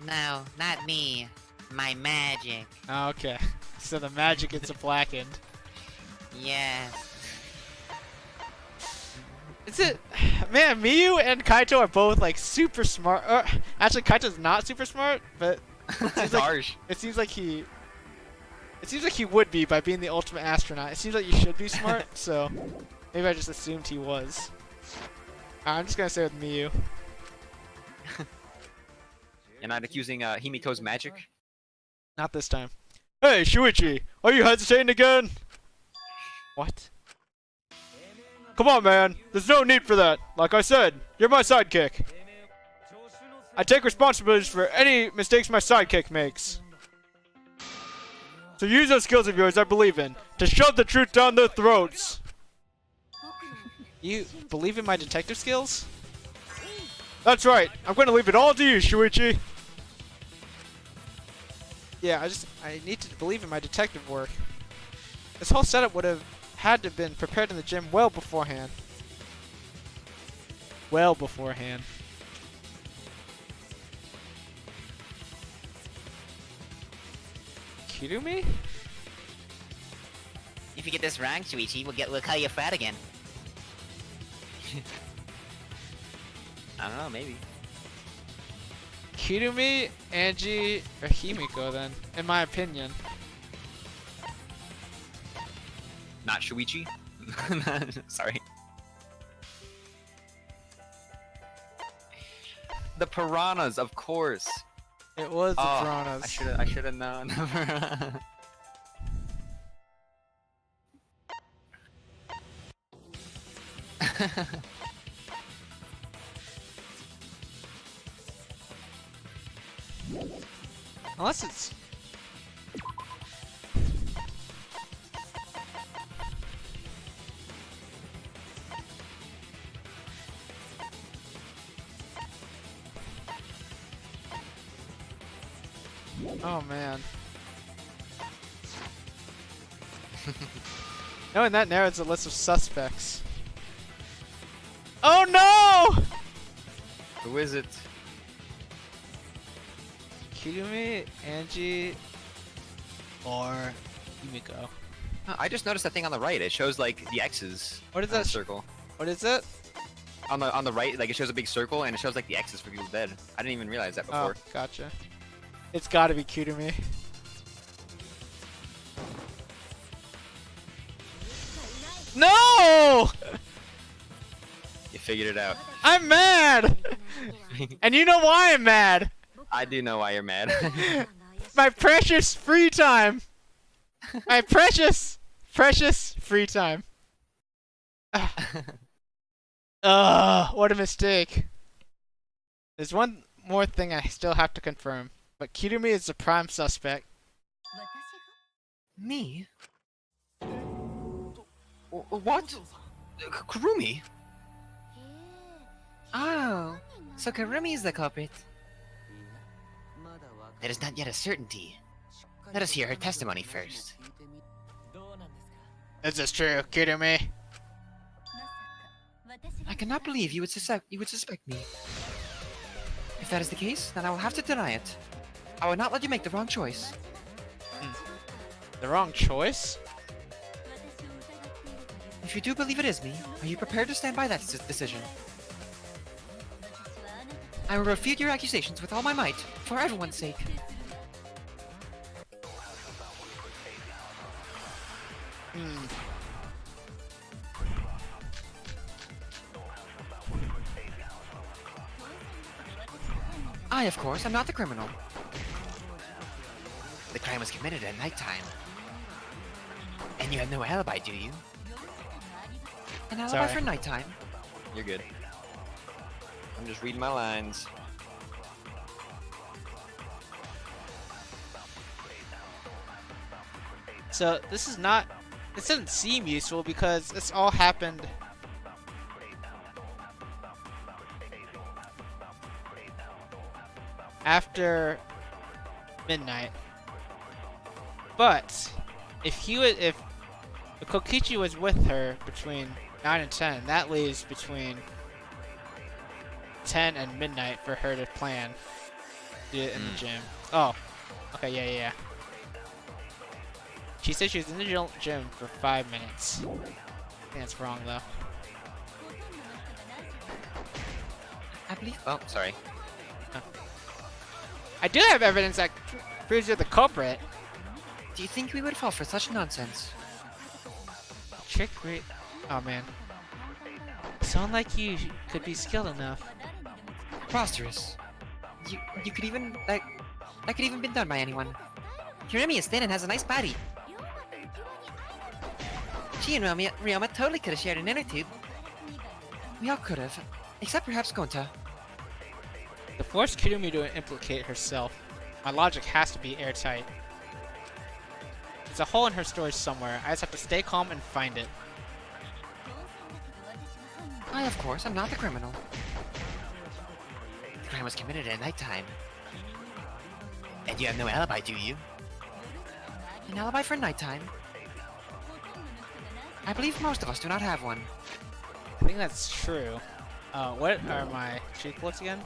No, not me. My magic. Oh, okay. So the magic gets blackened. Yes. Is it? Man, Miyu and Kaito are both like super smart. Actually, Kaito's not super smart, but That's harsh. it seems like he would be by being the ultimate astronaut. It seems like you should be smart, so maybe I just assumed he was. I'm just gonna say with Miyu. You're not accusing Himiko's magic? Not this time. Hey, Shuichi, are you hesitating again? What? Come on, man. There's no need for that. Like I said, you're my sidekick. I take responsibility for any mistakes my sidekick makes. So use those skills of yours I believe in to shove the truth down their throats. You believe in my detective skills? That's right. I'm going to leave it all to you, Shuichi. Yeah, I need to believe in my detective work. This whole setup would have had to have been prepared in the gym well beforehand. Well beforehand. Kirumi? If you get this wrong, Shuichi, we'll call you fat again. I don't know, maybe. Kirumi, Angie, or Himiko then, in my opinion. Not Shuichi. Sorry. The piranhas, of course. It was the Oh, piranhas. I should have known. Unless it's... Oh man. Knowing that narrows the list of suspects. Oh no! Who is it? Kirumi, Angie, or Himiko. I just noticed that thing on the right. It shows like the X's. What is on the that? circle? What is it? On the right, like it shows a big circle and it shows like the X's for people dead. I didn't even realize that before. Oh, gotcha. It's gotta be Kirumi. No! You figured it out. I'm mad! And you know why I'm mad! I do know why you're mad. My precious free time! My precious free time. What a mistake. There's one more thing I still have to confirm, but Kirumi is the prime suspect. Me? What? Kurumi? Oh, so Kurumi is the culprit. That is not yet a certainty. Let us hear her testimony first. Is this true, Kirumi? I cannot believe you would suspect me. If that is the case, then I will have to deny it. I will not let you make the wrong choice. The wrong choice? If you do believe it is me, are you prepared to stand by that decision? I will refute your accusations with all my might, for everyone's sake. I, of course, am not the criminal. The crime was committed at nighttime. And you have no alibi, do you? An alibi Sorry. for nighttime? You're good. I'm just reading my lines. So this is not... This doesn't seem useful because this all happened... after midnight. But if Kokichi was with her between 9 and 10, that leaves between 10 and midnight for her to plan. Do it in the gym. Oh, okay, yeah. She said she was in the gym for 5 minutes. I think that's wrong though. I believe. Oh, sorry. I do have evidence that proves you're the culprit. Do you think we would fall for such nonsense? Trick rate. Oh man. Sound like you could be skilled enough. Preposterous. You could even that could even been done by anyone. Kirumi is thin and has a nice body. She and Ryoma totally could have shared an inner tube. We all could have, except perhaps Gonta. To force Kirumi to implicate herself, my logic has to be airtight. There's a hole in her story somewhere. I just have to stay calm and find it. I, of course, am not the criminal. The crime was committed at nighttime. And you have no alibi, do you? An alibi for nighttime? I believe most of us do not have one. I think that's true. What are my cheat bullets again?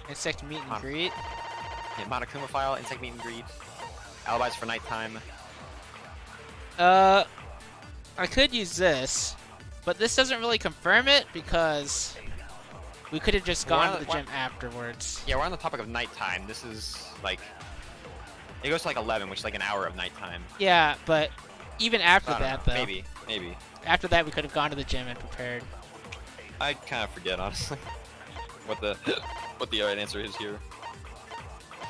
Insect meet and greet. Yeah, Monokuma file, insect meet and greet. Alibis for nighttime. I could use this, but this doesn't really confirm it because we could have just gone to the gym afterwards. Yeah, we're on the topic of nighttime. This is like, it goes to like 11, which is like an hour of nighttime. Yeah, but even after I don't that, know. though. Maybe. After that, we could have gone to the gym and prepared. I kind of forget, honestly, what the right answer is here.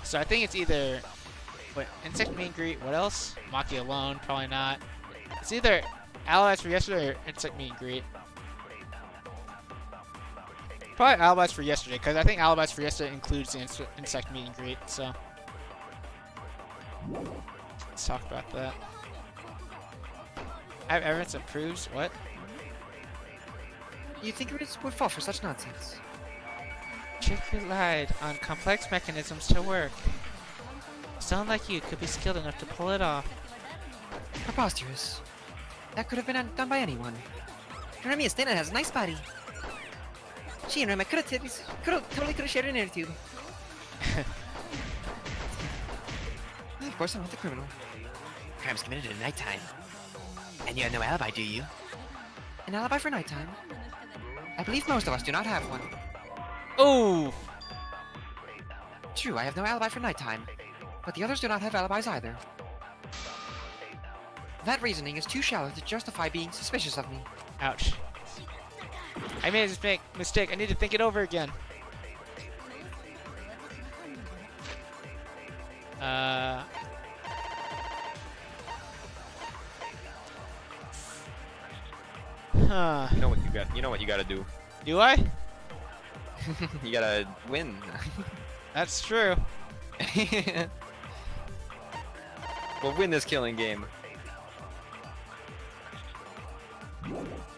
So I think it's either insect meet and greet. What else? Maki alone, probably not. It's either alibis for yesterday or insect meet and greet. Probably alibis for yesterday, because I think alibis for yesterday includes the insect meet and greet. So let's talk about that. I have evidence that proves what? You'd think it would fall for such nonsense. Chick relied on complex mechanisms to work. Someone like you could be skilled enough to pull it off. Preposterous. That could have been done by anyone. Remy Estena has a nice body. She and Remy totally could have shared an air tube. Of course, I'm not the criminal. Crime's committed at nighttime. And you have no alibi, do you? An alibi for nighttime? I believe most of us do not have one. Oh! True, I have no alibi for nighttime. But the others do not have alibis either. That reasoning is too shallow to justify being suspicious of me. Ouch. I made a mistake. I need to think it over again. Huh. You know what you gotta do. Do I? You gotta win. That's true. We'll win this killing game.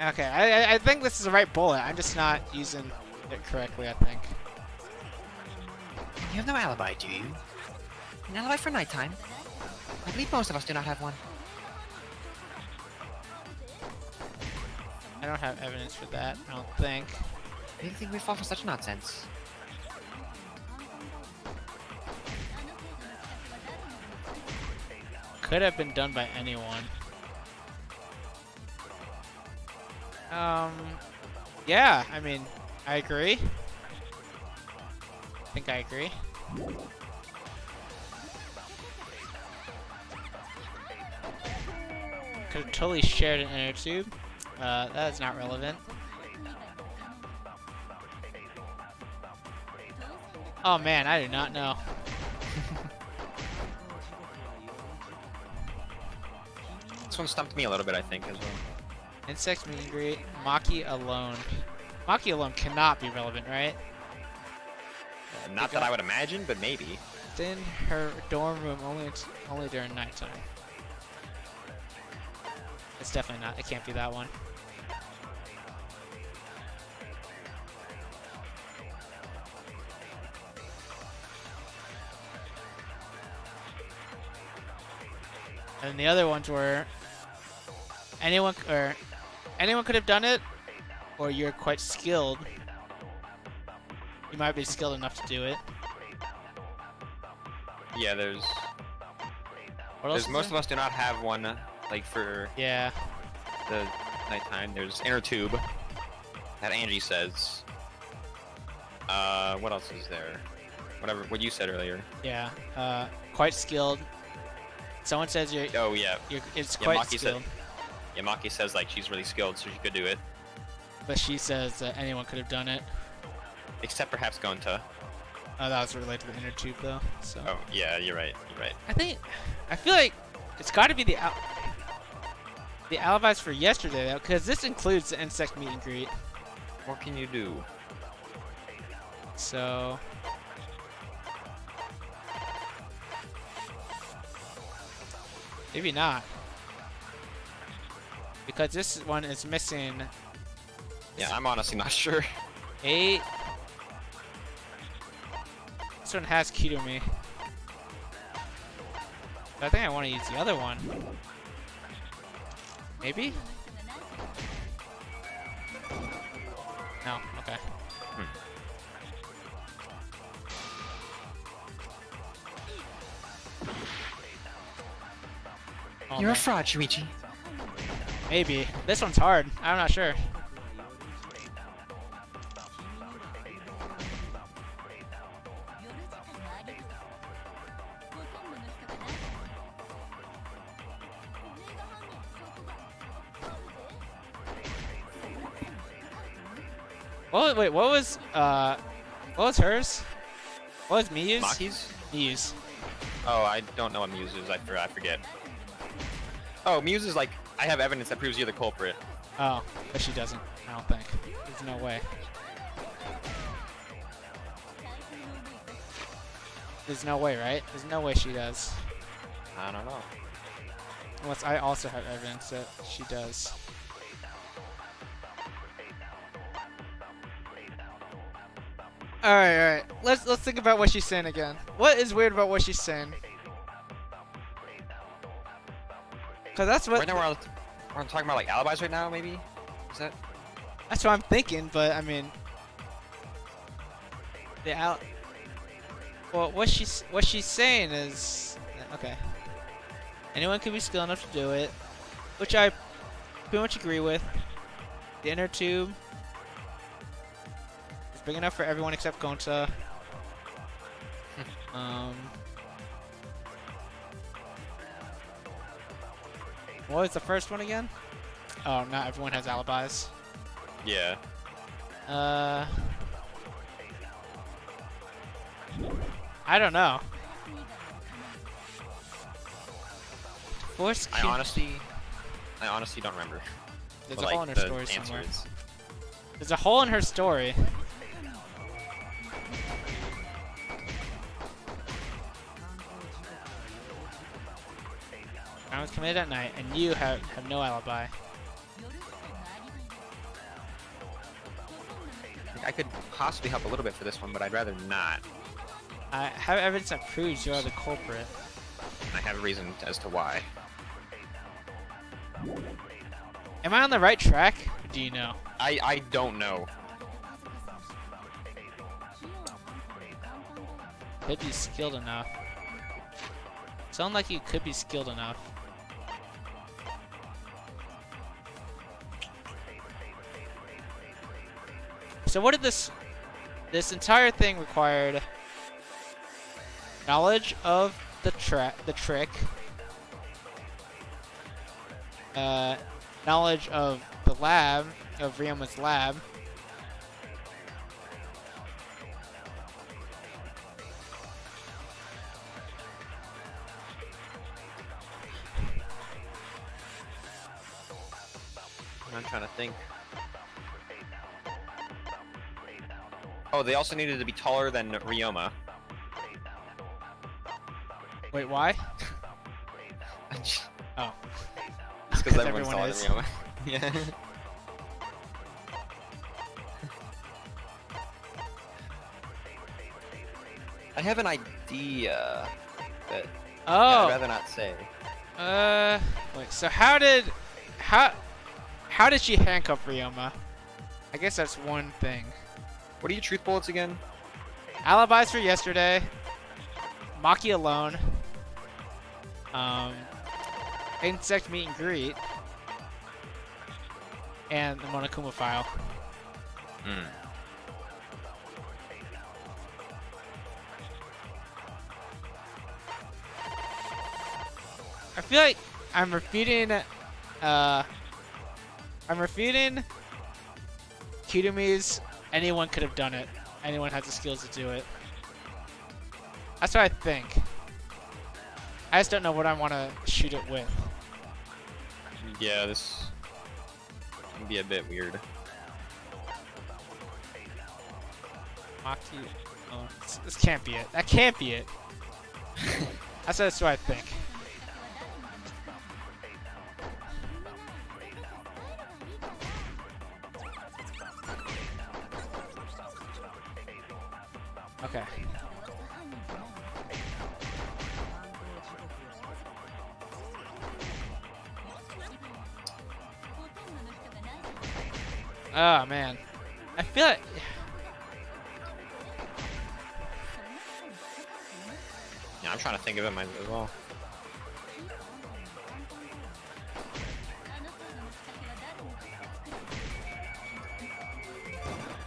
Okay, I think this is the right bullet. I'm just not using it correctly, I think. You have no alibi, do you? An alibi for nighttime? I believe most of us do not have one. I don't have evidence for that, I don't think. I didn't think we'd fall for such nonsense. Could have been done by anyone. Yeah, I mean, I agree. I think I agree. Could have totally shared an inner tube. That is not relevant. Oh man, I do not know. This one stumped me a little bit, I think, as well. Insects meet and greet. Maki alone. Maki alone cannot be relevant, right? Not that I would imagine, but maybe. It's in her dorm room only during nighttime. It's definitely not. It can't be that one. And the other ones were anyone could have done it, or you're quite skilled. You might be skilled enough to do it. Yeah, there's What else? is most there? of us do not have one, like for Yeah. the nighttime. There's inner tube that Angie says. What else is there? What you said earlier. Yeah. Quite skilled. Someone says you're. Oh yeah. It's Yeah, quite Maki skilled. Maki says like she's really skilled, so she could do it. But she says that anyone could have done it. Except perhaps Gonta. Oh, that was related to the inner tube, though. So Oh yeah, you're right. I feel like it's got to be the alibis for yesterday, though, because this includes the insect meet and greet. What can you do? So maybe not, because this one is missing Yeah, I'm honestly not sure. 8. This one has Kitomi. I think I want to use the other one. Maybe? No, okay. Oh, You're man. a fraud, Shuichi. Maybe. This one's hard. I'm not sure. Wait, what was hers? What was Miyu's? Maki's? Miyu's. Oh, I don't know what Muse is. I forget. Oh, Muse is like, I have evidence that proves you're the culprit. Oh, but she doesn't. I don't think. There's no way. There's no way, right? There's no way she does. I don't know. Unless I also have evidence that she does. Alright. Let's think about what she's saying again. What is weird about what she's saying? Cause that's what Right now we're talking about like alibis right now, maybe? Is that? that's what I'm thinking, but I mean well, what she's saying is okay. Anyone can be skilled enough to do it, which I pretty much agree with. The inner tube is big enough for everyone except Gonta. What was the first one again? Oh, not everyone has alibis. Yeah. I don't know. Force I honestly don't remember. There's what, a hole in her the story answer somewhere. is. There's a hole in her story. I was committed at night, and you have no alibi. I could possibly help a little bit for this one, but I'd rather not. I have evidence that proves you are the culprit. I have a reason as to why. Am I on the right track? Or do you know? I don't know. Could be skilled enough. Sound like you could be skilled enough. So what did this entire thing required? Knowledge of the trick. Knowledge of the lab, of Ryoma's lab. I'm trying to think. Oh, they also needed to be taller than Ryoma. Wait, why? Just Oh. because everyone's everyone taller is. than Ryoma. Yeah. I have an idea, but yeah, I'd Oh. rather not say. Wait. So how did she handcuff Ryoma? I guess that's one thing. What are your truth bullets again? Alibis for yesterday. Maki alone. Insect meet and greet. And the Monokuma file. Hmm. I feel like I'm refuting Kirumi's anyone could have done it. Anyone has the skills to do it. That's what I think. I just don't know what I want to shoot it with. Yeah, this can be a bit weird. Maki. Oh, this can't be it. That can't be it. That's what I think. Okay. Oh man, I feel like Yeah, I'm trying to think of it as well.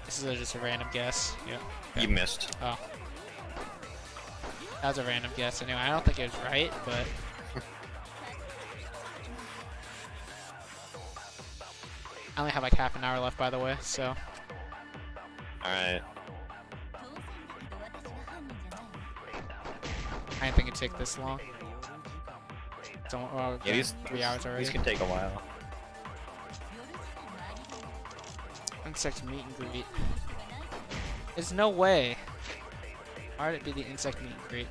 this is just a random guess. Yeah. You missed. Oh. That was a random guess anyway. I don't think it was right, but I only have like half an hour left, by the way, so Alright. I didn't think it'd take this long. It's almost, well, Yeah, these 3 hours already. These can take a while. Insect meet and greet. There's no way. Why would it be the insect meet and greet?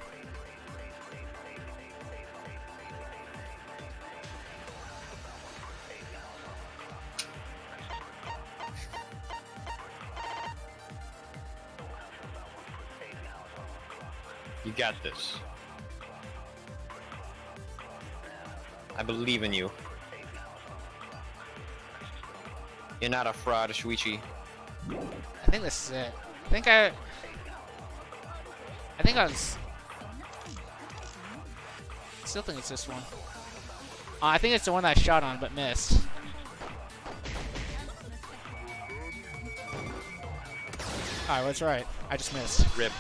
You got this. I believe in you. You're not a fraud, Shuichi. I think this is it. I think I was. Still think it's this one. I think it's the one that I shot on but missed. Alright, what's right? I just missed. Rip.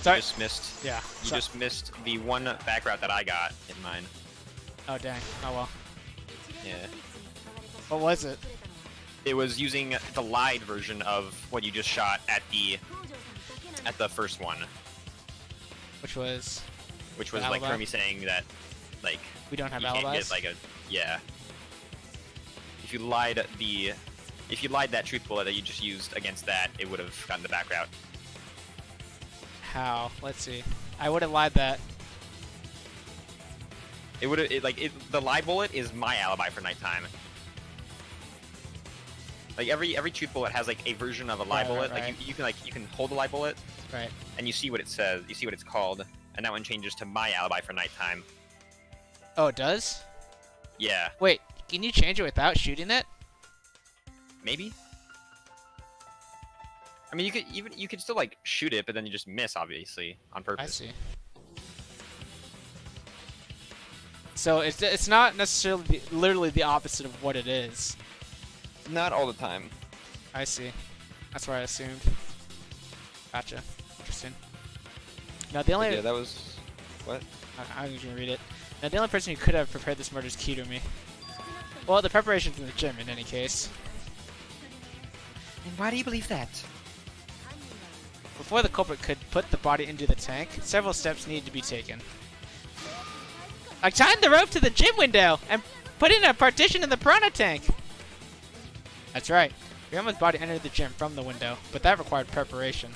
Sorry. You just missed. Yeah. You so- just missed the one back route that I got in mine. Oh dang. Oh well. Yeah. What was it? It was using the lied version of what you just shot at the first one, Which was which was The like alibi? Kirby saying that, like, we don't have you can't alibis. get like a yeah. If you lied that truth bullet that you just used against that, it would have gotten the back route. How? Let's see. I would have lied that. It would have the lie bullet is my alibi for nighttime. Like every truth bullet has like a version of a lie Right, bullet. right, Like you can hold the lie bullet Right. and you see what it says. You see what it's called, and that one changes to my alibi for nighttime. Oh, it does? Yeah, Wait, can you change it without shooting it? maybe. I mean, you could still like shoot it, but then you just miss, obviously, on I purpose. see. So it's not necessarily literally the opposite of what it is. Not all the time. I see. That's what I assumed. Gotcha. Interesting. Now the only Yeah, that was what? I'm just gonna read it. Now the only person who could have prepared this murder is Kirumi. Well, the preparation's in the gym in any case. And why do you believe that? Before the culprit could put the body into the tank, several steps needed to be taken. I tied the rope to the gym window and put in a partition in the piranha tank. That's right. Ryuma's body entered the gym from the window, but that required preparation.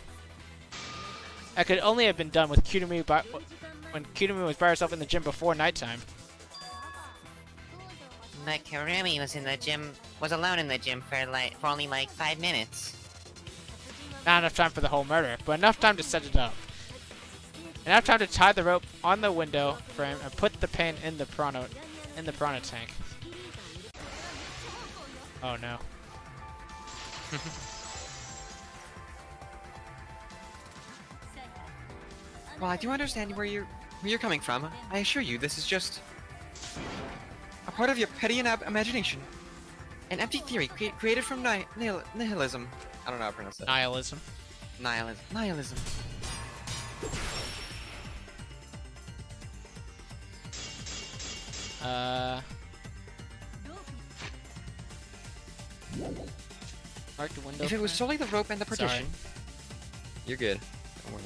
That could only have been done with when Kirumi was by herself in the gym before nighttime. But Kirumi was alone in the gym for only like 5 minutes. Not enough time for the whole murder, but enough time to set it up. Enough time to tie the rope on the window frame and put the pain in the piranha tank. Oh no. Well, I do understand where you're coming from. I assure you, this is just a part of your petty imagination. An empty theory created from nihilism. I don't know how to pronounce that. Nihilism. Nihilism. Mark the window. If it was solely the rope and the partition, Sorry. You're good. Don't worry.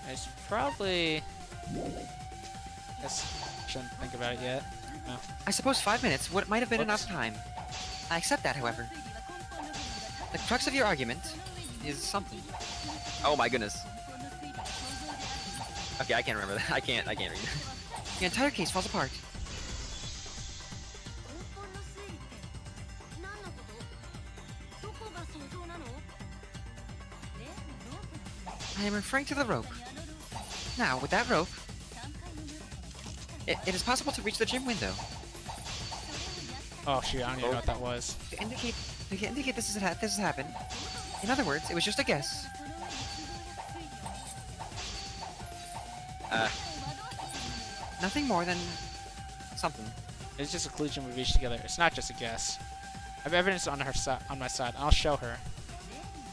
It's probably. Guess shouldn't think about it yet. No. I suppose 5 minutes might have been Whoops. enough time. I accept that, however. The crux of your argument is something. Oh my goodness. Okay, I can't remember that. I can't read it. The entire case falls apart. I am referring to the rope. Now, with that rope, it is possible to reach the gym window. Oh shoot, I don't even know what that was. To indicate this has happened. In other words, it was just a guess. Nothing more than something. It's just a conclusion we've reached together. It's not just a guess. I have evidence on my side. I'll show her.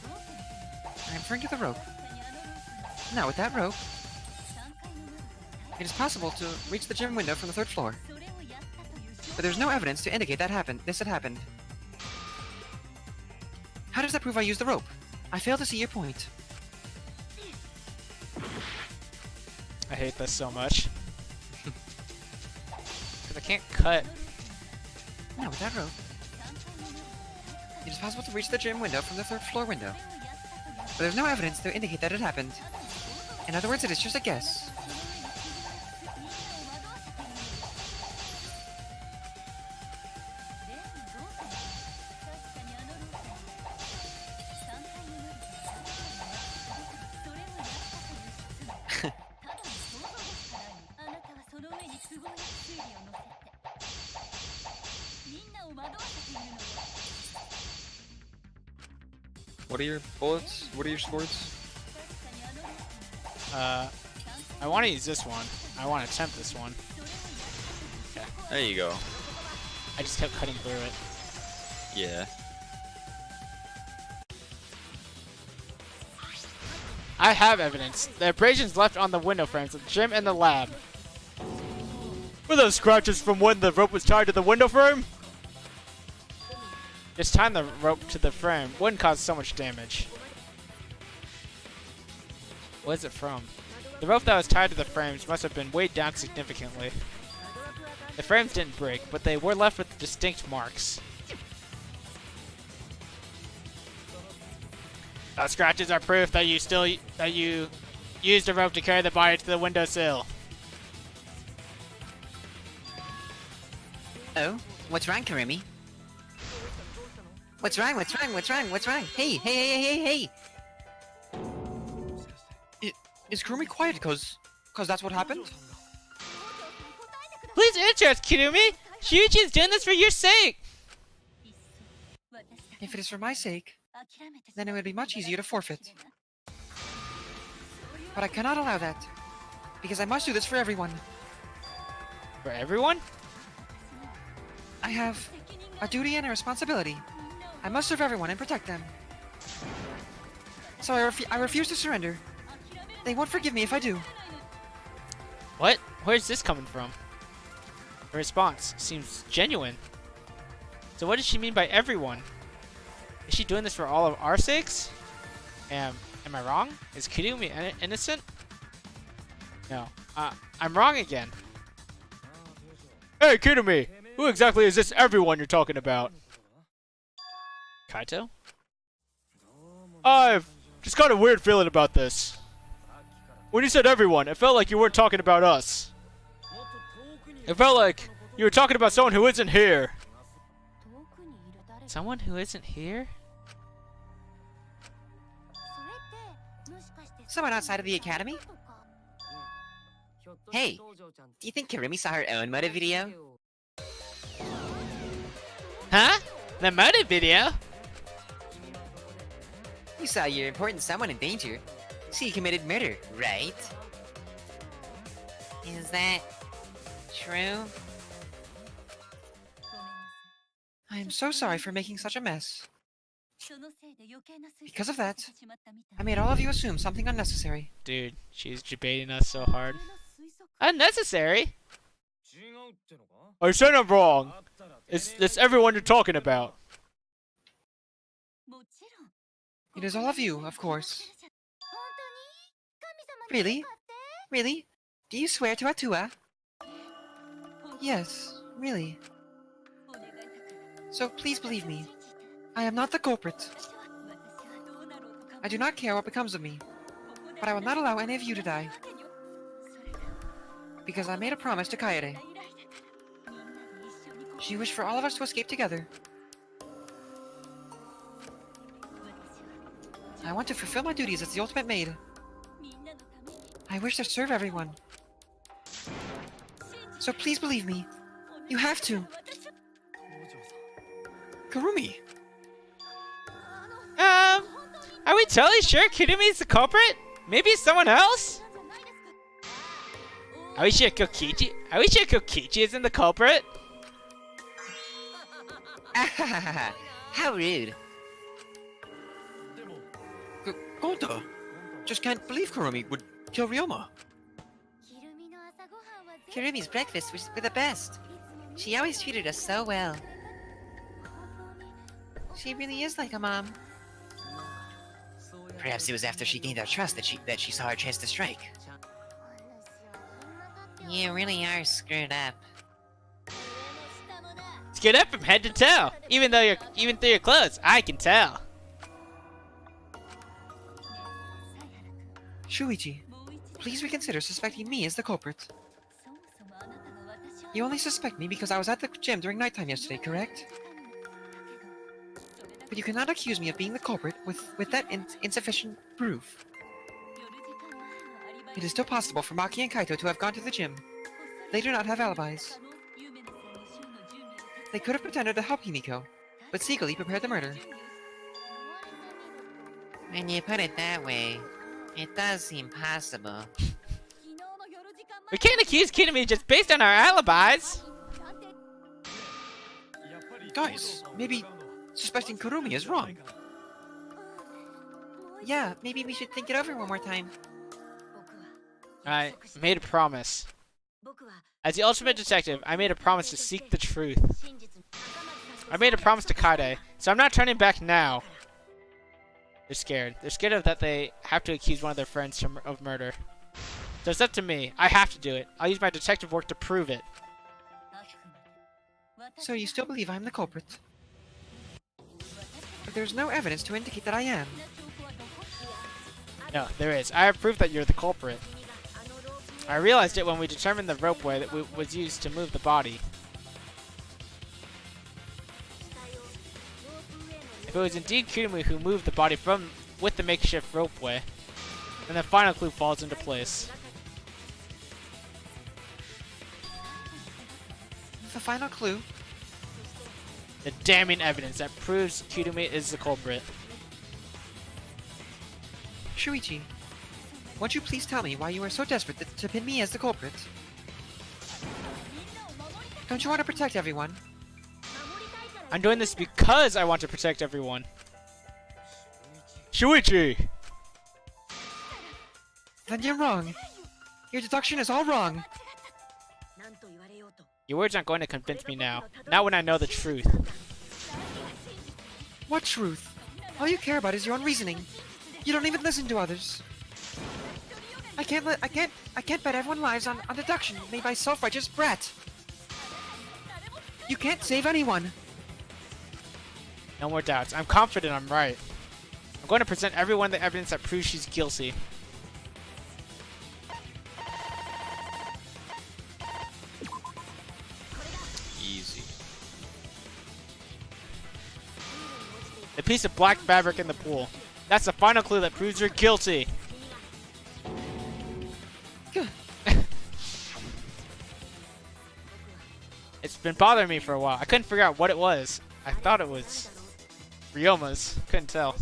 I am referring to the rope. Now, with that rope, it is possible to reach the gym window from the 3rd floor. But there's no evidence to indicate this had happened. How does that prove I used the rope? I fail to see your point. I hate this so much. Because I can't cut. Now, with that rope, it is possible to reach the gym window from the 3rd floor window. But there's no evidence to indicate that it happened. In other words, it is just a guess. What are your bullets? What are your swords? I want to use this one. I want to attempt this one. Okay. There you go. I just kept cutting through it. Yeah. I have evidence. The abrasions left on the window frames of the gym and the lab. Were those scratches from when the rope was tied to the window frame? Just tying the rope to the frame wouldn't cause so much damage. What is it from? The rope that was tied to the frames must have been weighed down significantly. The frames didn't break, but they were left with distinct marks. Those scratches are proof that you used a rope to carry the body to the windowsill. Oh, what's wrong, Karimi? What's wrong? What's wrong? What's wrong? What's wrong? Hey, hey, hey, hey, hey! Is Kurumi quiet cause that's what happened? Please answer us, Kirumi! Shuichi is doing this for your sake! If it is for my sake, then it would be much easier to forfeit. But I cannot allow that, because I must do this for everyone. For everyone? I have a duty and a responsibility. I must serve everyone and protect them. So I refuse to surrender. They won't forgive me if I do. What? Where's this coming from? Her response seems genuine. So what does she mean by everyone? Is she doing this for all of our sakes? Am I wrong? Is Kirumi innocent? No. I'm wrong again. Hey, Kirumi! Who exactly is this everyone you're talking about? Kaito? I've just got a weird feeling about this. When you said everyone, it felt like you weren't talking about us. It felt like you were talking about someone who isn't here. Someone who isn't here? Someone outside of the academy? Hey, do you think Karimi saw her own motive video? Huh? The motive video? You saw your important someone in danger. So you committed murder, right? Is that true? I am so sorry for making such a mess. Because of that, I made all of you assume something unnecessary. Dude, she's debating us so hard. Unnecessary? I said I'm wrong. It's everyone you're talking about. It is all of you, of course. Really? Really? Do you swear to Atua? Yes, really. So please believe me. I am not the culprit. I do not care what becomes of me, but I will not allow any of you to die. Because I made a promise to Kaede. She wished for all of us to escape together. I want to fulfill my duties as the ultimate maid. I wish to serve everyone. So please believe me. You have to. Kurumi! Are we totally sure Kurumi's the culprit? Maybe it's someone else? Are we sure Kokichi? Are we sure Kokichi isn't the culprit? How rude. Gonta! Just can't believe Kurumi would kill Ryoma. Kirumi's breakfast was the best. She always treated us so well. She really is like a mom. Perhaps it was after she gained our trust that she saw her chance to strike. You really are screwed up. Screwed up from head to toe. Even through your clothes, I can tell. Shuichi, please reconsider suspecting me as the culprit. You only suspect me because I was at the gym during nighttime yesterday, correct? But you cannot accuse me of being the culprit with that insufficient proof. It is still possible for Maki and Kaito to have gone to the gym. They do not have alibis. They could have pretended to help Himiko, but secretly prepared the murder. When you put it that way, it does seem possible. We can't accuse Kirumi just based on our alibis. Guys, maybe suspecting Kurumi is wrong. Yeah, maybe we should think it over one more time. I made a promise. As the ultimate detective, I made a promise to seek the truth. I made a promise to Kade, so I'm not turning back now. They're scared. They're scared of that they have to accuse one of their friends of murder. So it's up to me. I have to do it. I'll use my detective work to prove it. So you still believe I'm the culprit? But there's no evidence to indicate that I am. No, there is. I have proof that you're the culprit. I realized it when we determined the ropeway that was used to move the body. If it was indeed Kirumi who moved the body with the makeshift ropeway, then the final clue falls into place. The final clue? The damning evidence that proves Kirumi is the culprit. Shuichi, won't you please tell me why you are so desperate to pin me as the culprit? Don't you want to protect everyone? I'm doing this because I want to protect everyone. Shuichi! Then you're wrong. Your deduction is all wrong. Your words aren't going to convince me now. Not when I know the truth. What truth? All you care about is your own reasoning. You don't even listen to others. I can't bet everyone lives on deduction made by self-righteous brat. You can't save anyone. No more doubts. I'm confident I'm right. I'm going to present everyone the evidence that proves she's guilty. Easy. The piece of black fabric in the pool. That's the final clue that proves you're guilty. It's been bothering me for a while. I couldn't figure out what it was. I thought it was Ryoma's. Couldn't tell.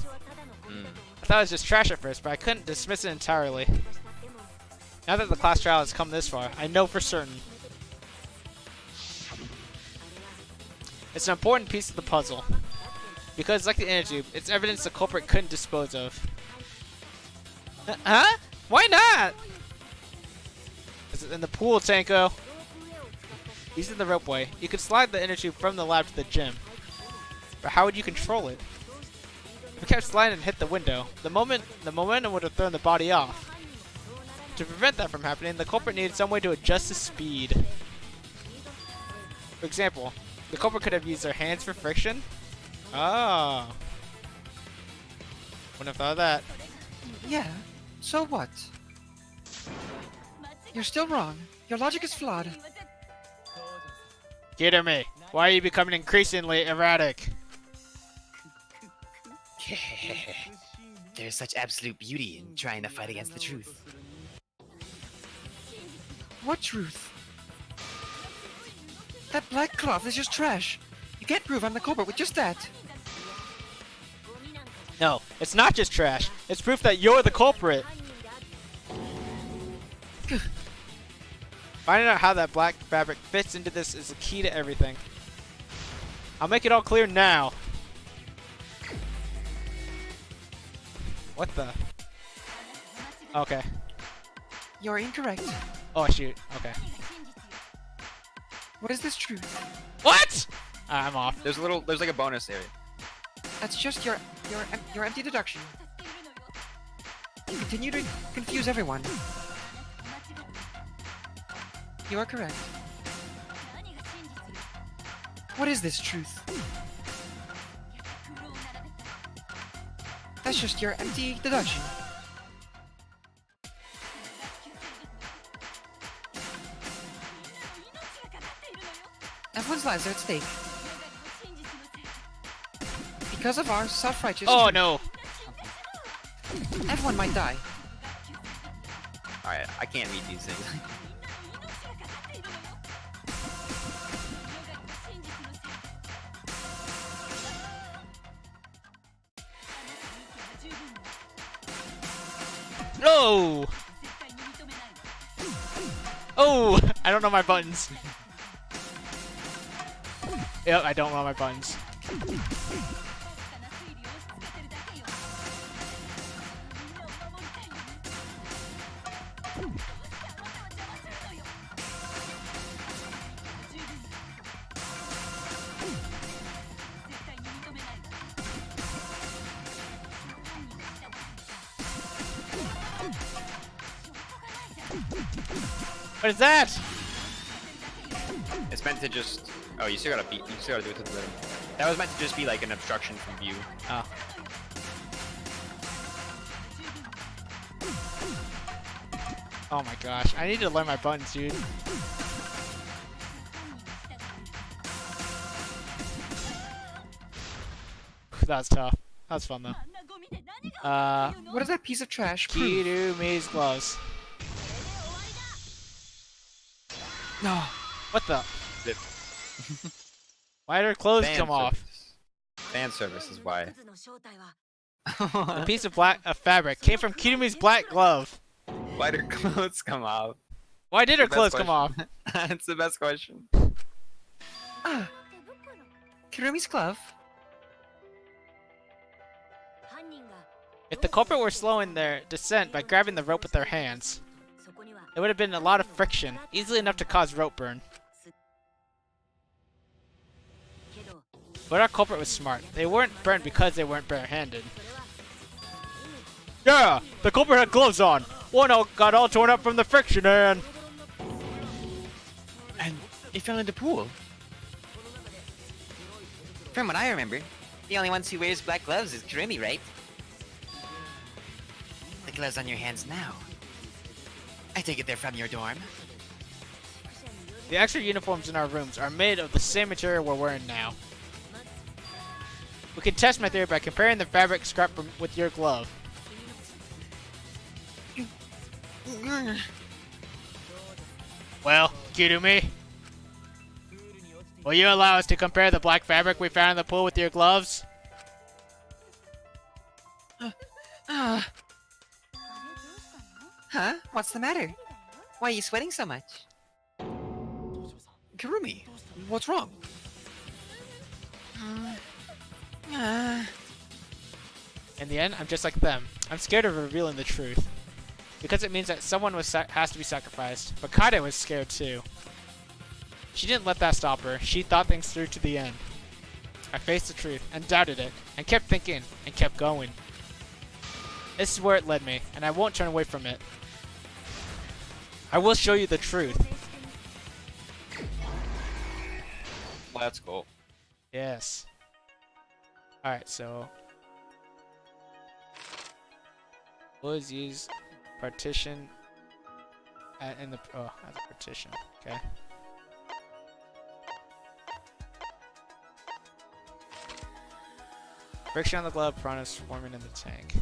I thought it was just trash at first, but I couldn't dismiss it entirely. Now that the class trial has come this far, I know for certain. It's an important piece of the puzzle. Because, like the inner tube, it's evidence the culprit couldn't dispose of. Huh? Why not? Is it in the pool, Tanko? Using the ropeway, you could slide the inner tube from the lab to the gym. But how would you control it? If it kept sliding and hit the window, the momentum would have thrown the body off. To prevent that from happening, the culprit needed some way to adjust the speed. For example, the culprit could have used their hands for friction. Oh. Wouldn't have thought of that. Yeah, so what? You're still wrong. Your logic is flawed. Kirumi, why are you becoming increasingly erratic? There's such absolute beauty in trying to fight against the truth. What truth? That black cloth is just trash. You can't prove I'm the culprit with just that. No, it's not just trash. It's proof that you're the culprit. Finding out how that black fabric fits into this is the key to everything. I'll make it all clear now. What the? Okay. You're incorrect. Oh shoot. Okay. What is this truth? What? I'm off. There's like a bonus area. That's just your empty deduction. You continue to confuse everyone. You are correct. What is this truth? That's just your empty deduction. Everyone's lives are at stake. Because of our self-righteous Oh truth, no. everyone might die. Alright, I can't read these things. No. Oh, I don't know my buttons. Yep, I don't know my buttons. What is that? It's meant to just. Oh, you still gotta beat. You still gotta do it to the rhythm. That was meant to just be like an obstruction from view. Oh. Oh my gosh, I need to learn my buttons, dude. That was tough. That was fun though. What is that piece of trash prove? Kirumi's gloves. No. What the? Zip. Why did her clothes Fan come off? service. Fan service is why. A piece of fabric came from Kirumi's black glove. Why did clothes come off? Why did her Best clothes come off? question. That's the best question. Ah. Kirumi's glove. If the culprit were slowing their descent by grabbing the rope with their hands, it would have been a lot of friction, easily enough to cause rope burn. But our culprit was smart. They weren't burned because they weren't barehanded. Yeah, the culprit had gloves on. One got all torn up from the friction and... And it fell in the pool. From what I remember, the only one who wears black gloves is Kirumi, right? The gloves on your hands now. I take it they're from your dorm. The extra uniforms in our rooms are made of the same material we're wearing now. We can test my theory by comparing the fabric scrap with your glove. Well, Kirumi, will you allow us to compare the black fabric we found in the pool with your gloves? Huh? What's the matter? Why are you sweating so much? Kirumi, what's wrong? In the end, I'm just like them. I'm scared of revealing the truth. Because it means that someone has to be sacrificed. But Kaide was scared too. She didn't let that stop her. She thought things through to the end. I faced the truth, and doubted it, and kept thinking, and kept going. This is where it led me, and I won't turn away from it. I will show you the truth. Well, that's cool. Yes. Alright, so... was use partition as a partition. Okay. Friction on the glove, piranhas forming in the tank.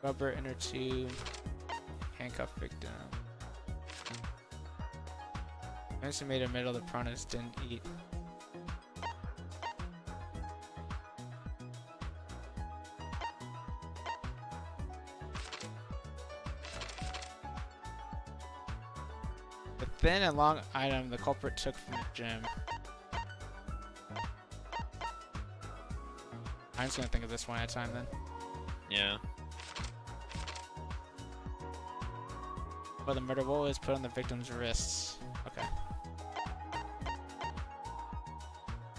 Rubber inner tube. Handcuff victim. Estimated middle the piranhas didn't eat. The thin and long item the culprit took from the gym. I'm just gonna think of this one at a time then. Yeah. Well, the murder bullet is put on the victim's wrists. Okay.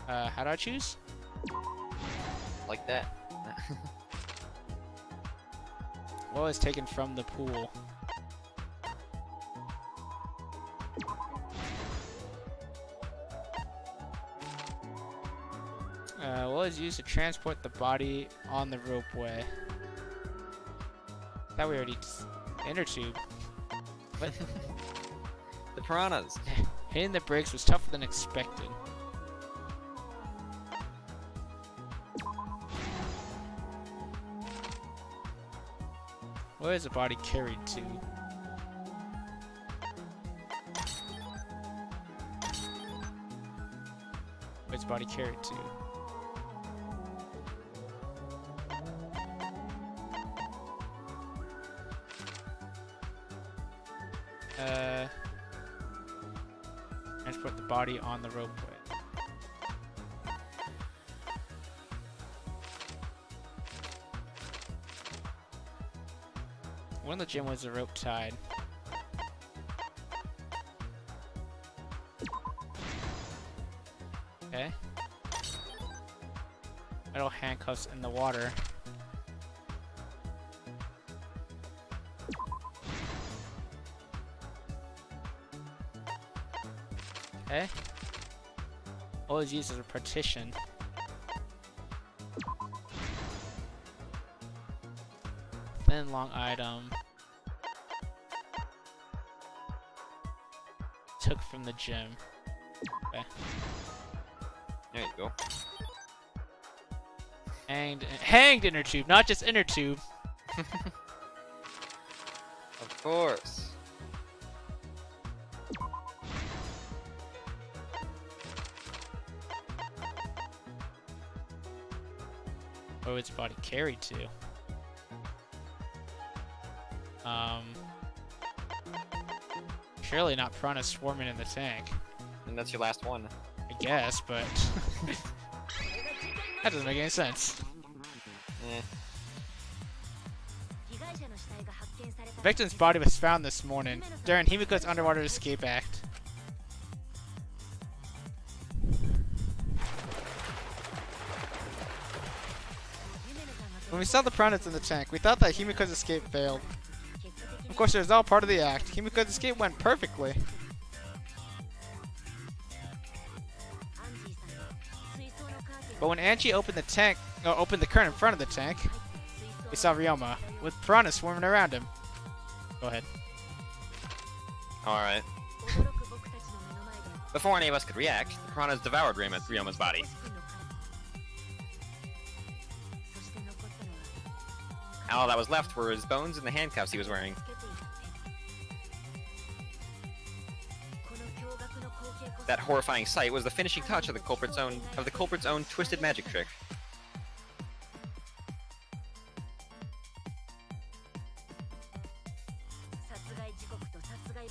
How do I choose? Like that. What was taken from the pool? What was used to transport the body on the ropeway? That we already inner tube. What? The piranhas. Hitting the brakes was tougher than expected. Where is the body carried to? Where's the body carried to? Transport the body on the ropeway. When the gym was the rope tied. Okay. Metal handcuffs in the water. Okay. What was used as a partition? Thin long item. Took from the gym. Okay. There you go. Hanged inner tube, not just inner tube. Of course. Where was the body carried to? Surely not piranha swarming in the tank. And that's your last one. I guess, but that doesn't make any sense. Eh. The victim's body was found this morning during Himiko's underwater escape act. When we saw the piranhas in the tank, we thought that Himiko's escape failed. Of course, it was all part of the act. Himiko's escape went perfectly. But when Angie opened the curtain in front of the tank, we saw Ryoma with piranhas swarming around him. Go ahead. Alright. Before any of us could react, the piranhas devoured Ryoma's body. All that was left were his bones and the handcuffs he was wearing. That horrifying sight was the finishing touch of the culprit's own twisted magic trick.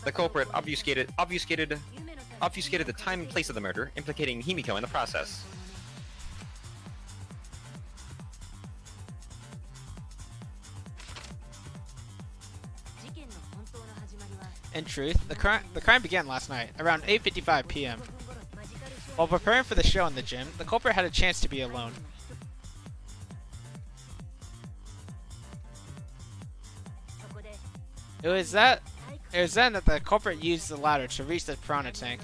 The culprit obfuscated the time and place of the murder, implicating Himiko in the process. In truth, the crime began last night, around 8:55 p.m. While preparing for the show in the gym, the culprit had a chance to be alone. It was then that the culprit used the ladder to reach the piranha tank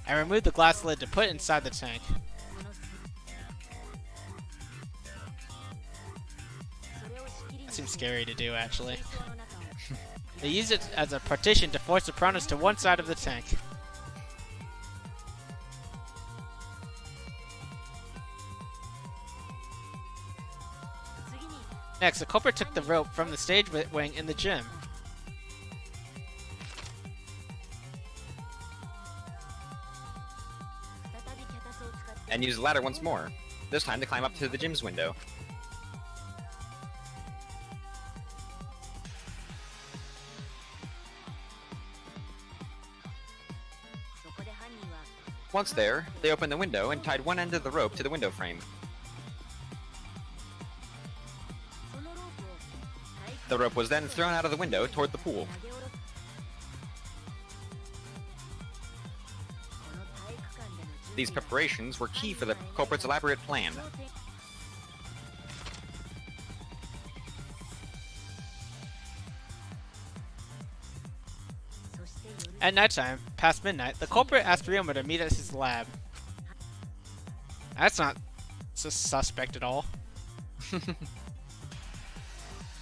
and removed the glass lid to put inside the tank. That seems scary to do, actually. They used it as a partition to force the piranhas to one side of the tank. Next, the culprit took the rope from the stage wing in the gym. And used the ladder once more, this time to climb up to the gym's window. Once there, they opened the window and tied one end of the rope to the window frame. The rope was then thrown out of the window toward the pool. These preparations were key for the culprit's elaborate plan. At nighttime, past midnight, the culprit asked Ryoma to meet at his lab. That's not suspect at all.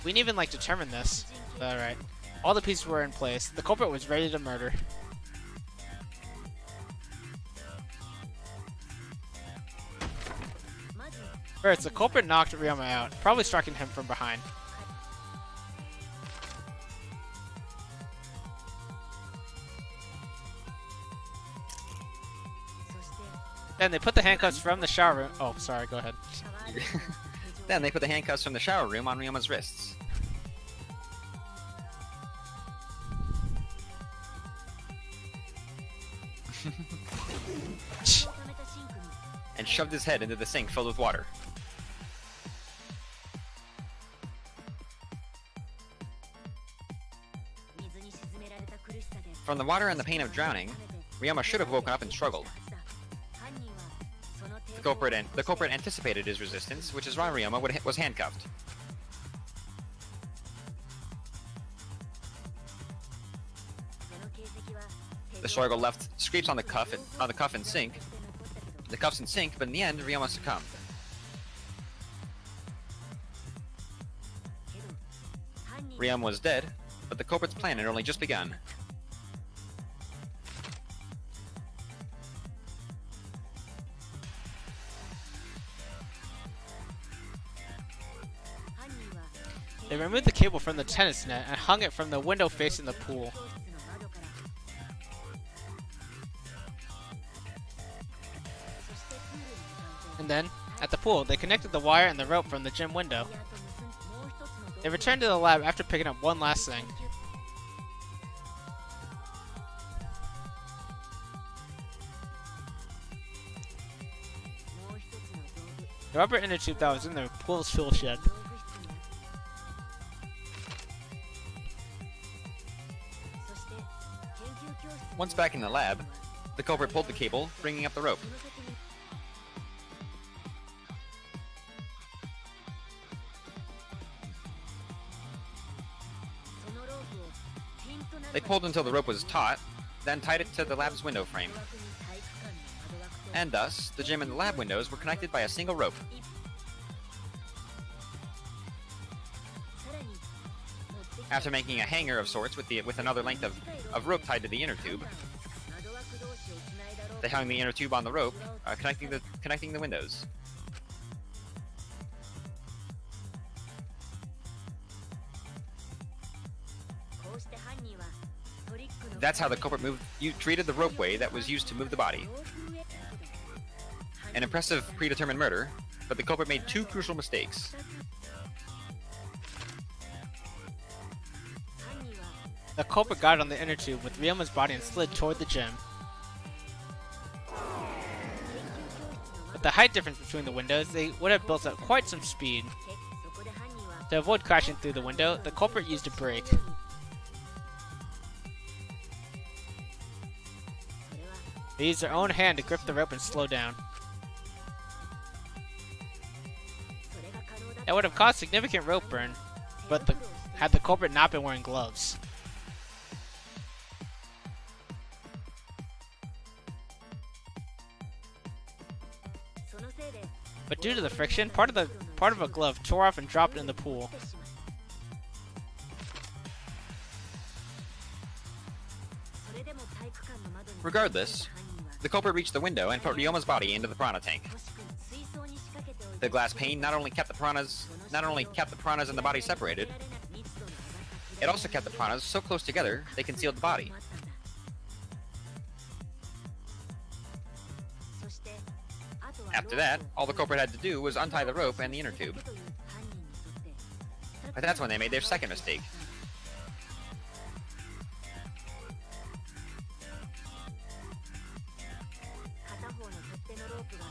We didn't even determine this. Alright. All the pieces were in place. The culprit was ready to murder. First, the culprit knocked Ryoma out, probably striking him from behind. Then they put the handcuffs from the shower room. Oh, sorry, go ahead. Then they put the handcuffs from the shower room on Ryoma's wrists. And shoved his head into the sink filled with water. From the water and the pain of drowning, Ryoma should have woken up and struggled. The culprit anticipated his resistance, which is why Ryoma was handcuffed. The struggle left scrapes on the cuff and sink. The cuffs and sink, but in the end, Ryoma succumbed. Ryoma was dead, but the culprit's plan had only just begun. They removed the cable from the tennis net and hung it from the window facing the pool. And then, at the pool, they connected the wire and the rope from the gym window. They returned to the lab after picking up one last thing. The rubber inner tube that was in the pool's tool shed. Once back in the lab, the culprit pulled the cable, bringing up the rope. They pulled until the rope was taut, then tied it to the lab's window frame. And thus, the gym and the lab windows were connected by a single rope. After making a hanger of sorts with another length of rope tied to the inner tube, they hung the inner tube on the rope, connecting the windows. That's how the culprit treated the ropeway that was used to move the body. An impressive predetermined murder, but the culprit made two crucial mistakes. The culprit got on the inner tube with Ryoma's body and slid toward the gym. With the height difference between the windows, they would have built up quite some speed. To avoid crashing through the window, the culprit used a brake. They used their own hand to grip the rope and slow down. That would have caused significant rope burn, but had the culprit not been wearing gloves. But due to the friction, part of a glove tore off and dropped in the pool. Regardless, the culprit reached the window and put Ryoma's body into the piranha tank. The glass pane not only kept the piranhas not only kept the piranhas and the body separated, it also kept the piranhas so close together they concealed the body. After that, all the culprit had to do was untie the rope and the inner tube. But that's when they made their second mistake.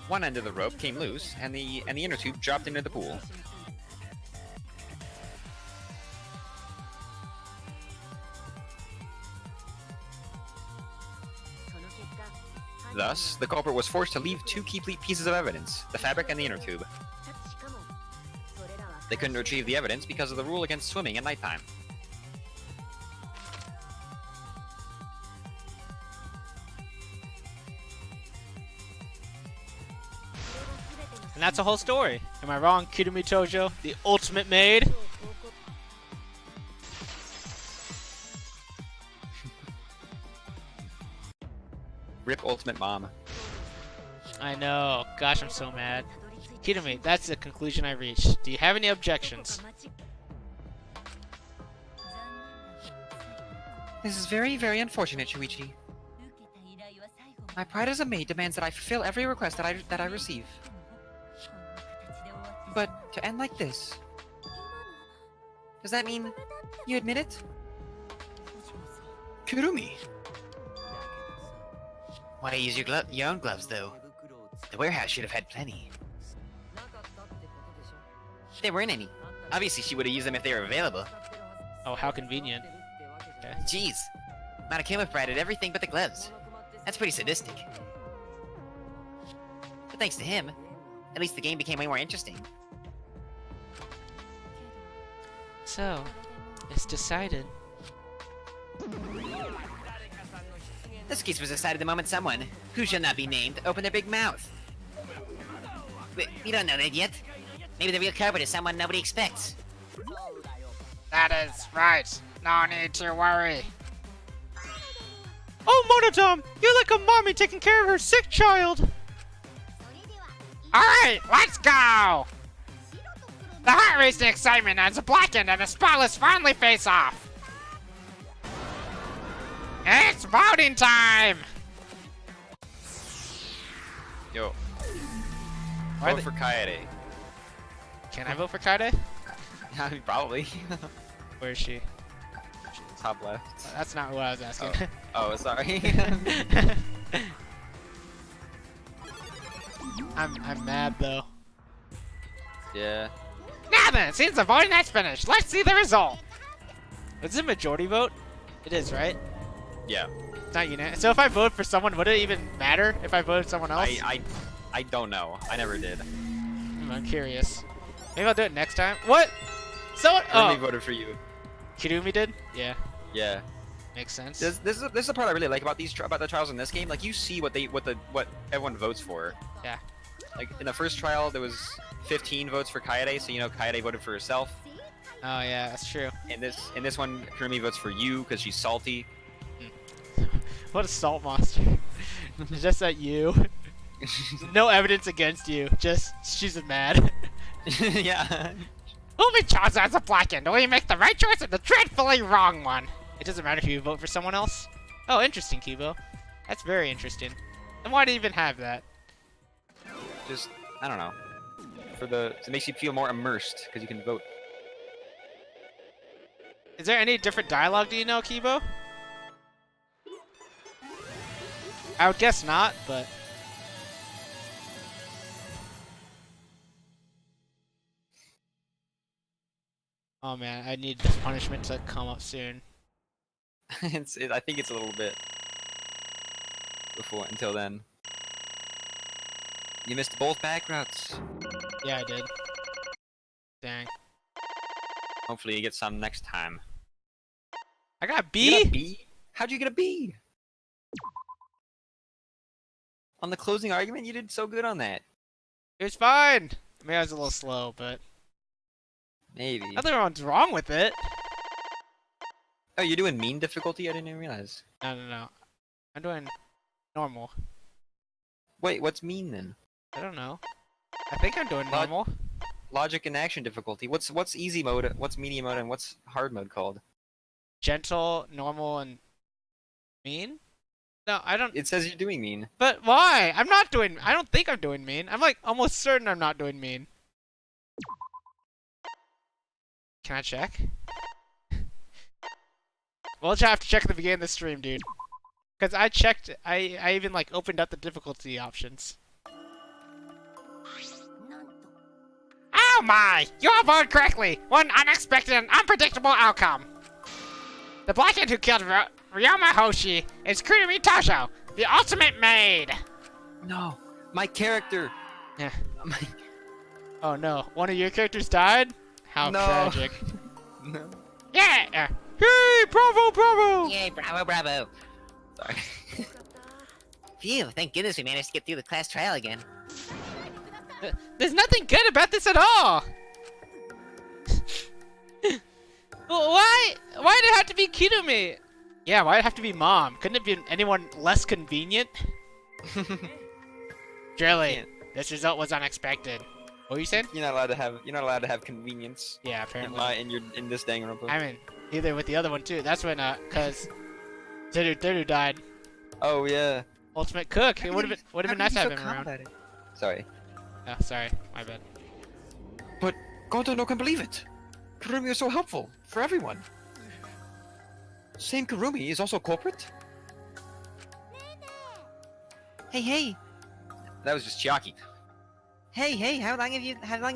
One end of the rope came loose, and the inner tube dropped into the pool. Thus, the culprit was forced to leave two key pieces of evidence, the fabric and the inner tube. They couldn't retrieve the evidence because of the rule against swimming at nighttime. And that's the whole story. Am I wrong, Kirumi Tojo, the ultimate maid? Rip Ultimate Mom. I know. Gosh, I'm so mad. Kirumi, that's the conclusion I reached. Do you have any objections? This is very, very unfortunate, Shuichi. My pride as a maid demands that I fulfill every request that I receive. But to end like this... Does that mean you admit it? Kurumi! Why use your own gloves, though? The warehouse should have had plenty. There weren't any. Obviously, she would have used them if they were available. Oh, how convenient. Okay. Jeez. Monokuma provided everything but the gloves. That's pretty sadistic. But thanks to him, at least the game became way more interesting. So, it's decided. This case was decided the moment someone, who shall not be named, opened their big mouth. We don't know that yet. Maybe the real culprit is someone nobody expects. That is right. No need to worry. Oh, Monodam! You're like a mommy taking care of her sick child! Alright, let's go! The heart-racing excitement as a blackened and the spotless finally face off! It's voting time! Yo. Why Vote the- for Kaede. Can I vote for Kaede? Probably. Where is she? Top left. That's not what I was asking. Oh, sorry. I'm mad though. Yeah. Now then, since the voting has finished, let's see the result! Is it a majority vote? It is, right? Yeah. It's not unanimous. So if I vote for someone, would it even matter if I voted someone else? I don't know. I never did. I'm curious. Maybe I'll do it next time. What? Someone? I Oh, voted for you. Kirumi did? Yeah, Yeah. makes sense. This is the part I really like about about the trials in this game. Like you see what everyone votes for. Yeah. Like in the first trial, there was 15 votes for Kaede, so you know Kaede voted for herself. Oh yeah, that's true. In this one, Kurumi votes for you because she's salty. What a salt monster. Just at you. No evidence against you. Just she's mad. Yeah. Who be chosen as a blackened? Will you make the right choice or the dreadfully wrong one? It doesn't matter if you vote for someone else. Oh, interesting, Kibo. That's very interesting. And why do you even have that? Just I don't know. It makes you feel more immersed because you can vote. Is there any different dialogue do you know, Kibo? I would guess not, but... Oh man, I need the punishment to come up soon. I think it's a little bit until then. You missed both back routes. Yeah, I did. Dang. Hopefully you get some next time. I got You B? got a B? How'd you get a B? On the closing argument, you did so good on that. It was fine. Maybe I was a little slow, but Maybe. nothing wrong with it. Oh, you're doing mean difficulty? I didn't even realize. No. I'm doing normal. Wait, what's mean then? I don't know. I think I'm doing What? normal. logic and action difficulty. What's easy mode? What's medium mode? And what's hard mode called? Gentle, normal, and mean? No, I don't. It says you're doing mean. But why? I'm not doing. I don't think I'm doing mean. I'm like almost certain I'm not doing mean. Can I check? We'll just have to check at the beginning of the stream, dude. Cause I checked. I even like opened up the difficulty options. Oh my! You all voted correctly! One unexpected and unpredictable outcome! The Blackhand who killed Ryoma Hoshi is Kurumi Tosho, the ultimate maid! No, my character. Yeah. My... Oh no, one of your characters died? How No. tragic. No. Yeah! Hey, bravo, bravo! Yay, bravo, bravo. Sorry. Phew, thank goodness we managed to get through the class trial again. There's nothing good about this at all. Well, why did it have to be Kirumi? Yeah, why'd it have to be Mom? Couldn't it be anyone less convenient? Drilly, Yeah. this result was unexpected. What were you saying? You're not allowed to have convenience Yeah, apparently. in this Danganronpa. I mean, neither with the other one too. That's when cause Zeru died. Oh yeah. Ultimate cook. It would have been nice to have him around. Sorry. Oh, sorry, my bad. But Goto no can believe it. Kurumi is so helpful for everyone. Same Kurumi is also culprit? Hey, That was just Chiaki. hey, how long have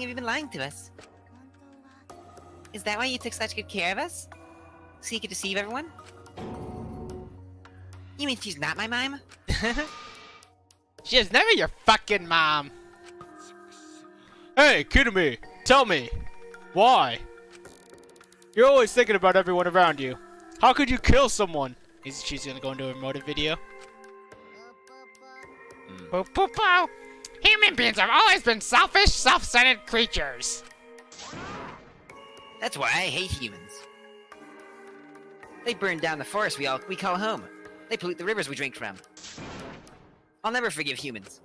you been lying to us? Is that why you took such good care of us? So you could deceive everyone? You mean she's not my mime? She is never your fucking mom. Hey, Kirumi, tell me, why? You're always thinking about everyone around you. How could you kill someone? She's gonna go into a motive video. Poo poo poo! Human beings have always been selfish, self-centered creatures. That's why I hate humans. They burn down the forest we call home. They pollute the rivers we drink from. I'll never forgive humans.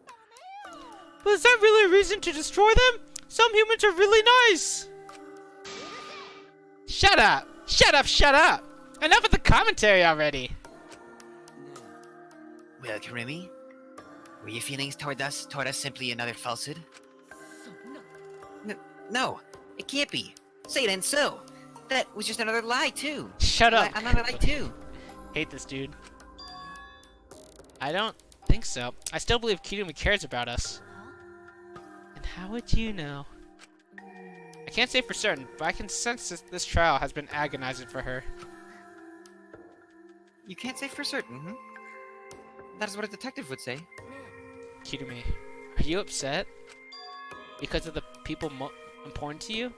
But is that really a reason to destroy them? Some humans are really nice. Shut up! Shut up! Shut up! Enough of the commentary already. Well, Kurumi, were your feelings toward us simply another falsehood? No, it can't be. Say it ain't so. That was just another lie too. Shut up! Another lie too. Hate this dude. I don't think so. I still believe Kirumi cares about us. And how would you know? I can't say for certain, but I can sense this trial has been agonizing for her. You can't say for certain, hmm? That is what a detective would say. Kirumi, are you upset? Because of the people important to you?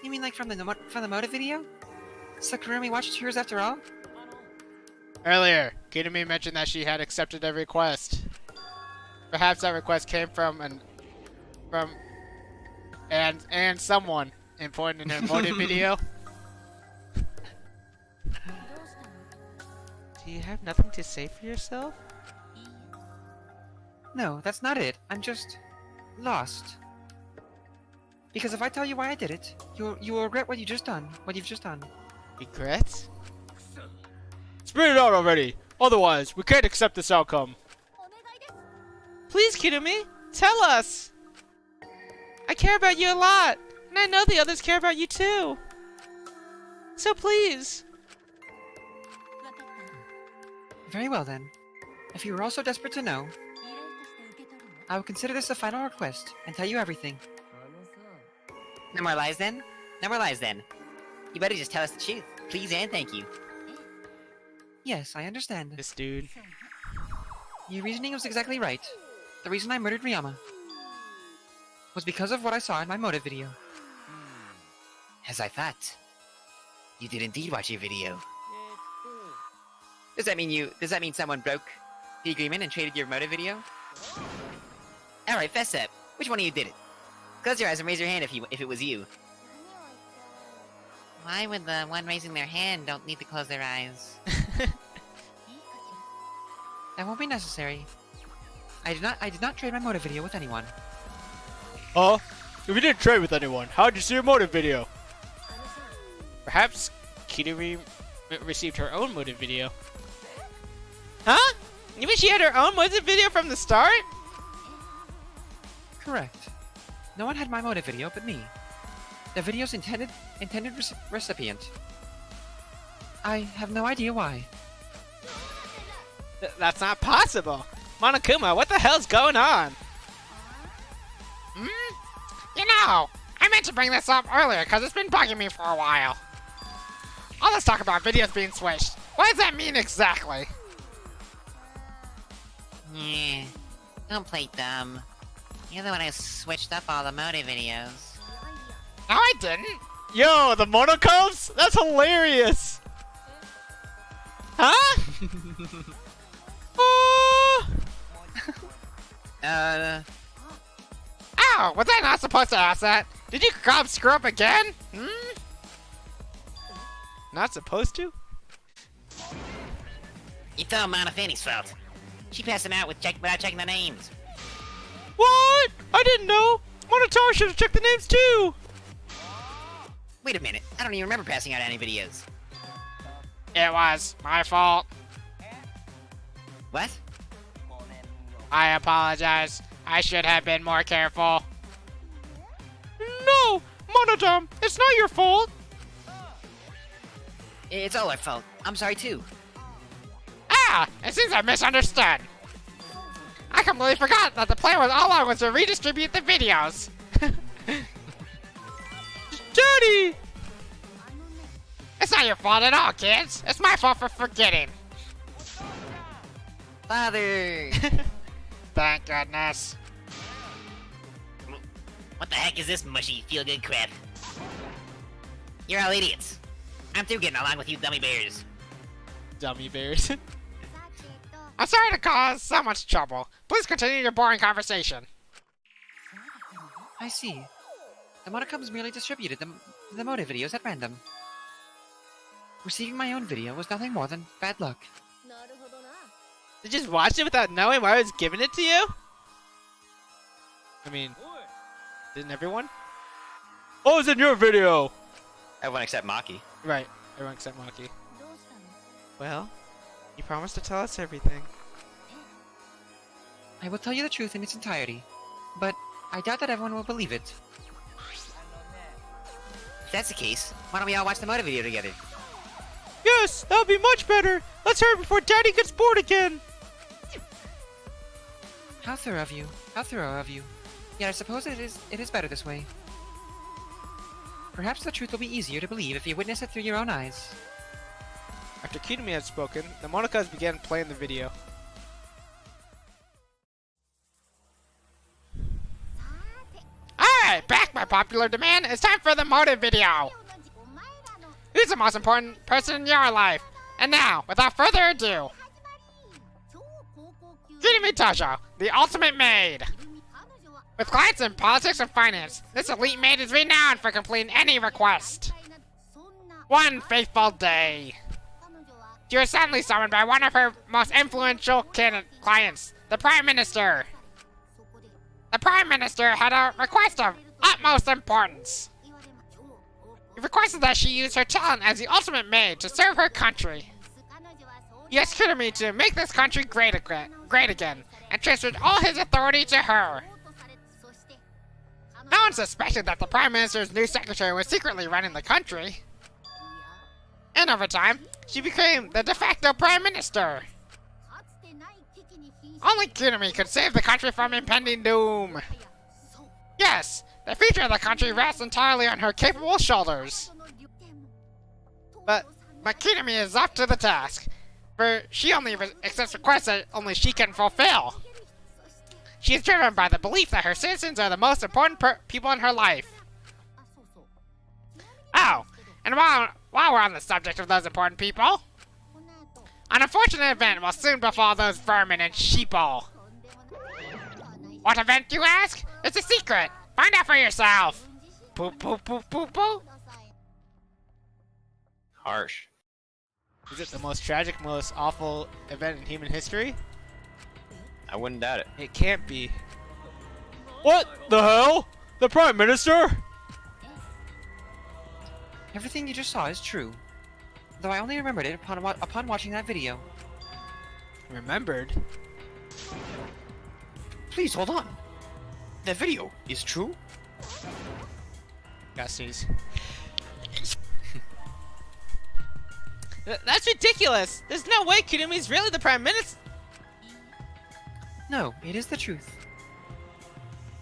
You mean like from the motive video? So Kurumi watched hers after all? Earlier, Kirumi mentioned that she had accepted a request. Perhaps that request came from someone important in her motive video. Do you have nothing to say for yourself? No, that's not it. I'm just lost. Because if I tell you why I did it, you will regret what you've just done. Regrets? Spit it out already! Otherwise, we can't accept this outcome. Please, Kirumi, tell us! I care about you a lot, and I know the others care about you too. So please. Very well then. If you were also desperate to know, I will consider this a final request and tell you everything. No more lies then? No more lies then. You better just tell us the truth. Please and thank you. Yes, I understand. This dude. Your reasoning was exactly right. The reason I murdered Ryama was because of what I saw in my motive video. As I thought. You did indeed watch your video. Does that mean someone broke the agreement and traded your motive video? Alright, fess up. Which one of you did it? Close your eyes and raise your hand if it was you. Why would the one raising their hand don't need to close their eyes? That won't be necessary. I did not trade my motive video with anyone. Huh? If you didn't trade with anyone, how'd you see your motive video? Perhaps Kirumi received her own motive video. Huh? You mean she had her own motive video from the start? Correct. No one had my motive video but me. The video's intended recipient. I have no idea why. That's not possible. Monokuma, what the hell's going on? You know, I meant to bring this up earlier because it's been bugging me for a while. All this talk about videos being switched. What does that mean exactly? Yeah, don't play dumb. You're the one who switched up all the motive videos. No, I didn't. Yo, the monocoves? That's hilarious! Huh? Oh, was I not supposed to ask that? Did you cop screw up again? Not supposed to? It's all Monofanny's fault. She passed them out without checking the names. What? I didn't know! Monotaro should have checked the names too! Wait a minute, I don't even remember passing out any videos. It was my fault. What? I apologize. I should have been more careful. No! Monodam, it's not your fault! It's all our fault. I'm sorry too. Ah! It seems I misunderstood. I completely forgot that the plan was all along was to redistribute the videos. Daddy! It's not your fault at all, kids. It's my fault for forgetting. Father! Thank goodness. What the heck is this mushy, feel-good crap? You're all idiots. I'm through getting along with you dummy bears. Dummy bears. I'm sorry to cause so much trouble. Please continue your boring conversation. I see. The Monocoms merely distributed the motive videos at random. Receiving my own video was nothing more than bad luck. They just watched it without knowing why I was giving it to you? I mean, didn't everyone? What was in your video? Everyone except Maki. Right, everyone except Maki. Well, you promised to tell us everything. I will tell you the truth in its entirety, but I doubt that everyone will believe it. If that's the case, why don't we all watch the motive video together? Yes, that would be much better. Let's hurry before Daddy gets bored again. How thorough of you. How thorough of you. Yet I suppose it is better this way. Perhaps the truth will be easier to believe if you witness it through your own eyes. After Kirumi had spoken, the Monokas began playing the video. Alright, back by popular demand. It's time for the motive video. Who's the most important person in your life? And now, without further ado, Kirumi Tojo, the ultimate maid. With clients in politics and finance, this elite maid is renowned for completing any request. One fateful day, she was suddenly summoned by one of her most influential clients, the Prime Minister. The Prime Minister had a request of utmost importance. He requested that she use her talent as the ultimate maid to serve her country. He asked Kirumi to make this country great again, and transferred all his authority to her. No one suspected that the Prime Minister's new secretary was secretly running the country. And over time, she became the de facto Prime Minister. Only Kirumi could save the country from impending doom. Yes, the future of the country rests entirely on her capable shoulders. But Kirumi is up to the task, for she only accepts requests that only she can fulfill. She is driven by the belief that her citizens are the most important people in her life. Oh, and while we're on the subject of those important people, an unfortunate event will soon befall those vermin and sheeple. What event, you ask? It's a secret. Find out for yourself. Poop, poop, poop, poop, poop. Harsh. Is it the most tragic, most awful event in human history? I wouldn't doubt it. It can't be. What the hell? The Prime Minister? Everything you just saw is true. Though I only remembered it upon watching that video. Remembered? Please hold on. That video is true? Gussies. That's ridiculous! There's no way Kurumi's really the Prime Minister! No, it is the truth.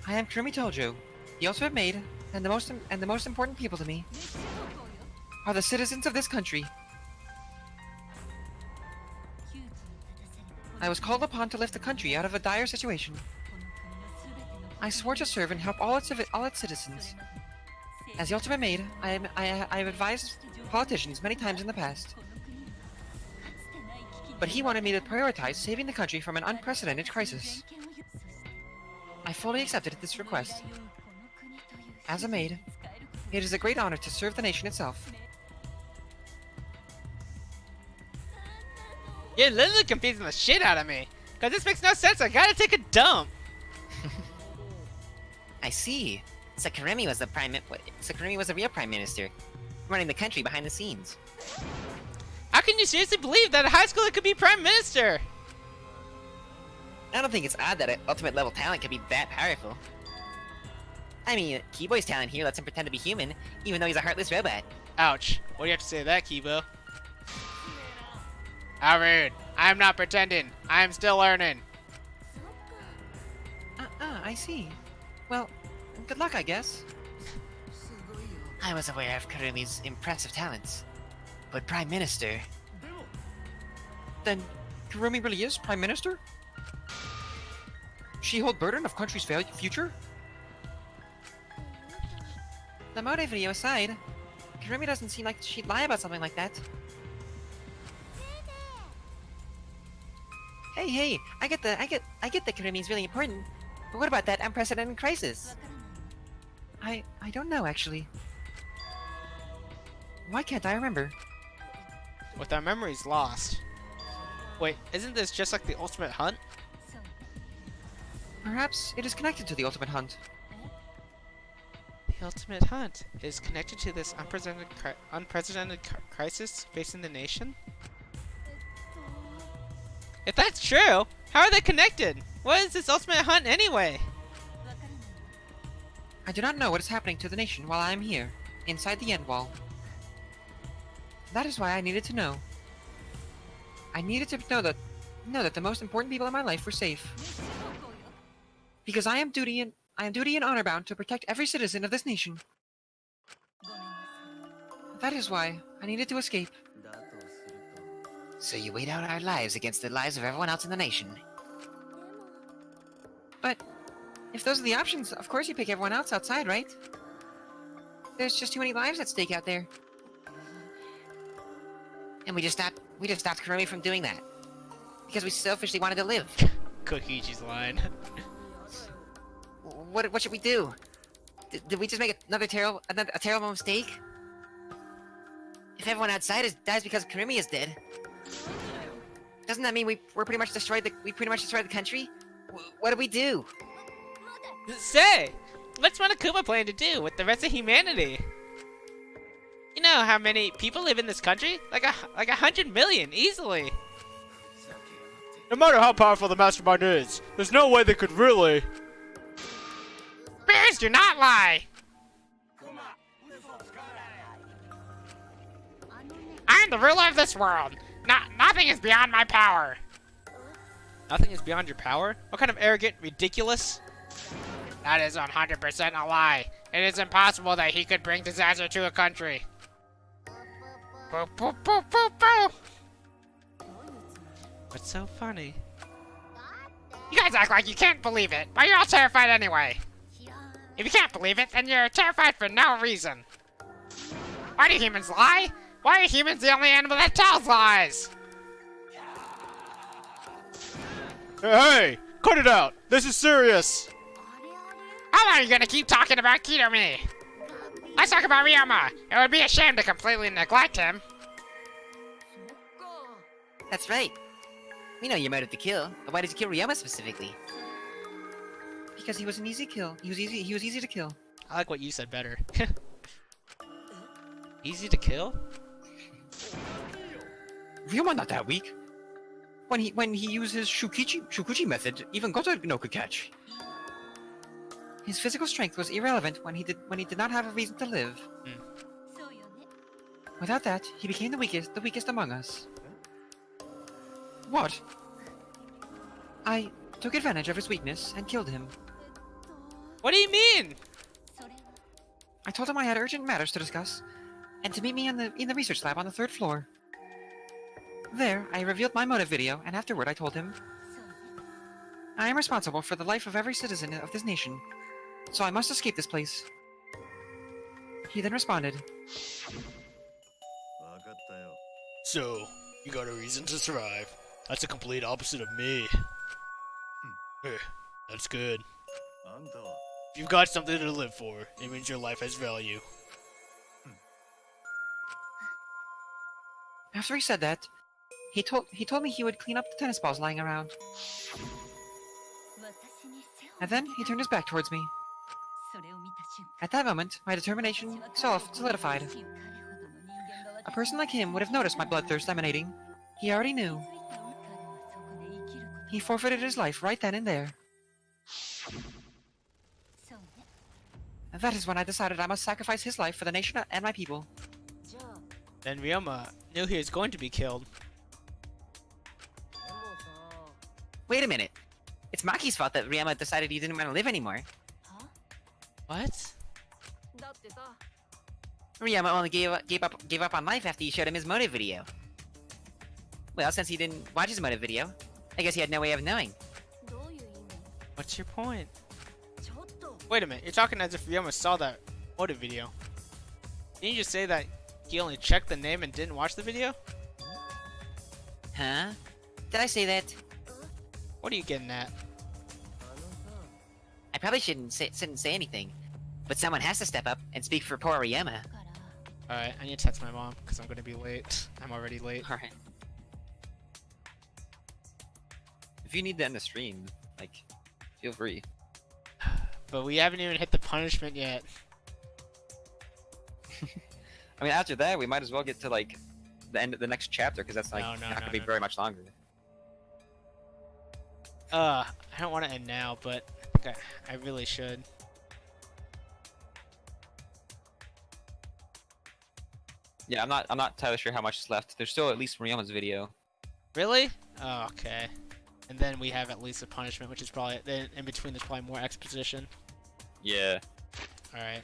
I am Kurumi Tojo, the ultimate maid, and the most important people to me are the citizens of this country. I was called upon to lift the country out of a dire situation. I swore to serve and help all its citizens. As the ultimate maid, I have advised politicians many times in the past. But he wanted me to prioritize saving the country from an unprecedented crisis. I fully accepted this request. As a maid, it is a great honor to serve the nation itself. You're literally confusing the shit out of me. Cause this makes no sense, I gotta take a dump. I see. Sakurumi was the real prime minister, running the country behind the scenes. How can you seriously believe that a high schooler could be Prime Minister? I don't think it's odd that an ultimate level talent could be that powerful. I mean, Keyboy's talent here lets him pretend to be human, even though he's a heartless robot. Ouch. What do you have to say to that, Kibo? How rude. I am not pretending. I am still learning. I see. Well, good luck, I guess. I was aware of Kurumi's impressive talents, but Prime Minister... Then, Kurumi really is Prime Minister? She hold burden of country's future? The Mode video aside, Kurumi doesn't seem like she'd lie about something like that. Hey, I get that Kurumi's really important, but what about that unprecedented crisis? I don't know, actually. Why can't I remember? With our memories lost. Wait, isn't this just like the Ultimate Hunt? Perhaps it is connected to the Ultimate Hunt. The Ultimate Hunt is connected to this unprecedented crisis facing the nation? If that's true, how are they connected? What is this Ultimate Hunt anyway? I do not know what is happening to the nation while I am here, inside the End Wall. That is why I needed to know. I needed to know that the most important people in my life were safe. Because I am duty and honor bound to protect every citizen of this nation. That is why I needed to escape. So you weighed out our lives against the lives of everyone else in the nation. But if those are the options, of course you pick everyone else outside, right? There's just too many lives at stake out there. And we just stopped Kurumi from doing that. Because we selfishly wanted to live. Kokichi's line. What should we do? Did we just make a terrible mistake? If everyone outside dies because Kurumi is dead, doesn't that mean we pretty much destroyed the country? What do we do? Say, what's one Akuma plan to do with the rest of humanity? You know how many people live in this country? Like 100 million, easily. No matter how powerful the mastermind is, there's no way they could really. Bears do not lie! I am the ruler of this world. Nothing is beyond my power. Nothing is beyond your power? What kind of arrogant, ridiculous? That is 100% a lie. It is impossible that he could bring disaster to a country. Boo, boo, boo, boo, boo. What's so funny? You guys act like you can't believe it, but you're all terrified anyway. If you can't believe it, then you're terrified for no reason. Why do humans lie? Why are humans the only animal that tells lies? Hey! Cut it out! This is serious! How long are you gonna keep talking about Kidomi? Let's talk about Ryoma. It would be a shame to completely neglect him. That's right. We know your motive to kill, but why did you kill Ryoma specifically? Because he was an easy kill. He was easy to kill. I like what you said better. Easy to kill? Ryoma not that weak. When he used his Shukuchi method, even Goto no could catch. His physical strength was irrelevant when he did not have a reason to live. Without that, he became the weakest among us. What? I took advantage of his weakness and killed him. What do you mean? I told him I had urgent matters to discuss, and to meet me in the research lab on the 3rd floor. There, I revealed my motive video, and afterward I told him, I am responsible for the life of every citizen of this nation, so I must escape this place. He then responded, So, you got a reason to survive. That's a complete opposite of me. That's good. If you've got something to live for, it means your life has value. After he said that, he told me he would clean up the tennis balls lying around. And then he turned his back towards me. At that moment, my determination solidified. A person like him would have noticed my bloodthirst emanating. He already knew. He forfeited his life right then and there. And that is when I decided I must sacrifice his life for the nation and my people. Then Ryoma knew he was going to be killed. Wait a minute. It's Maki's fault that Ryoma decided he didn't want to live anymore. What? Ryoma only gave up on life after you showed him his motive video. Well, since he didn't watch his motive video, I guess he had no way of knowing. What's your point? Wait a minute, you're talking as if Ryoma saw that motive video. Didn't you just say that he only checked the name and didn't watch the video? Huh? Did I say that? What are you getting at? I probably shouldn't say anything, but someone has to step up and speak for poor Ryoma. Alright, I need to text my mom, because I'm gonna be late. I'm already late. Alright. If you need to end the stream, like, feel free. But we haven't even hit the punishment yet. I mean, after that, we might as well get to, like, the end of the next chapter, because that's, like, not gonna be very much longer. I don't want to end now, but I think I really should. Yeah, I'm not entirely sure how much is left. There's still at least Ryoma's video. Really? Oh, okay. And then we have at least a punishment, which is probably then in between. There's probably more exposition. Yeah. All right.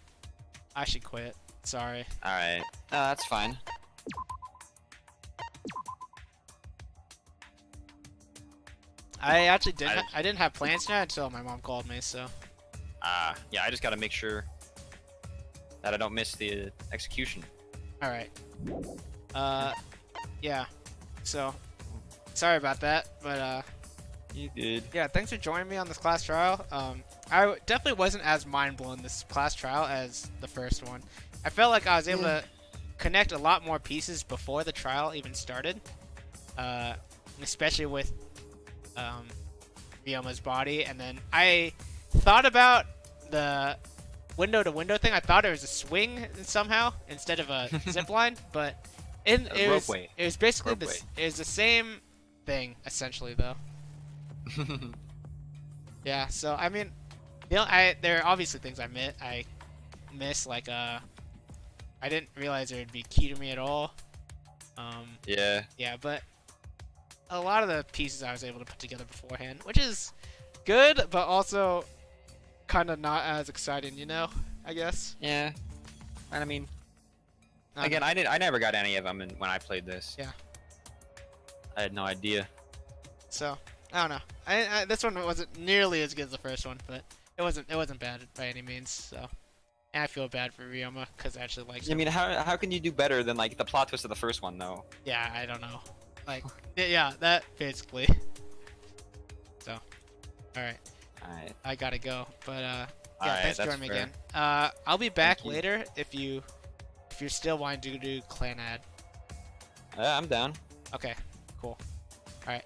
I should quit. Sorry. Alright. That's fine. I actually didn't. I didn't have plans yet until my mom called me. So. Yeah, I just gotta make sure that I don't miss the execution. All right. Yeah. So, sorry about that, but You good? yeah, thanks for joining me on this class trial. I definitely wasn't as mind blown this class trial as the first one. I felt like I was able to connect a lot more pieces before the trial even started, especially with Ryoma's body. And then I thought about the window-to-window thing. I thought it was a swing somehow instead of a zip line, but it was basically it was the same thing essentially, though. Yeah. So I mean, you know, there are obviously things I miss, like I didn't realize there would be key to me at all. Yeah. Yeah, but a lot of the pieces I was able to put together beforehand, which is good, but also kind of not as exciting, you know, I guess. Yeah. And I mean, again, I never got any of them when I played this. Yeah. I had no idea. So I don't know. This one wasn't nearly as good as the first one, but it wasn't bad by any means. So, and I feel bad for Ryoma because I actually like him. I mean, how can you do better than like the plot twist of the first one, though? Yeah, I don't know. Like, yeah, that basically. So, all right. Alright. I gotta go, but yeah, Alright, thanks for that's joining me fair. again. I'll be back Thank you. later if you're still wanting to do clan ad. I'm down. Okay, cool. All right.